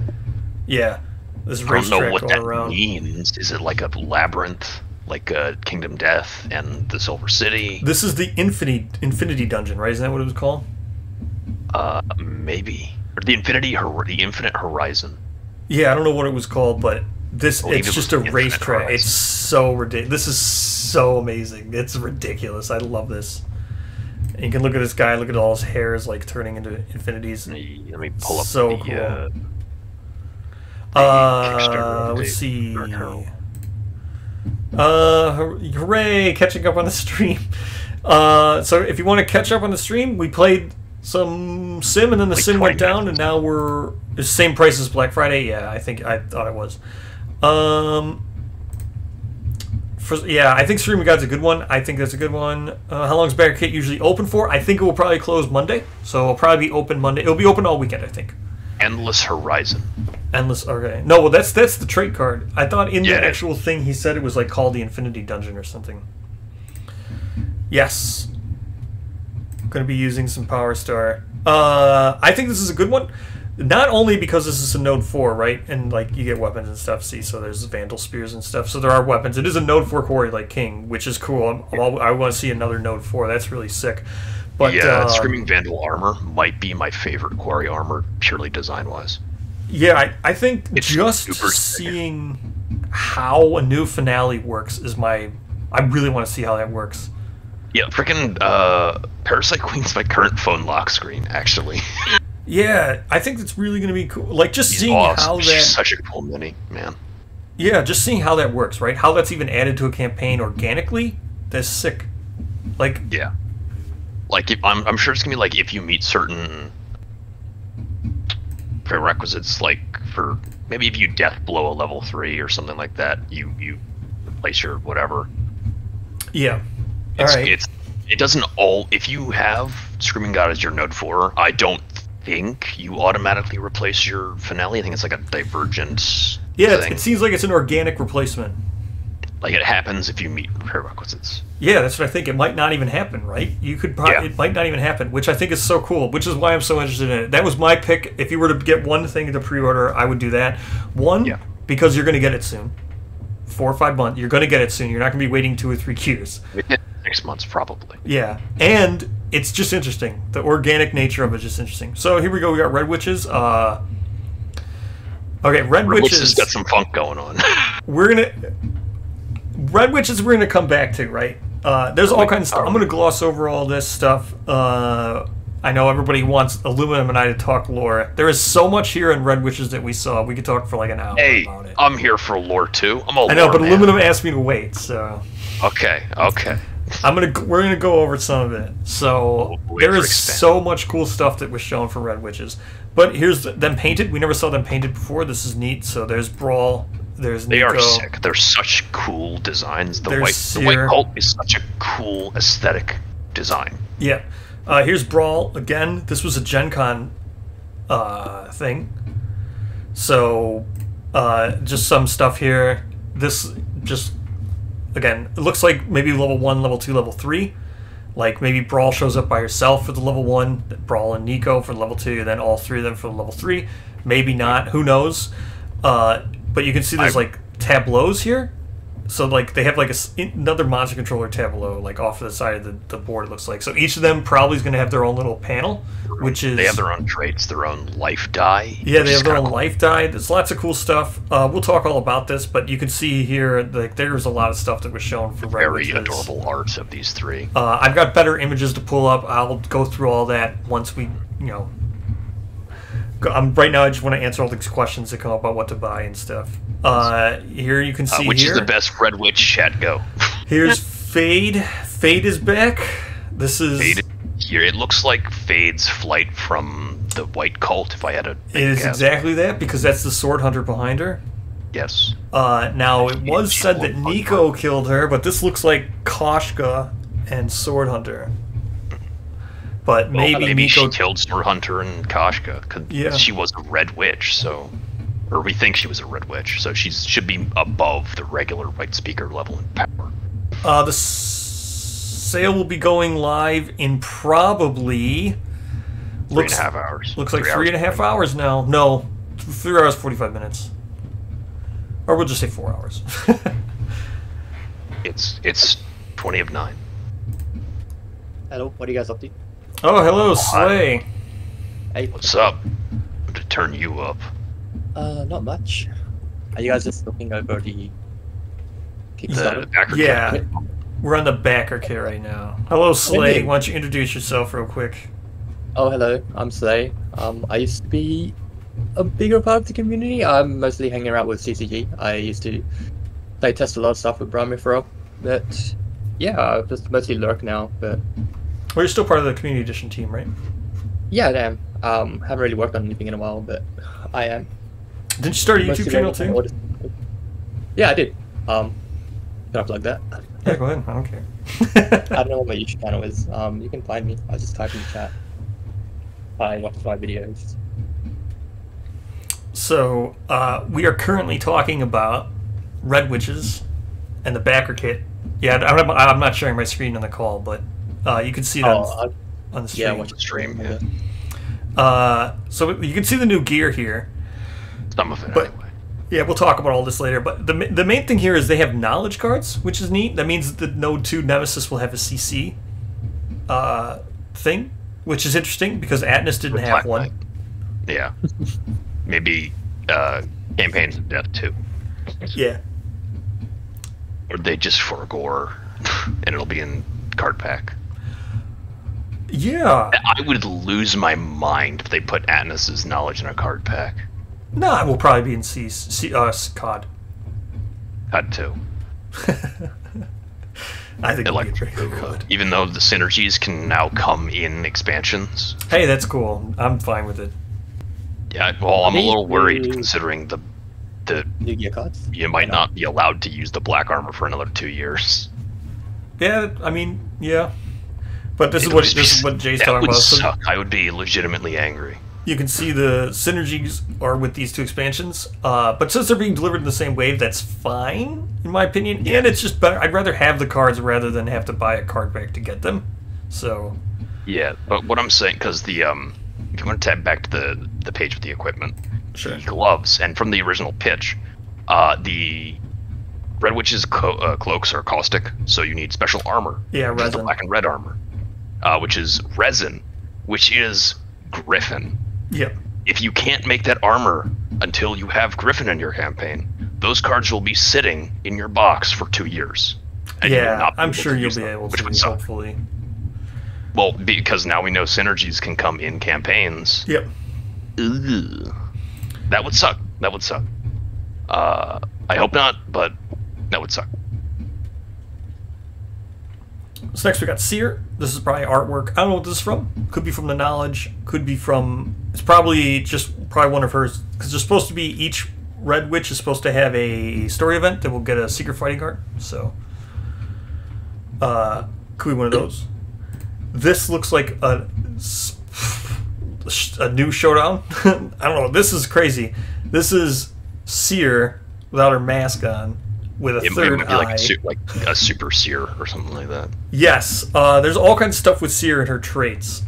Yeah. This I don't know racetrack what going that around. means. Is it like a labyrinth, like a Kingdom Death and the Silver City? This is the Infinity Dungeon, right? Isn't that what it was called? Maybe. Or the Infinite Horizon. Yeah, I don't know what it was called, but it's just a racetrack. Horizon. It's so ridiculous. This is so amazing. It's ridiculous. I love this. And you can look at this guy. Look at all his hair is like turning into infinities. Let me pull up so the cool. Let's see. Hooray! Catching up on the stream. So if you want to catch up on the stream, we played some Sim, and then the Sim went down, and now It's the same price as Black Friday. Yeah, I thought it was. I think Streaming God's a good one. I think that's a good one. How long is Backer Kit usually open for? I think it will probably close Monday, so it'll probably be open Monday. It'll be open all weekend, I think. Endless Horizon. Endless. Okay. No, well that's the trait card. I thought in the actual thing he said it was like called the Infinity Dungeon or something. Yes. Going to be using some Power Star. I think this is a good one. Not only because this is a Node 4, right? And, like, you get weapons and stuff, see? So there's Vandal Spears and stuff. So there are weapons. It is a Node 4 quarry like King, which is cool. I want to see another Node 4. That's really sick. But yeah, Screaming Vandal armor might be my favorite quarry armor, purely design-wise. Yeah, I think it's just seeing how a new finale works is my... I really want to see how that works. Yeah, freaking Parasite Queen's my current phone lock screen, actually. Yeah, I think it's really going to be cool. Like, just seeing awesome. how that... She's such a cool mini, man. Yeah, just seeing how that works, right? How that's even added to a campaign organically, that's sick. Like... Yeah. Like, I'm sure it's going to be like, if you meet certain prerequisites, like, for... Maybe if you death blow a level 3 or something like that, you replace your whatever. Yeah. Alright. It doesn't all... If you have Screaming God as your Node 4, I don't think you automatically replace your finale. I think it's like a divergent thing. It seems like it's an organic replacement. Like it happens if you meet prerequisites. Yeah, that's what I think. It might not even happen, right? You could probably it might not even happen, which I think is so cool, which is why I'm so interested in it. That was my pick. If you were to get one thing into pre-order, I would do that. One, because you're going to get it soon. 4 or 5 months. You're going to get it soon. You're not going to be waiting 2 or 3 queues. 6 months, probably. Yeah, and it's just interesting. The organic nature of it is just interesting. So here we go. We got Red Witches. Okay, Red Witches has got some funk going on. Red Witches we're gonna come back to, right? There's all kinds of stuff. I'm gonna gloss over all this stuff. I know everybody wants Aluminum and I to talk lore. There is so much here in Red Witches that we saw. We could talk for like an hour about it. I'm here for lore too. I know, but Aluminum asked me to wait, so. Okay. We're gonna go over some of it. So there is so much cool stuff that was shown for Red Witches. But here's them painted. We never saw them painted before. This is neat. So there's Brawl. There's Nico. They are sick. They're such cool designs. The white cult is such a cool aesthetic design. Yeah. Here's Brawl again. This was a Gen Con thing. So just some stuff here. This just again, it looks like maybe level 1, level 2, level 3. Like maybe Brawl shows up by herself for the level 1, Brawl and Nico for level 2, and then all 3 of them for level 3. Maybe not. Who knows? But you can see there's like tableaus here. So like they have like another monster controller tableau like off to the side of the board, it looks like. So each of them probably is going to have their own little panel, which is... They have their own traits, their own life die. Yeah, they have their own life die. There's lots of cool stuff. We'll talk all about this, but you can see here like there's a lot of stuff that was shown for Red Witches. Very adorable art of these 3. I've got better images to pull up. I'll go through all that once we, right now I just want to answer all these questions that come up about what to buy and stuff. Here you can see which is the best Red Witch chat go. Here's Fade. Fade is back. This is... Fade here. It looks like Fade's flight from the White Cult, if I had a... It is exactly that, because that's the Sword Hunter behind her. Yes. Now, it was said that Nico killed her, but this looks like Koshka and Sword Hunter. But maybe Nico... she killed Sword Hunter and Koshka, because she was a Red Witch, so... Or we think she was a Red Witch, so she should be above the regular White Speaker level in power. The sale will be going live in probably... 3.5 hours. Looks like 3.5 hours now. No, 3 hours, 45 minutes. Or we'll just say 4 hours. It's 20 of 9. Hello, what are you guys up to? Oh, hello, Slay. Hey. What's up? I'm to turn you up. Not much. Are you guys just looking over the Kickstarter? Yeah, we're on the backer kit right now. Hello, Slay. Why don't you introduce yourself real quick? Oh, hello. I'm Slay. I used to be a bigger part of the community. I'm mostly hanging out with CCG. I used to play test a lot of stuff with Brian Mifro, but yeah, I just mostly lurk now. But well, you're still part of the Community Edition team, right? Yeah, I am. Haven't really worked on anything in a while, but I am. Didn't you start a Mostly YouTube channel learning too? Yeah, I did. Can I plug that? Yeah, go ahead. I don't care. I don't know what my YouTube channel is. You can find me. I'll just type in the chat. I watch my videos. So, we are currently talking about Red Witches and the backer kit. Yeah, I'm not sharing my screen on the call, but you can see it on the stream. Yeah, watch the stream. Yeah. So you can see the new gear here. Some of it, But- anyway. Yeah, we'll talk about all this later. But the main thing here is they have knowledge cards, which is neat. That means that the Node 2 Nemesis will have a CC thing, which is interesting because Atlas didn't have Black one. Knight. Yeah. Maybe Campaigns of Death too. Yeah. Or they just for gore, and it'll be in card pack. Yeah. I would lose my mind if they put Atlas's knowledge in a card pack. Nah, it will probably be in COD. Had to. I think it'll be Like, very good. even though the synergies can now come in expansions. Hey, that's cool. I'm fine with it. Yeah, well, I'm a little worried Maybe- considering the New gear cards. you might not be allowed to use the black armor for another 2 years. Yeah, I mean, yeah. But this It is would what Jay's that talking would about. So suck. I would be legitimately angry. you can see the synergies are with these two expansions. But since they're being delivered in the same wave, that's fine, in my opinion. And it's just better. I'd rather have the cards rather than have to buy a card back to get them. So, Yeah, but what I'm saying, because the if you want to tab back to the page with the equipment, sure. the gloves, and from the original pitch, the Red Witch's cloaks are caustic, so you need special armor. Yeah, which is the resin. black and red armor, which is resin, which is Griffin. Yep. If you can't make that armor until you have Griffin in your campaign, those cards will be sitting in your box for 2 years. And you will Yeah, not be I'm able sure to you'll use be them, able which to, would suck. hopefully. Well, because now we know synergies can come in campaigns. Yep. Ugh. That would suck. That would suck. I hope not, but that would suck. So next we got Seer. This is probably artwork. I don't know what this is from. Could be from the knowledge. Could be from. It's probably one of hers because there's supposed to be each Red Witch is supposed to have a story event that will get a secret fighting card. So, could be one of those. This looks like a new showdown. I don't know. This is crazy. This is Seer without her mask on. With a It third might be eye. like a super seer or something like that. Yes, there's all kinds of stuff with Seer and her traits.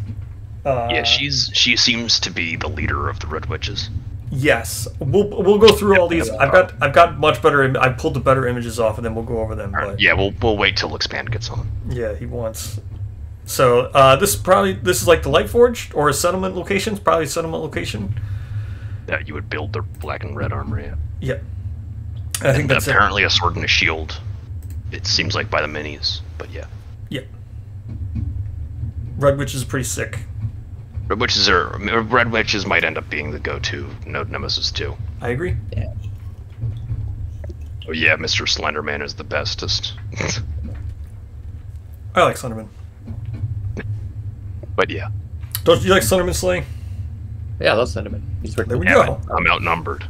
Yeah, she seems to be the leader of the Red Witches. Yes, we'll go through all these. I've got much better. I pulled the better images off, and then we'll go over them. All right, But yeah, we'll wait till Expand gets on. yeah, he wants. So this is like the Light Forge or a settlement location. It's probably a settlement location. That you would build their black and red armor. Yeah. Yep. I think that's apparently a sword and a shield. It seems like by the minis, but yeah. Yep. Red Witch is pretty sick. Red Witches might end up being the go-to Node Nemesis too. I agree. Yeah. Oh yeah, Mr. Slenderman is the bestest. I like Slenderman. But yeah, Don't you like Slenderman Slay? Yeah, I love Sentiment. He's pretty There we cool. go. I'm outnumbered.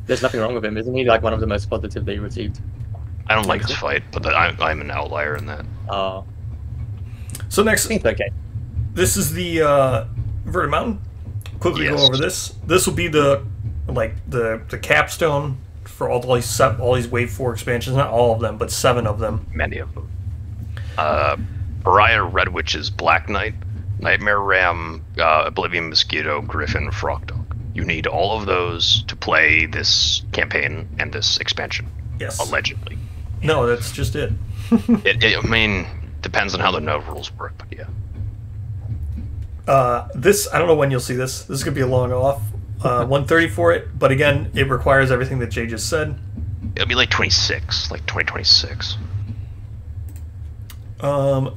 There's nothing wrong with him, isn't he? Like one of the most positively received. I don't like his fight, but I'm an outlier in that. So next, I think it's okay. this is the Inverted Mountain. Quickly Yes. go over this. This will be the capstone for all these Wave 4 expansions. Not all of them, but 7 of them. Many of them. Pariah Red Witches, Black Knight, Nightmare Ram, Oblivion Mosquito, Griffin, Frog Dog. You need all of those to play this campaign and this expansion. Yes. Allegedly. No, that's just it. I mean, depends on how the node rules work, but yeah. This, I don't know when you'll see this. This is going to be a long off. 130 for it, but again, it requires everything that Jay just said. It'll be like 2026.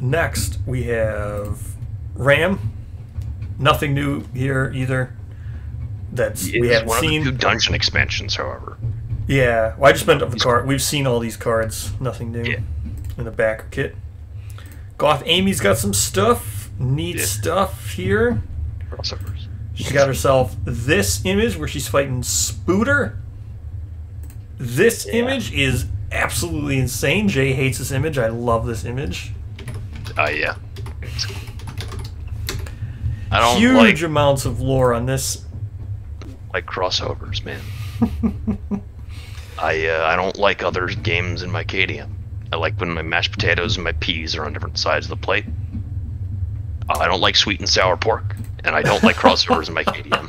Next, we have Ram. Nothing new here either. We haven't one seen. of the 2 dungeon expansions, however. Yeah, well, I just meant of the card. We've seen all these cards. Nothing new Yeah. in the backer kit. Goth Amy's got some stuff. neat stuff here. Crossovers. She got herself this image where she's fighting Spooter. This image is absolutely insane. Jay hates this image. I love this image. Yeah. I don't Huge amounts of lore on this. Like crossovers, man. I don't like other games in my KDM. I like when my mashed potatoes and my peas are on different sides of the plate. I don't like sweet and sour pork, and I don't like crossovers in my KDM.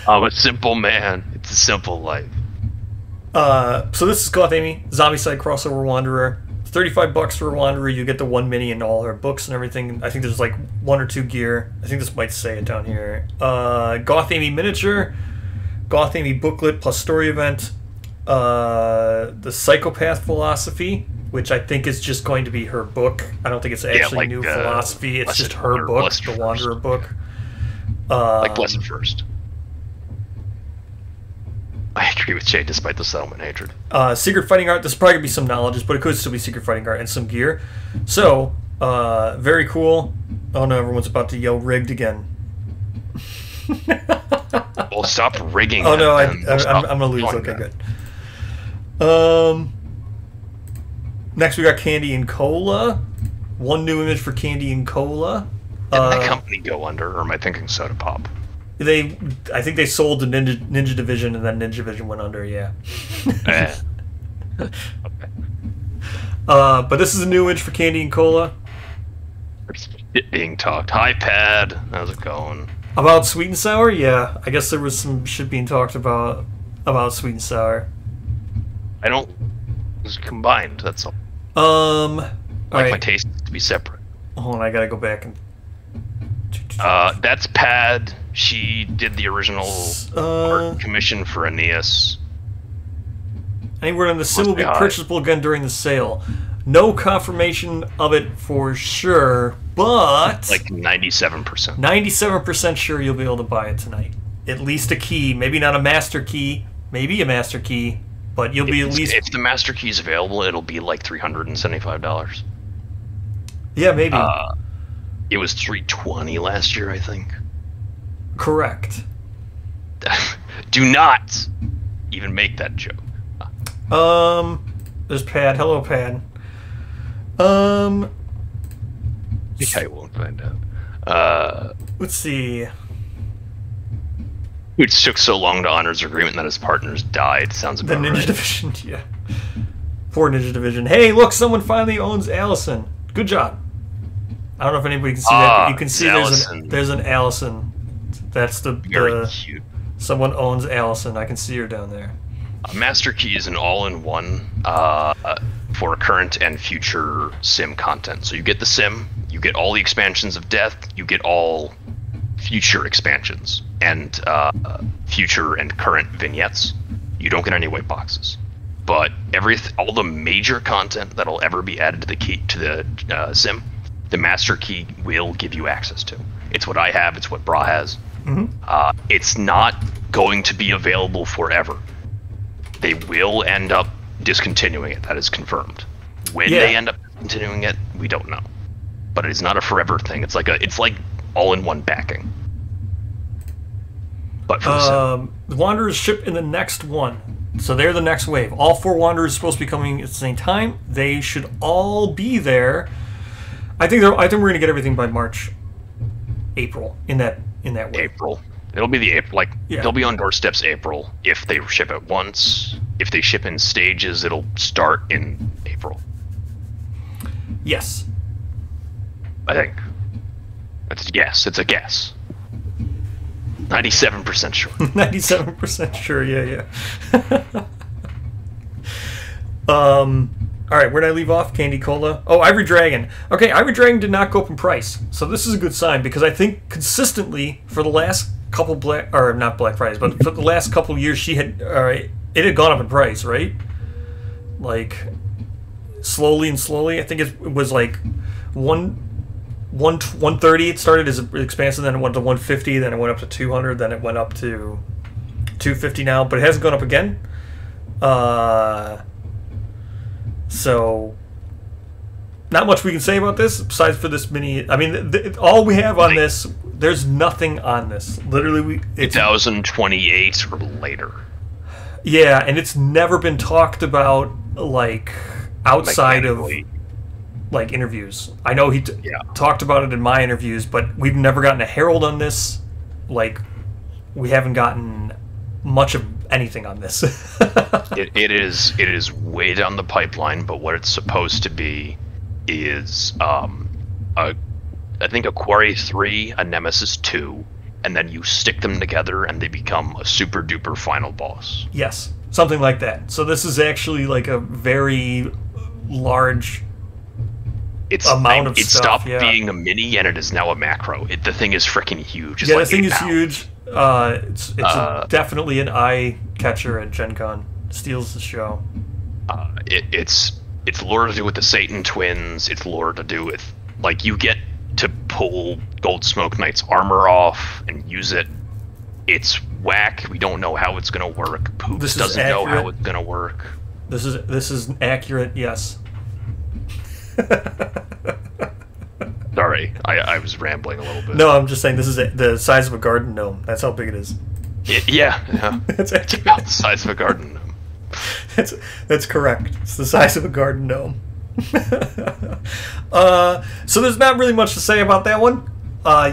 I'm a simple man. It's a simple life. So this is Goth Amy, Zombicide Crossover Wanderer. $35 for a Wanderer. You get the 1 mini and all her books and everything. I think there's like 1 or 2 gear. I think this might say it down here. Goth Amy miniature, Goth Amy booklet plus story event. The Psychopath Philosophy, which I think is just going to be her book. I don't think it's actually like, new philosophy. It's just her book, Blessed the First. Wanderer book. Like Blessed First. I agree with Jay, despite the settlement hatred. Secret Fighting Art. This is probably going to be some knowledge, but it could still be Secret Fighting Art and some gear. So, very cool. Oh no, everyone's about to yell rigged again. Well, stop rigging. Oh no, I'm I'm going to lose. Okay, good. Next we got Candy and Cola. 1 new image for Candy and Cola. Didn't that company go under, or am I thinking Soda Pop? I think they sold the Ninja Division, and then Ninja Division went under. Yeah. Okay. But this is a new image for Candy and Cola. It being talked. Hi, Pad. How's it going? About Sweet and Sour, yeah. I guess there was some shit being talked about Sweet and Sour. I don't. It's combined. That's all. All right. My taste to be separate. Hold on, I gotta go back and. That's Pad. She did the original art commission for Aeneas. Any word on the sim will be purchasable again during the sale. No confirmation of it for sure, but like 97%. 97% sure you'll be able to buy it tonight. At least a key, maybe not a master key, maybe a master key, but you'll be at least. If the master key is available, it'll be like $375. Yeah, maybe. It was $320 last year, I think. Correct. Do not even make that joke. There's Pad. Hello, Pad. I won't find out. Let's see. It took so long to honor his agreement that his partners died. Sounds about the Ninja right. Division, yeah. Poor Ninja Division. Hey, look, someone finally owns Allison. Good job. I don't know if anybody can see that, but you can see there's an Allison. That's Very cute. Someone owns Allison. I can see her down there. Master Key is an all-in-one for current and future sim content. So you get the sim, you get all the expansions of Death, you get all future expansions and future and current vignettes. You don't get any white boxes, but all the major content that'll ever be added to the key to the sim, the Master Key will give you access to. It's what I have. It's what Bra has. Mm-hmm. It's not going to be available forever. They will end up discontinuing it. That is confirmed. When they end up discontinuing it, we don't know. But it's not a forever thing. It's like all-in-one backing. But for the Wanderers ship in the next one, so they're the next wave. All 4 Wanderers are supposed to be coming at the same time. They should all be there. I think we're going to get everything by March, April in that wave. April. It'll be the April. They'll be on doorsteps April if they ship at once. If they ship in stages, it'll start in April. Yes. I think. That's a guess. It's a guess. 97% sure. 97% sure. Yeah. All right, where did I leave off? Candy Cola. Oh, Ivory Dragon. Okay, Ivory Dragon did not go up in price, so this is a good sign because I think consistently for the last couple not Black Fridays, but for the last couple years, it had gone up in price, right? Like slowly and slowly. I think it was like 130. It started as expansive, then it went to 150, then it went up to 200, then it went up to 250 now, but it hasn't gone up again. So, not much we can say about this besides for this mini. I mean, all we have on this, there's nothing on this. Literally, it's 2028 or later. Yeah, and it's never been talked about like outside of like interviews. I know he talked about it in my interviews, but we've never gotten a herald on this. Like, we haven't gotten much of anything on this. it is way down the pipeline, but what it's supposed to be is I think a Quarry 3, a Nemesis 2, and then you stick them together and they become a super duper final boss. Yes, something like that. So this is actually like a very large amount of stuff. It stopped being a mini and it is now a macro. The thing is freaking huge. It's like the thing is huge. It's definitely an eye catcher at Gen Con. Steals the show. It's lore to do with the Satan twins. It's lore to do with, like, you get to pull Gold Smoke Knight's armor off and use it. It's whack. We don't know how it's gonna work. Poops doesn't know how it's gonna work. This is accurate. Yes. Sorry, I was rambling a little bit. No, I'm just saying this is the size of a garden gnome. That's how big it is. Yeah. It's about the size of a garden gnome. That's correct. It's the size of a garden gnome. So there's not really much to say about that one.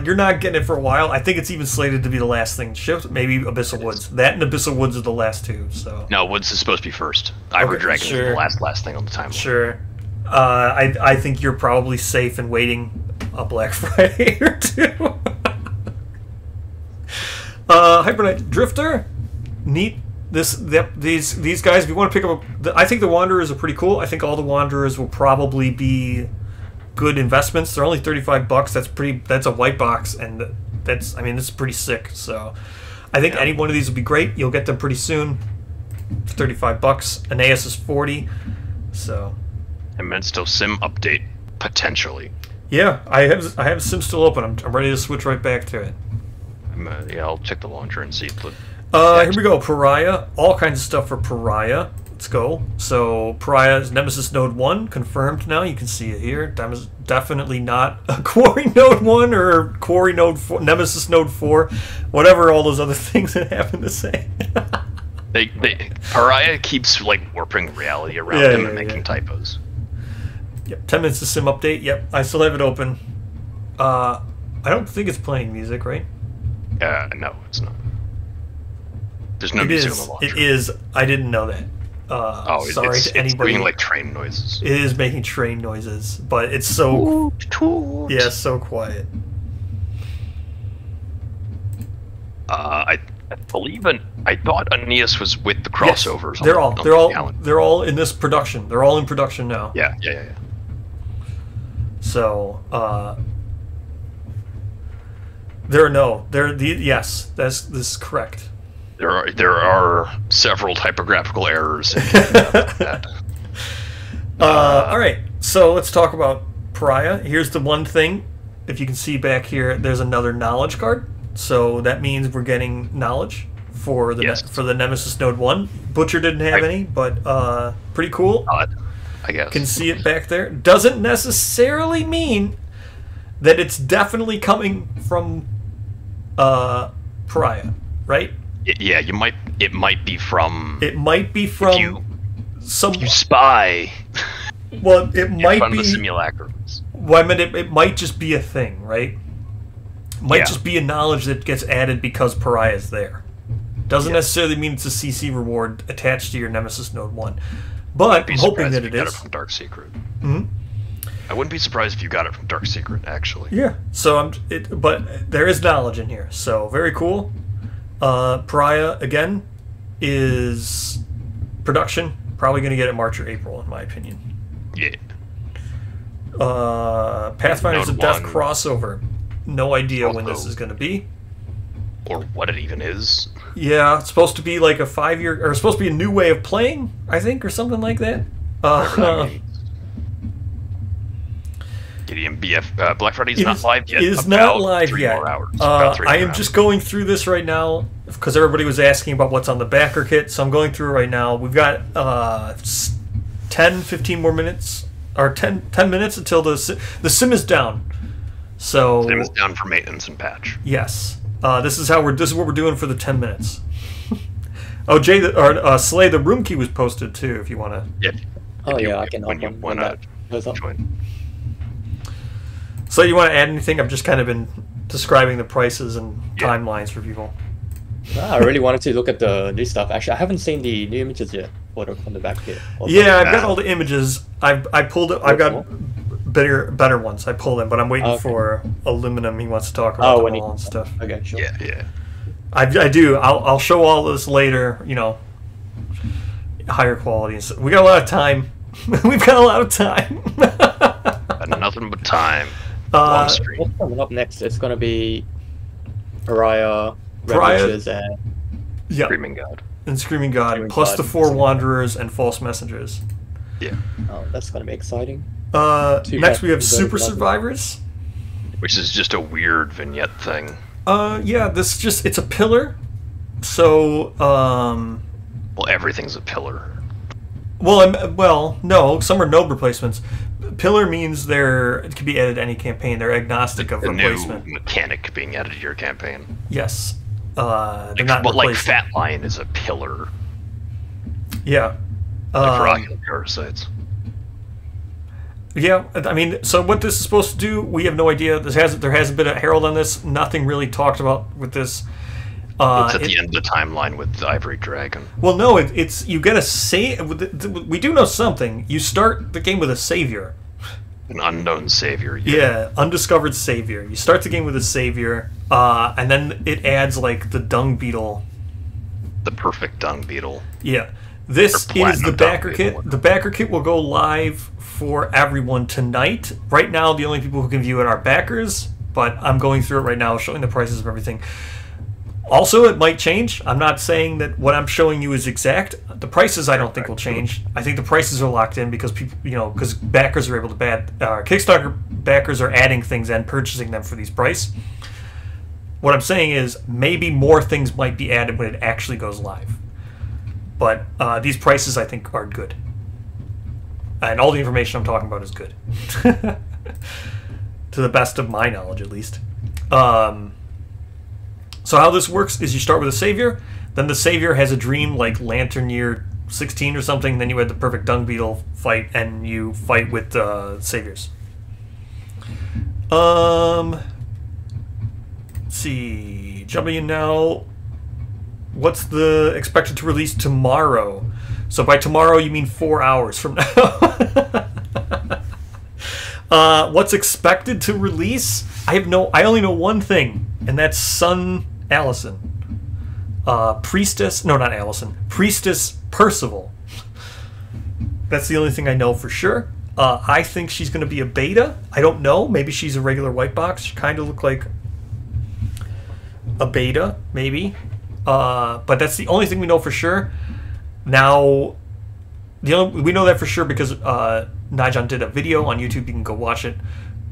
You're not getting it for a while. I think it's even slated to be the last thing shipped. Maybe Abyssal Woods. That and Abyssal Woods are the last two. So no, Woods is supposed to be first. Ivor Dragon is the last thing on the timeline. Sure. I think you're probably safe in waiting a Black Friday or two. Hyper Knight Drifter, neat. These guys, if you want to pick up, I think the Wanderers are pretty cool. I think all the Wanderers will probably be good investments. They're only $35. That's a white box, and it's pretty sick. So I think any one of these will be great. You'll get them pretty soon for $35. Aeneas is $40. So. And Mensto Sim update potentially. Yeah, I have Sim still open. I'm ready to switch right back to it. I'll check the launcher and see. Here we go. Pariah. All kinds of stuff for Pariah. Let's go. So Pariah is Nemesis Node 1 confirmed now. You can see it here. Definitely not a Quarry Node 1 or Quarry Node 4, Nemesis Node 4, whatever all those other things that happen to say. Pariah keeps like warping reality around him and making typos. Yep, 10 minutes to Sim update. Yep, I still have it open. I don't think it's playing music, right? No, it's not. There's no music on the launcher. It is. I didn't know that. Sorry to anybody. It's making like train noises. It is making train noises, but it's so so quiet. I believe I thought Aeneas was with the crossovers. Yes, they're all in this production. They're all in production now. Yeah. So, yes, this is correct. There are several typographical errors. That. All right, so let's talk about Pariah. Here's the one thing. If you can see back here, there's another knowledge card. So that means we're getting knowledge for the Nemesis Node 1. Butcher didn't have any, but pretty cool. I guess. Can see it back there. Doesn't necessarily mean that it's definitely coming from Pariah, right? It might be from. It might be from if you spy. Well, it might from be the simulacrums. Well, I mean, it might just be a thing, right? It might just be a knowledge that gets added because Pariah is there. Doesn't necessarily mean it's a CC reward attached to your Nemesis Node 1. But I'm hoping that it is. Got it from Dark Secret. Mm-hmm. I wouldn't be surprised if you got it from Dark Secret, actually. Yeah. So but there is knowledge in here, so very cool. Pariah again is production. Probably going to get it March or April, in my opinion. Yeah. Pathfinder's of Death crossover. No idea when this is going to be. Or what it even is. Yeah, it's supposed to be like a 5-year, or it's supposed to be a new way of playing, I think, or something like that. KDM BF Black Friday is not live yet. It is not live yet. I am just going through this right now because everybody was asking about what's on the backer kit, so I'm going through it right now. We've got 10 10, 15 more minutes, or 10 minutes until the sim is down. So Sim is down for maintenance and patch. yes, this is what we're doing for the 10 minutes. Oh, Slay, the room key was posted too. If you want to. Yeah. Oh If yeah, I can when hop you on want when that goes to up. join. So you want to add anything? I've just kind of been describing the prices and Yeah. timelines for people. I really wanted to look at the new stuff. Actually, I haven't seen the new images yet. From the back here. Yeah, I've got all the images. I pulled it. I've got better ones. I pulled them, but I'm waiting for Aluminum. He wants to talk about them all and stuff. Okay, sure. Yeah. I do. I'll show all this later. You know, higher quality. So we got a lot of time. We've got a lot of time. Got nothing but time. Long stream. What's coming up next? It's gonna be Pariah, Pariah- Ravagers, and Yeah, Screaming God. and Screaming God, Screaming plus God. the 4 Wanderers and False Messengers. Yeah. oh, that's gonna be exciting. Next we have Two Super bad- Survivors. Which is just a weird vignette thing. Yeah, it's a pillar. So, Well, everything's a pillar. well, no, some are node replacements. Pillar means it can be added to any campaign. They're agnostic of A new replacement. mechanic being added to your campaign. Yes. They're not But like replacement. Fat Lion is a pillar Yeah. for ocular parasites. Yeah, I mean, so what this is supposed to do, we have no idea. There hasn't been a herald on this. Nothing really talked about with this. It's at the end of the timeline with the Ivory Dragon. Well, no, it's you get a save. We do know something. You start the game with a savior. An unknown savior. Yeah, undiscovered savior. You start the game with a savior, and then it adds like the dung beetle. The perfect dung beetle. Yeah, this Or is the platinum backer dung kit. beetle. The backer kit will go live for everyone tonight. Right now, the only people who can view it are backers, but I'm going through it right now, showing the prices of everything. Also, it might change. I'm not saying that what I'm showing you is exact. The prices I don't think will change. I think the prices are locked in because people, because backers are able to Kickstarter backers are adding things and purchasing them for these price. What I'm saying is maybe more things might be added when it actually goes live. But these prices I think are good. And all the information I'm talking about is good. To the best of my knowledge, at least. So how this works is you start with a savior, then the savior has a dream like Lantern Year 16 or something, then you had the perfect dung beetle fight, and you fight with saviors. Let's see, jumping in now, what's the expected to release tomorrow? So by tomorrow you mean 4 hours from now. What's expected to release? I only know one thing, and that's Sun Allison. Priestess Percival. That's the only thing I know for sure. I think she's going to be a beta. I don't know. Maybe she's a regular white box. She kind of looked like a beta, maybe. But that's the only thing we know for sure. Now, we know that for sure because Najan did a video on YouTube. You can go watch it.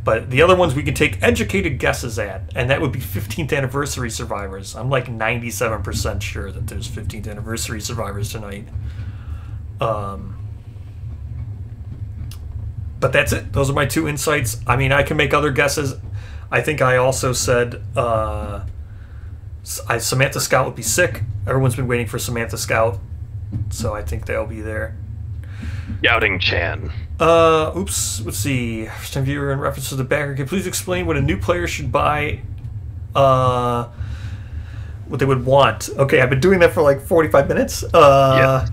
But the other ones we can take educated guesses at, and that would be 15th anniversary survivors. I'm like 97% sure that there's 15th anniversary survivors tonight. But that's it. Those are my 2 insights. I mean, I can make other guesses. I think I also said Samantha Scout would be sick. Everyone's been waiting for Samantha Scout, so I think they'll be there. Youting Chan. Let's see. First time viewer in reference to the backer kit. Please explain what a new player should buy. What they would want. Okay, I've been doing that for like 45 minutes. Yeah.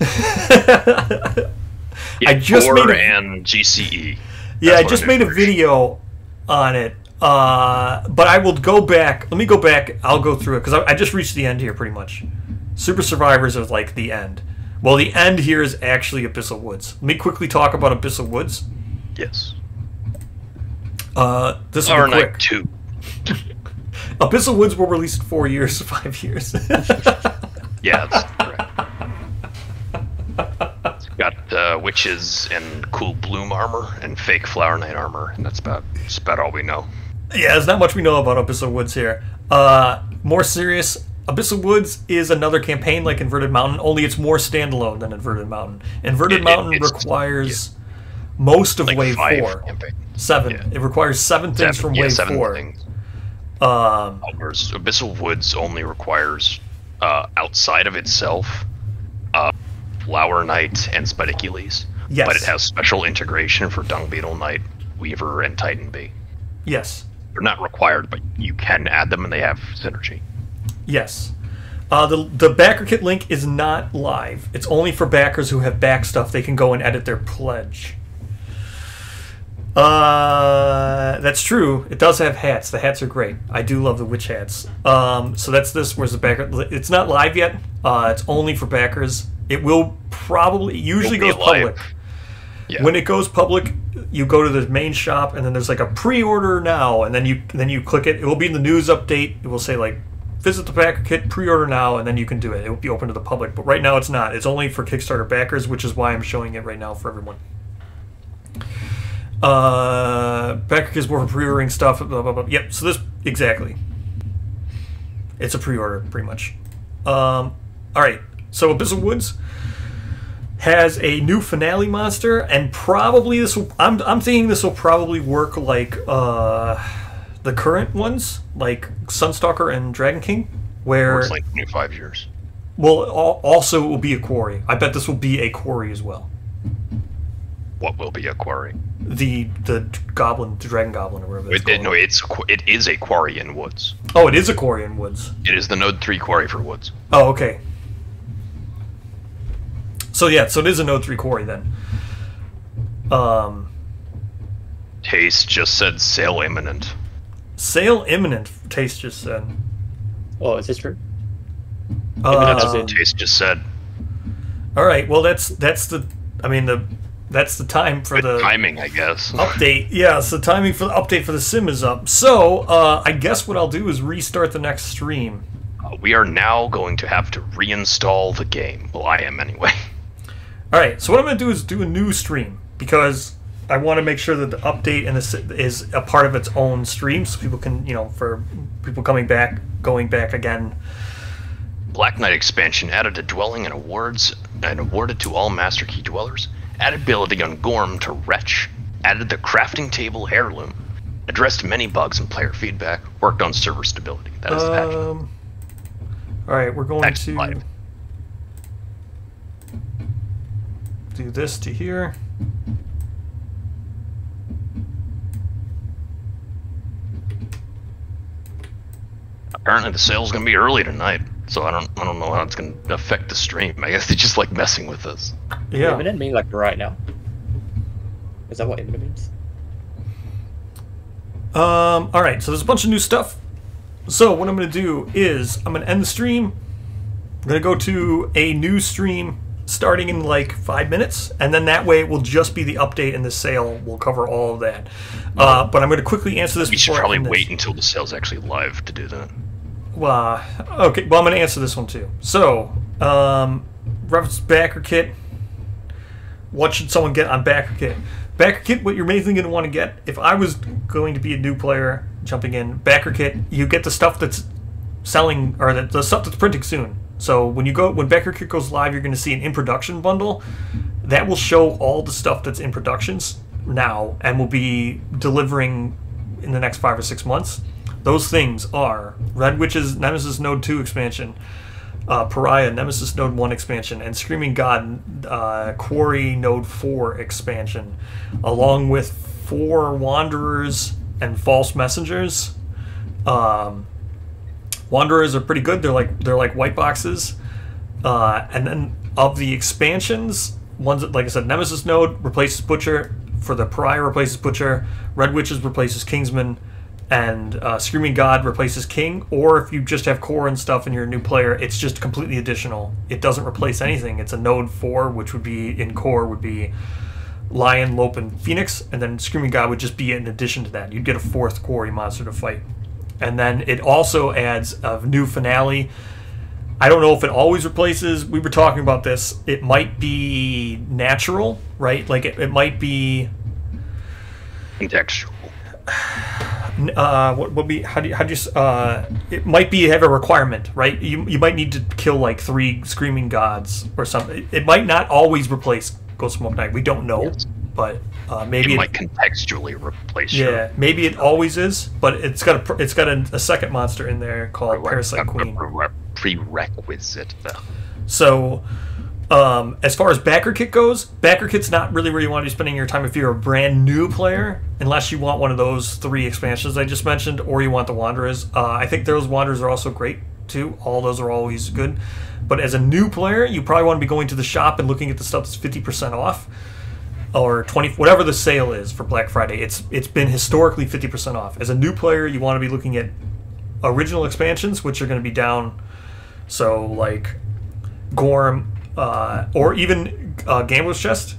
I just made and GCE. Yeah, That's I what just I made a did. video on it. But I will go back. Let me go back. I'll go through it because I just reached the end here pretty much. Super Survivors is like the end. Well, the end here is actually Abyssal Woods. Let me quickly talk about Abyssal Woods. Yes. This will Power be quick. Knight 2. Abyssal Woods will release in 4 years, 5 years. Yeah, that's correct. It's got witches and cool bloom armor and fake Flower Knight armor, and that's about all we know. Yeah, there's not much we know about Abyssal Woods here. More serious, Abyssal Woods is another campaign like Inverted Mountain, only it's more standalone than Inverted Mountain. Inverted Mountain requires most of like Wave 5 4. campaigns. 7. Yeah. It requires 7 things from Wave 4. Things. Whereas Abyssal Woods only requires, outside of itself, Flower Knight and Spidicules. Yes. But it has special integration for Dung Beetle Knight, Weaver, and Titan Bee. Yes. They're not required, but you can add them and they have synergy. Yes. The backer kit link is not live. It's only for backers who have back stuff. They can go and edit their pledge. That's true. It does have hats. The hats are great. I do love the witch hats. So that's this. Where's the backer? It's not live yet. It's only for backers. It will probably usually goes public. Yeah. When it goes public, you go to the main shop, and then there's like a pre-order now, and then you click it. It will be in the news update. It will say like, visit the backer kit, pre-order now, and then you can do it. It will be open to the public, but right now it's not. It's only for Kickstarter backers, which is why I'm showing it right now for everyone. Backer kit is more for pre-ordering stuff. Blah, blah, blah. Yep. So this exactly. It's a pre-order, pretty much. All right. So Abyssal Woods has a new finale monster, and probably this will. I'm thinking this will probably work like the current ones, like Sunstalker and Dragon King, where it's like 25 years. Well, also it will be a quarry. I bet this will be a quarry as well. What will be a quarry? The goblin, the dragon goblin, or whatever it's called. No, it is a quarry in woods. Oh, it is a quarry in woods. It is the Node 3 quarry for woods. Oh, okay. So yeah, so it is a Node 3 quarry then. Taste just said sale imminent. Sale imminent, Taste just said. Oh, is this true? Taste just said. All right, well that's the time for the timing, I guess. Update. Yeah, so the timing for the update for the sim is up. So I guess what I'll do is restart the next stream. We are now going to have to reinstall the game. Well, I am anyway. All right, so what I'm going to do is do a new stream, because I want to make sure that the update and is a part of its own stream, so people can, for people going back again. Black Knight expansion added a dwelling and awarded to all Master Key dwellers. Added ability on Gorm to Wretch. Added the crafting table heirloom. Addressed many bugs and player feedback. Worked on server stability. That is the patch. All right, we're going to live. Do this to here. Apparently the sale's gonna be early tonight, so I don't know how it's gonna affect the stream. I guess they just like messing with us. Yeah. Imminent mean like right now? Is that what imminent means? All right, so there's a bunch of new stuff. So what I'm going to do is I'm going to end the stream. I'm going to go to a new stream starting in like 5 minutes, and then that way it will just be the update and the sale. We'll cover all of that. But I'm going to quickly answer this. We should probably wait until the sale's actually live to do that. Well, okay. Well, I'm going to answer this one too. So, reference backer kit. What should someone get on backer kit? Backer kit, what you're mainly going to want to get, if I was going to be a new player jumping in, backer kit, you get the stuff that's selling, or the stuff that's printing soon. So when backer kit goes live, you're going to see an in production bundle that will show all the stuff that's in productions now and will be delivering in the next 5 or 6 months. Those things are Red Witch's Nemesis Node 2 expansion, Pariah Nemesis Node 1 expansion, and Screaming God Quarry Node 4 expansion, along with 4 Wanderers and False Messengers. Wanderers are pretty good. They're like white boxes. And then of the expansions, ones that, like I said, Nemesis Node replaces Butcher. For the Pariah replaces Butcher. Red Witches replaces Kingsman. And Screaming God replaces King. Or if you just have core and stuff and you're a new player, it's just completely additional. It doesn't replace anything. It's a Node 4, which would be in core would be Lion, Lope, and Phoenix. And then Screaming God would just be in addition to that. You'd get a 4th quarry monster to fight. And then it also adds a new finale. I don't know if it always replaces. We were talking about this. It might be natural, right? Like it might be contextual. what would be how do you it might be have a requirement, right? You might need to kill like 3 screaming gods or something. It might not always replace Ghost Smoke Knight. We don't know, but maybe it might contextually replace. Yeah, maybe it always is, but it's got a second monster in there called Parasite Queen. Prerequisite. So, as far as backer kit goes, backer kit's not really where you want to be spending your time if you're a brand new player, unless you want one of those 3 expansions I just mentioned, or you want the Wanderers. I think those Wanderers are also great too. All those are always good. But as a new player, you probably want to be going to the shop and looking at the stuff that's 50% off, or 20, whatever the sale is for Black Friday. It's been historically 50% off. As a new player, you want to be looking at original expansions, which are going to be down. So like Gorm, or even Gambler's Chest.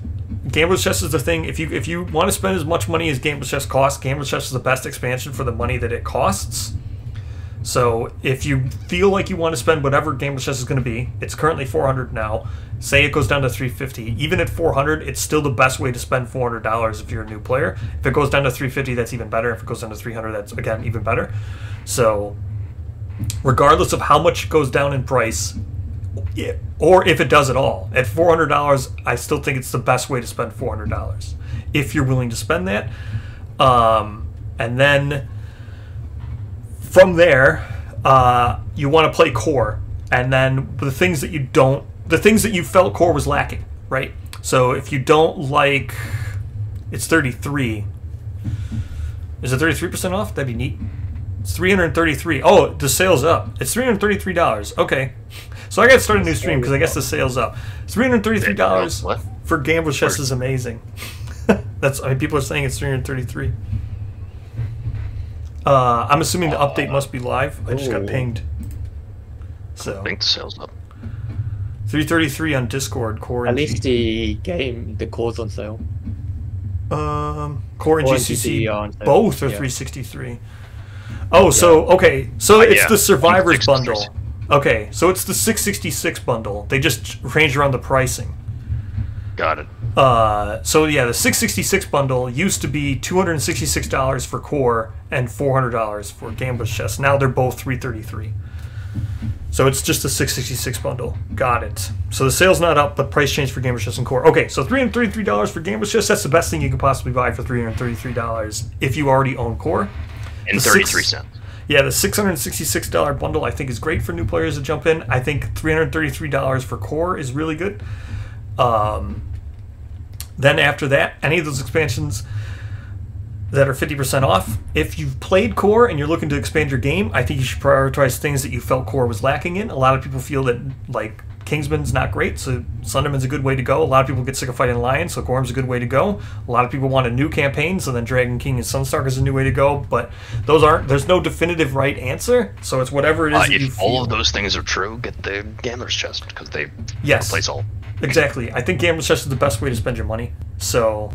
Gambler's Chest is the thing. If you want to spend as much money as Gambler's Chest costs, Gambler's Chest is the best expansion for the money that it costs. So if you feel like you want to spend whatever Gambler's Chest is going to be, it's currently $400 now. Say it goes down to $350. Even at $400, it's still the best way to spend $400 if you're a new player. If it goes down to $350, that's even better. If it goes down to $300, that's again even better. So regardless of how much it goes down in price, or if it does at all, at $400, I still think it's the best way to spend $400 if you're willing to spend that. And then from there, you want to play core, and then the things that you felt core was lacking, right? So if you don't like, it's 33. Is it 33% off? That'd be neat. It's 333. Oh, the sale's up. It's $333. Okay. So I got to start a new stream because I guess the sale's up. It's $333 for Gambler's Chest is amazing. People are saying it's 333. I'm assuming the update must be live. I just got pinged. So I think the sale's up. 333 on Discord. Core At and least the core's on sale. Core and GCC on sale. both are 363. Oh, so okay, so it's the Survivors bundle. Okay, so it's the 666 bundle. They just changed around the pricing. Got it. So yeah, the 666 bundle used to be $266 for core and $400 for Gambler's Chest. Now they're both $333. So it's just the 666 bundle. Got it. So the sale's not up, but price change for Gambler's Chest and core. Okay, so $333 for Gambler's Chest. That's the best thing you could possibly buy for $333 if you already own core. And 33 cents. Yeah, the $666 bundle I think is great for new players to jump in. I think $333 for core is really good. Then after that, any of those expansions that are 50% off, if you've played core and you're looking to expand your game, I think you should prioritize things that you felt core was lacking in. A lot of people feel that like Kingsman's not great, so Sunderman's a good way to go. A lot of people get sick of fighting Lions, so Gorm's a good way to go. A lot of people want a new campaign, so then Dragon King and Sunstalker is a new way to go. But there's no definitive right answer, so it's whatever it is that you if feel. all of those things are true, get the Gambler's Chest because they replace all. Exactly. I think Gambler's Chest is the best way to spend your money. So,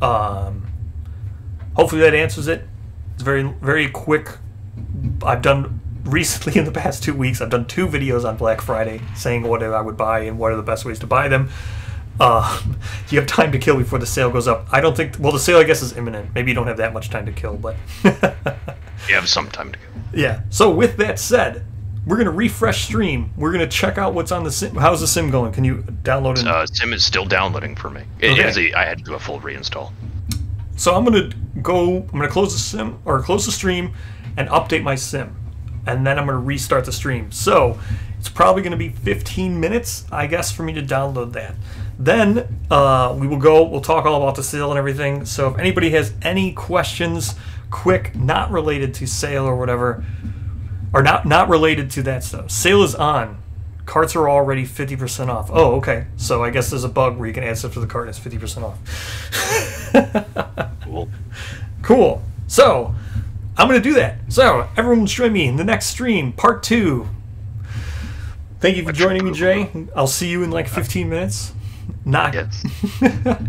hopefully that answers it. It's very, very quick. I've done recently in the past 2 weeks, I've done 2 videos on Black Friday saying what I would buy and what are the best ways to buy them. You have time to kill before the sale goes up. I don't think, well, the sale I guess is imminent. Maybe you don't have that much time to kill, but You have some time to kill. Yeah. So with that said, we're going to refresh stream. We're going to check out what's on the sim. How's the sim going? Can you download it? Sim is still downloading for me. I had to do a full reinstall. So I'm going to close the sim or close the stream and update my sim. And then I'm going to restart the stream. So it's probably going to be 15 minutes, I guess, for me to download that. Then we'll talk all about the sale and everything. So if anybody has any questions, quick, not related to sale or whatever, or not related to that stuff. Sale is on. Carts are already 50% off. Oh, okay. So I guess there's a bug where you can add stuff to the cart and it's 50% off. Cool. Cool. So I'm going to do that. So everyone join me in the next stream, part 2. Thank you for joining me, Jay. I'll see you in like 15 minutes. Yes. Goodbye.